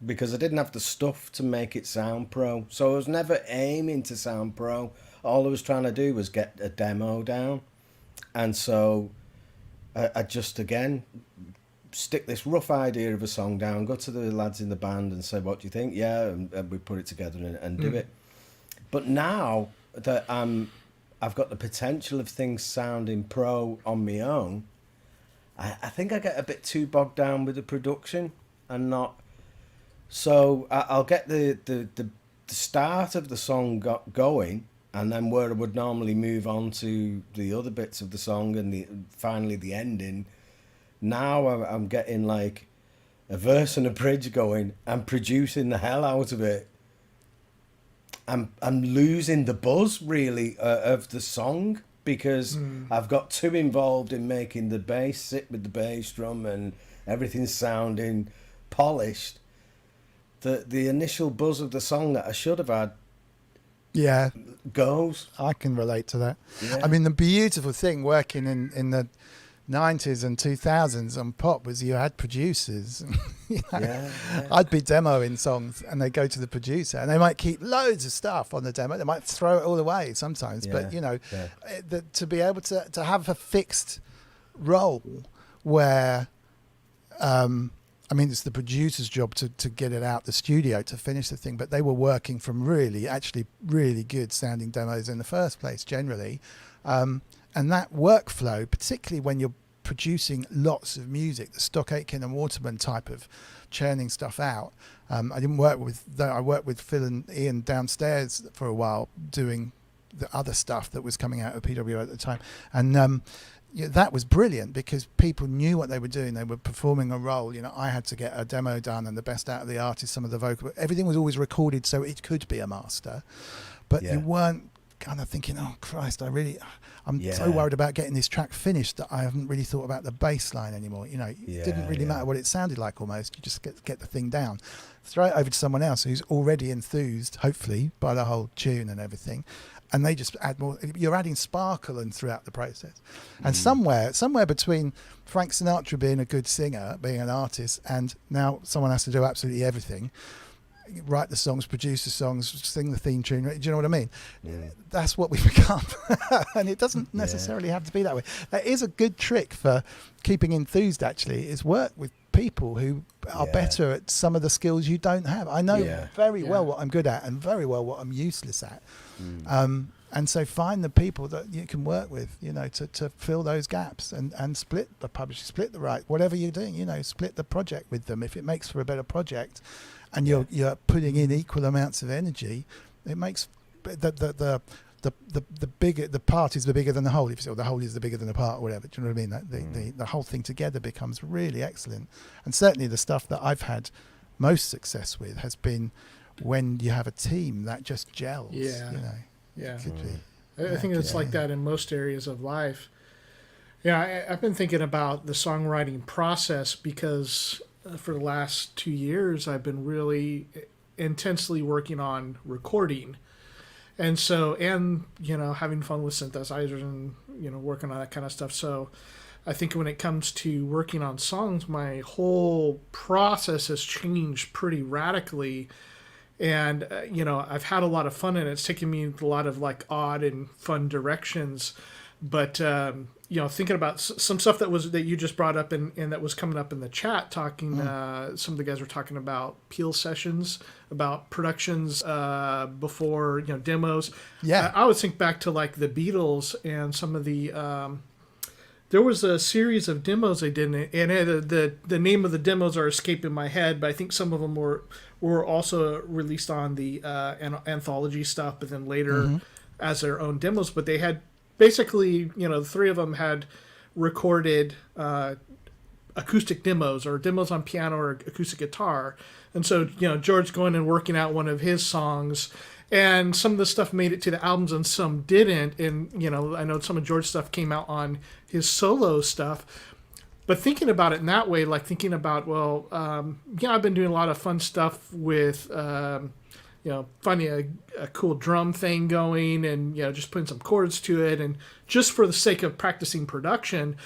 because I didn't have the stuff to make it sound pro. So I was never aiming to sound pro. All I was trying to do was get a demo down. And so I just, again, stick this rough idea of a song down, go to the lads in the band and say, what do you think? Yeah, and we put it together and do it. But now that I've got the potential of things sounding pro on my own, I think I get a bit too bogged down with the production and not. So I'll get the start of the song going, and then where I would normally move on to the other bits of the song and finally the ending, now I'm getting like a verse and a bridge going and producing the hell out of it. I'm losing the buzz really of the song because I've got too involved in making the bass sit with the bass drum and everything sounding polished. The initial buzz of the song that I should have had goes. I can relate to that. Yeah. I mean, the beautiful thing working in the 90s and 2000s on pop was you had producers. You know, Yeah. I'd be demoing songs and they go to the producer and they might keep loads of stuff on the demo. They might throw it all away sometimes, but you know, to be able to have a fixed role where, I mean, it's the producer's job to get it out the studio to finish the thing, but they were working from actually really good sounding demos in the first place generally. And that workflow, particularly when you're producing lots of music, the Stock Aitken and Waterman type of churning stuff out. I worked with Phil and Ian downstairs for a while doing the other stuff that was coming out of PWO at the time. And that was brilliant because people knew what they were doing. They were performing a role. You know, I had to get a demo done and the best out of the artist, some of the vocal. Everything was always recorded so it could be a master. But you weren't kind of thinking, oh, Christ, I'm so worried about getting this track finished that I haven't really thought about the bass line anymore. You know, it didn't really matter what it sounded like almost. You just get the thing down. Throw it over to someone else who's already enthused, hopefully, by the whole tune and everything. And they just add more. You're adding sparkle and throughout the process. And somewhere between Frank Sinatra being a good singer, being an artist, and now someone has to do absolutely everything, write the songs, produce the songs, sing the theme tune. Do you know what I mean? Yeah. That's what we've become. And it doesn't necessarily have to be that way. That is a good trick for keeping enthused, actually, is work with people who are better at some of the skills you don't have. I know very well what I'm good at and very well what I'm useless at. And so find the people that you can work with, you know, to fill those gaps and split the publishing, split the right, whatever you're doing, you know, split the project with them. If it makes for a better project and you're putting in equal amounts of energy, it makes the bigger the part is the bigger than the whole. If you say, the whole is the bigger than the part, or whatever. Do you know what I mean? The whole thing together becomes really excellent. And certainly the stuff that I've had most success with has been when you have a team that just gels. Yeah. You know. Yeah. Could be. I think it's like that in most areas of life. Yeah, I've been thinking about the songwriting process because for the last 2 years I've been really intensely working on recording. And so, you know, having fun with synthesizers and, you know, working on that kind of stuff. So I think when it comes to working on songs, my whole process has changed pretty radically. And, you know, I've had a lot of fun in it. It's taken me a lot of like odd and fun directions. But, you know, thinking about some stuff that you just brought up and that was coming up in the chat, talking, some of the guys were talking about Peel sessions, about productions before, you know, demos. Yeah. I would think back to like the Beatles and some of the, there was a series of demos they did, and the name of the demos are escaping my head, but I think some of them were also released on the anthology stuff, but then later as their own demos. But they had basically, you know, the three of them had recorded acoustic demos or demos on piano or acoustic guitar. And so, you know, George going and working out one of his songs, and some of the stuff made it to the albums and some didn't. And, you know, I know some of George's stuff came out on his solo stuff. But thinking about it in that way, like thinking about, well, I've been doing a lot of fun stuff with, you know, finding a cool drum thing going and, you know, just putting some chords to it and just for the sake of practicing production.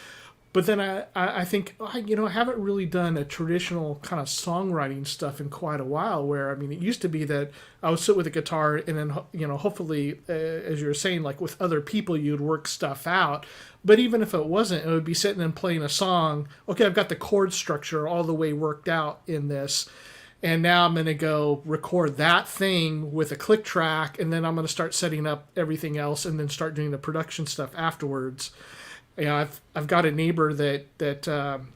But then I think, you know, I haven't really done a traditional kind of songwriting stuff in quite a while where, I mean, it used to be that I would sit with a guitar and then, you know, hopefully, as you were saying, like with other people, you'd work stuff out. But even if it wasn't, it would be sitting and playing a song. Okay, I've got the chord structure all the way worked out in this. And now I'm going to go record that thing with a click track, and then I'm going to start setting up everything else and then start doing the production stuff afterwards. You know, I've got a neighbor that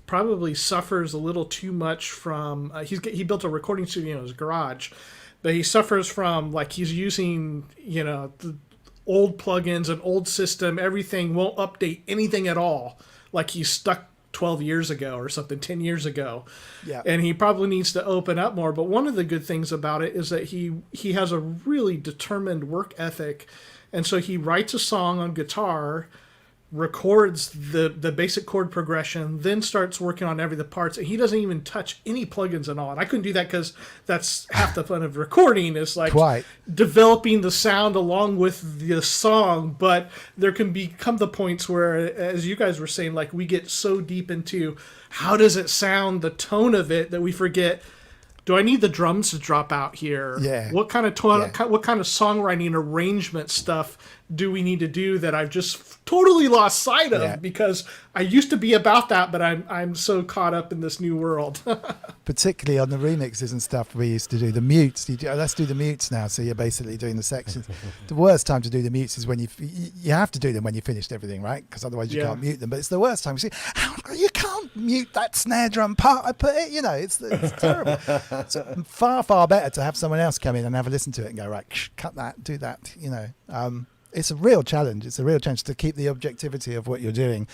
probably suffers a little too much from he built a recording studio in his garage, that he suffers from, like he's using, the old plugins, an old system, everything won't update anything at all. Like he's stuck 12 years ago or something, 10 years ago. Yeah. And he probably needs to open up more. But one of the good things about it is that he has a really determined work ethic. And so he writes a song on guitar, records the basic chord progression, then starts working on every the parts, and he doesn't even touch any plugins at all. And I couldn't do that because that's half the fun of recording, is like developing the sound along with the song. But there can come the points where, as you guys were saying, like we get so deep into how does it sound, the tone of it, that we forget, do I need the drums to drop out here? Yeah. What kind of what kind of songwriting arrangement stuff do we need to do that I've just totally lost sight of because I used to be about that, but I'm so caught up in this new world. Particularly on the remixes and stuff, we used to do the mutes. Let's do the mutes now. So you're basically doing the sections. The worst time to do the mutes is when you have to do them when you finished everything, right? Because otherwise you can't mute them. But it's the worst time. You see, you can't mute that snare drum part I put it. It's terrible. It's far better to have someone else come in and have a listen to it and go, right, cut that, do that. It's a real challenge. It's a real challenge to keep the objectivity of what you're doing,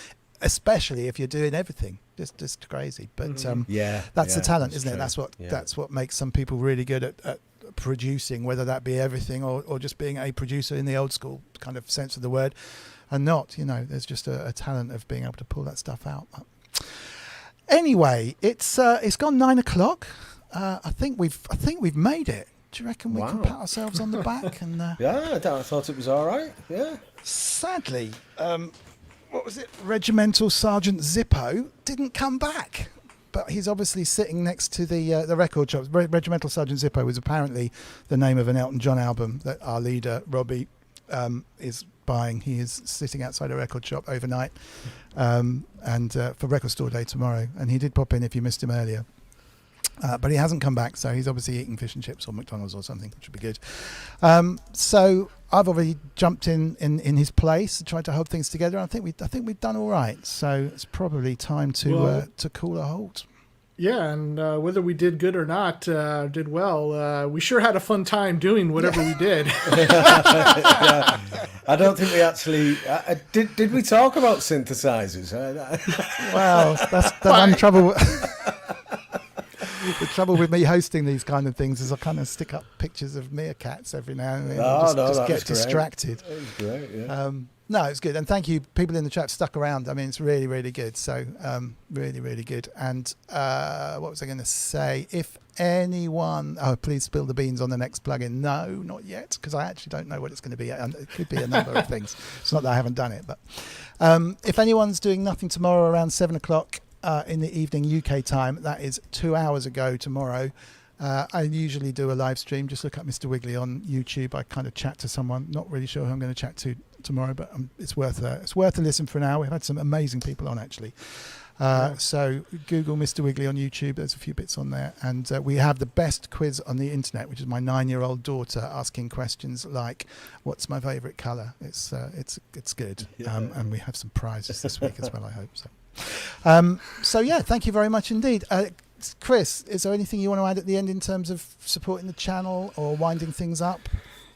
especially if you're doing everything. Just crazy. But that's the talent, isn't it? That's what makes some people really good at producing, whether that be everything or just being a producer in the old school kind of sense of the word, and not. There's just a talent of being able to pull that stuff out. Anyway, it's gone 9 o'clock. I think we've made it. Do you reckon we can pat ourselves on the back? And yeah, I thought it was all right. Yeah. Sadly, what was it? Regimental Sergeant Zippo didn't come back, but he's obviously sitting next to the record shop. Regimental Sergeant Zippo was apparently the name of an Elton John album that our leader Robbie is buying. He is sitting outside a record shop overnight, and for Record Store Day tomorrow. And he did pop in if you missed him earlier. But he hasn't come back, so he's obviously eating fish and chips or McDonald's or something, which would be good. So I've already jumped in his place and tried to hold things together. I think we've done all right. So it's probably time to call a halt. Yeah, and whether we did good or not, did well, we sure had a fun time doing whatever we did. Yeah. I don't think we actually did. We talk about synthesizers? Well, that's trouble. The trouble with me hosting these kind of things is I kind of stick up pictures of meerkats every now and then. Just get distracted. That was great, yeah. No, it's good. And thank you, people in the chat stuck around. I mean, it's really, really good. So, really, really good. And what was I going to say? If anyone... Oh, please spill the beans on the next plugin. No, not yet, because I actually don't know what it's going to be. It could be a number of things. It's not that I haven't done it. But if anyone's doing nothing tomorrow around 7 o'clock, in the evening UK time, that is 2 hours ago tomorrow. I usually do a live stream. Just look up Mr. Wiggly on YouTube. I kind of chat to someone. Not really sure who I'm going to chat to tomorrow, but it's worth a listen for an hour. We've had some amazing people on actually. So Google Mr. Wiggly on YouTube. There's a few bits on there, and we have the best quiz on the internet, which is my 9-year-old daughter asking questions like, "What's my favourite colour?" It's good, and we have some prizes this week as well. I hope so. So yeah, thank you very much indeed. Cryss, is there anything you want to add at the end in terms of supporting the channel or winding things up?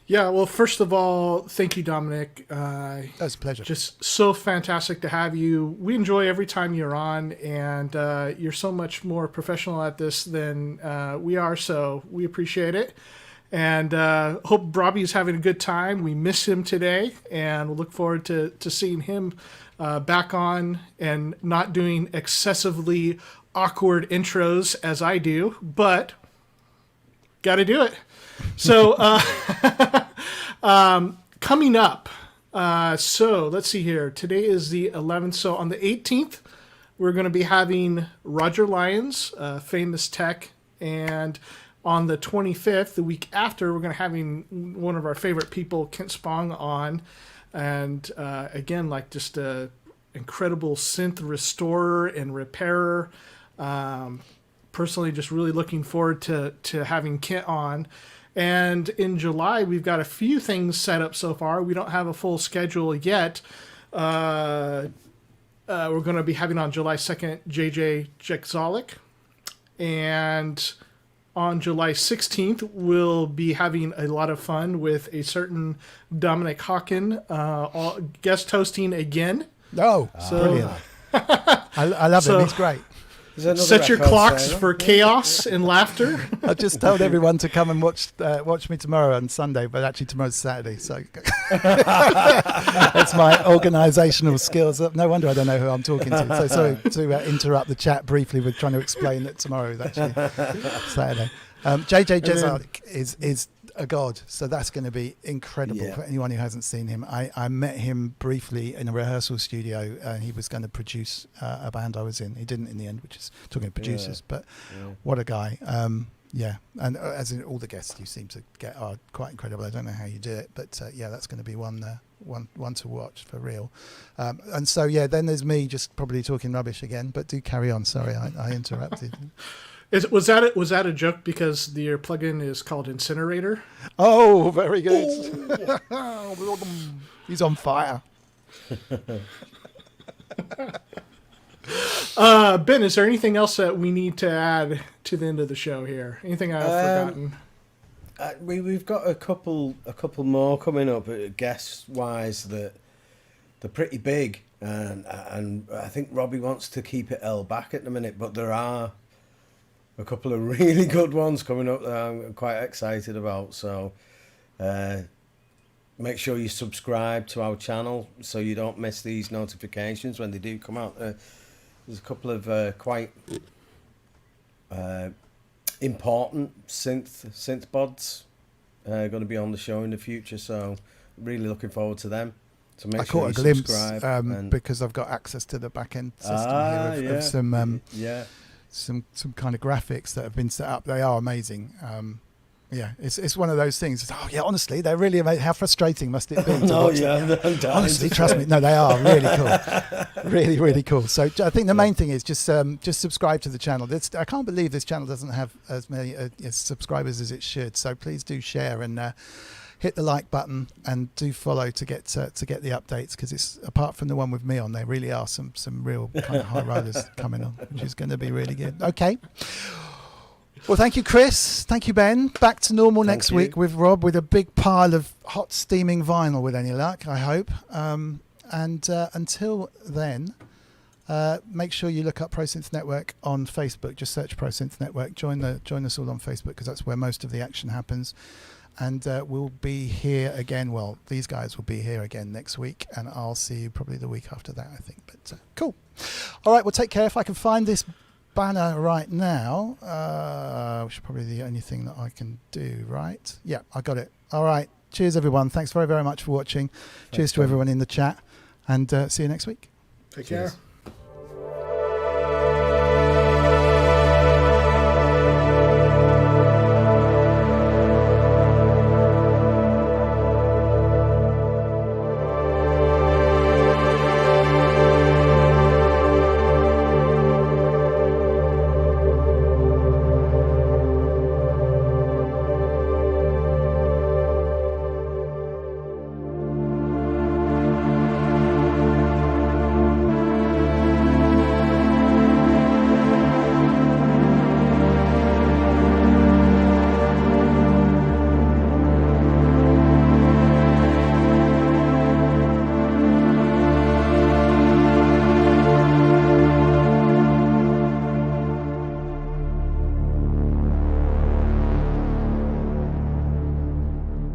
Yeah, well, first of all, thank you, Dominic. That's a pleasure. Just so fantastic to have you. We enjoy every time you're on, and you're so much more professional at this than we are, so we appreciate it. And hope Robbie's having a good time. We miss him today, and we'll look forward to seeing him back on and not doing excessively awkward intros as I do, but got to do it. So coming up, so let's see here. Today is the 11th. So on the 18th, we're going to be having Roger Lyons, famous tech, and on the 25th, the week after, we're going to having one of our favorite people, Kent Spong, on. And again, like just a incredible synth restorer and repairer. Personally, just really looking forward to having Kent on. And in July, we've got a few things set up so far. We don't have a full schedule yet. We're going to be having on July 2nd, JJ Jekzalik. And on July 16th, we'll be having a lot of fun with a certain Dominic Hawken guest hosting again. Oh, brilliant. I love him. He's great. Set your clocks for chaos and laughter. I just told everyone to come and watch me tomorrow on Sunday, but actually tomorrow's Saturday. So that's my organisational skills. No wonder I don't know who I'm talking to. So sorry to interrupt the chat briefly with trying to explain that tomorrow is actually Saturday. JJ Jezik is a god, so that's going to be incredible for anyone who hasn't seen him. I met him briefly in a rehearsal studio, and he was going to produce a band I was in. He didn't in the end, which is talking of producers, but what a guy. And as in all the guests you seem to get are quite incredible. I don't know how you do it, but that's going to be one to watch for real. And so then there's me just probably talking rubbish again, but do carry on. Sorry, I interrupted. Was that a joke because your plugin is called Incinerator? Oh, very good. He's on fire. Ben, is there anything else that we need to add to the end of the show here? Anything I've forgotten? We've got a couple more coming up, guest wise, that they're pretty big, and I think Robbie wants to keep it held back at the minute, but there are a couple of really good ones coming up that I'm quite excited about. So make sure you subscribe to our channel so you don't miss these notifications when they do come out. There's a couple of quite important synth bods going to be on the show in the future, so really looking forward to them. So make sure you subscribe. Because I've got access to the back end system here of some some kind of graphics that have been set up. They are amazing. It's one of those things. Honestly, they're really amazing. How frustrating must it be to watch them? Honestly, trust me. No, they are really cool. Really, really cool. So I think the main thing is just subscribe to the channel. I can't believe this channel doesn't have as many subscribers as it should. So please do share and hit the like button and do follow to get the updates, because it's, apart from the one with me on, there really are some real kind of high rollers coming on, which is going to be really good. Okay. Well, thank you, Cryss. Thank you, Ben. Back to normal next week with Rob, with a big pile of hot steaming vinyl with any luck, I hope. And until then, make sure you look up Pro Synth Network on Facebook. Just search Pro Synth Network. Join us all on Facebook, because that's where most of the action happens. And we'll be here again. Well, these guys will be here again next week, and I'll see you probably the week after that, I think. But cool. All right, well, take care. If I can find this banner right now, which is probably the only thing that I can do, right? Yeah, I got it. All right. Cheers, everyone. Thanks very, very much for watching. Cheers to everyone in the chat, and see you next week. Take care.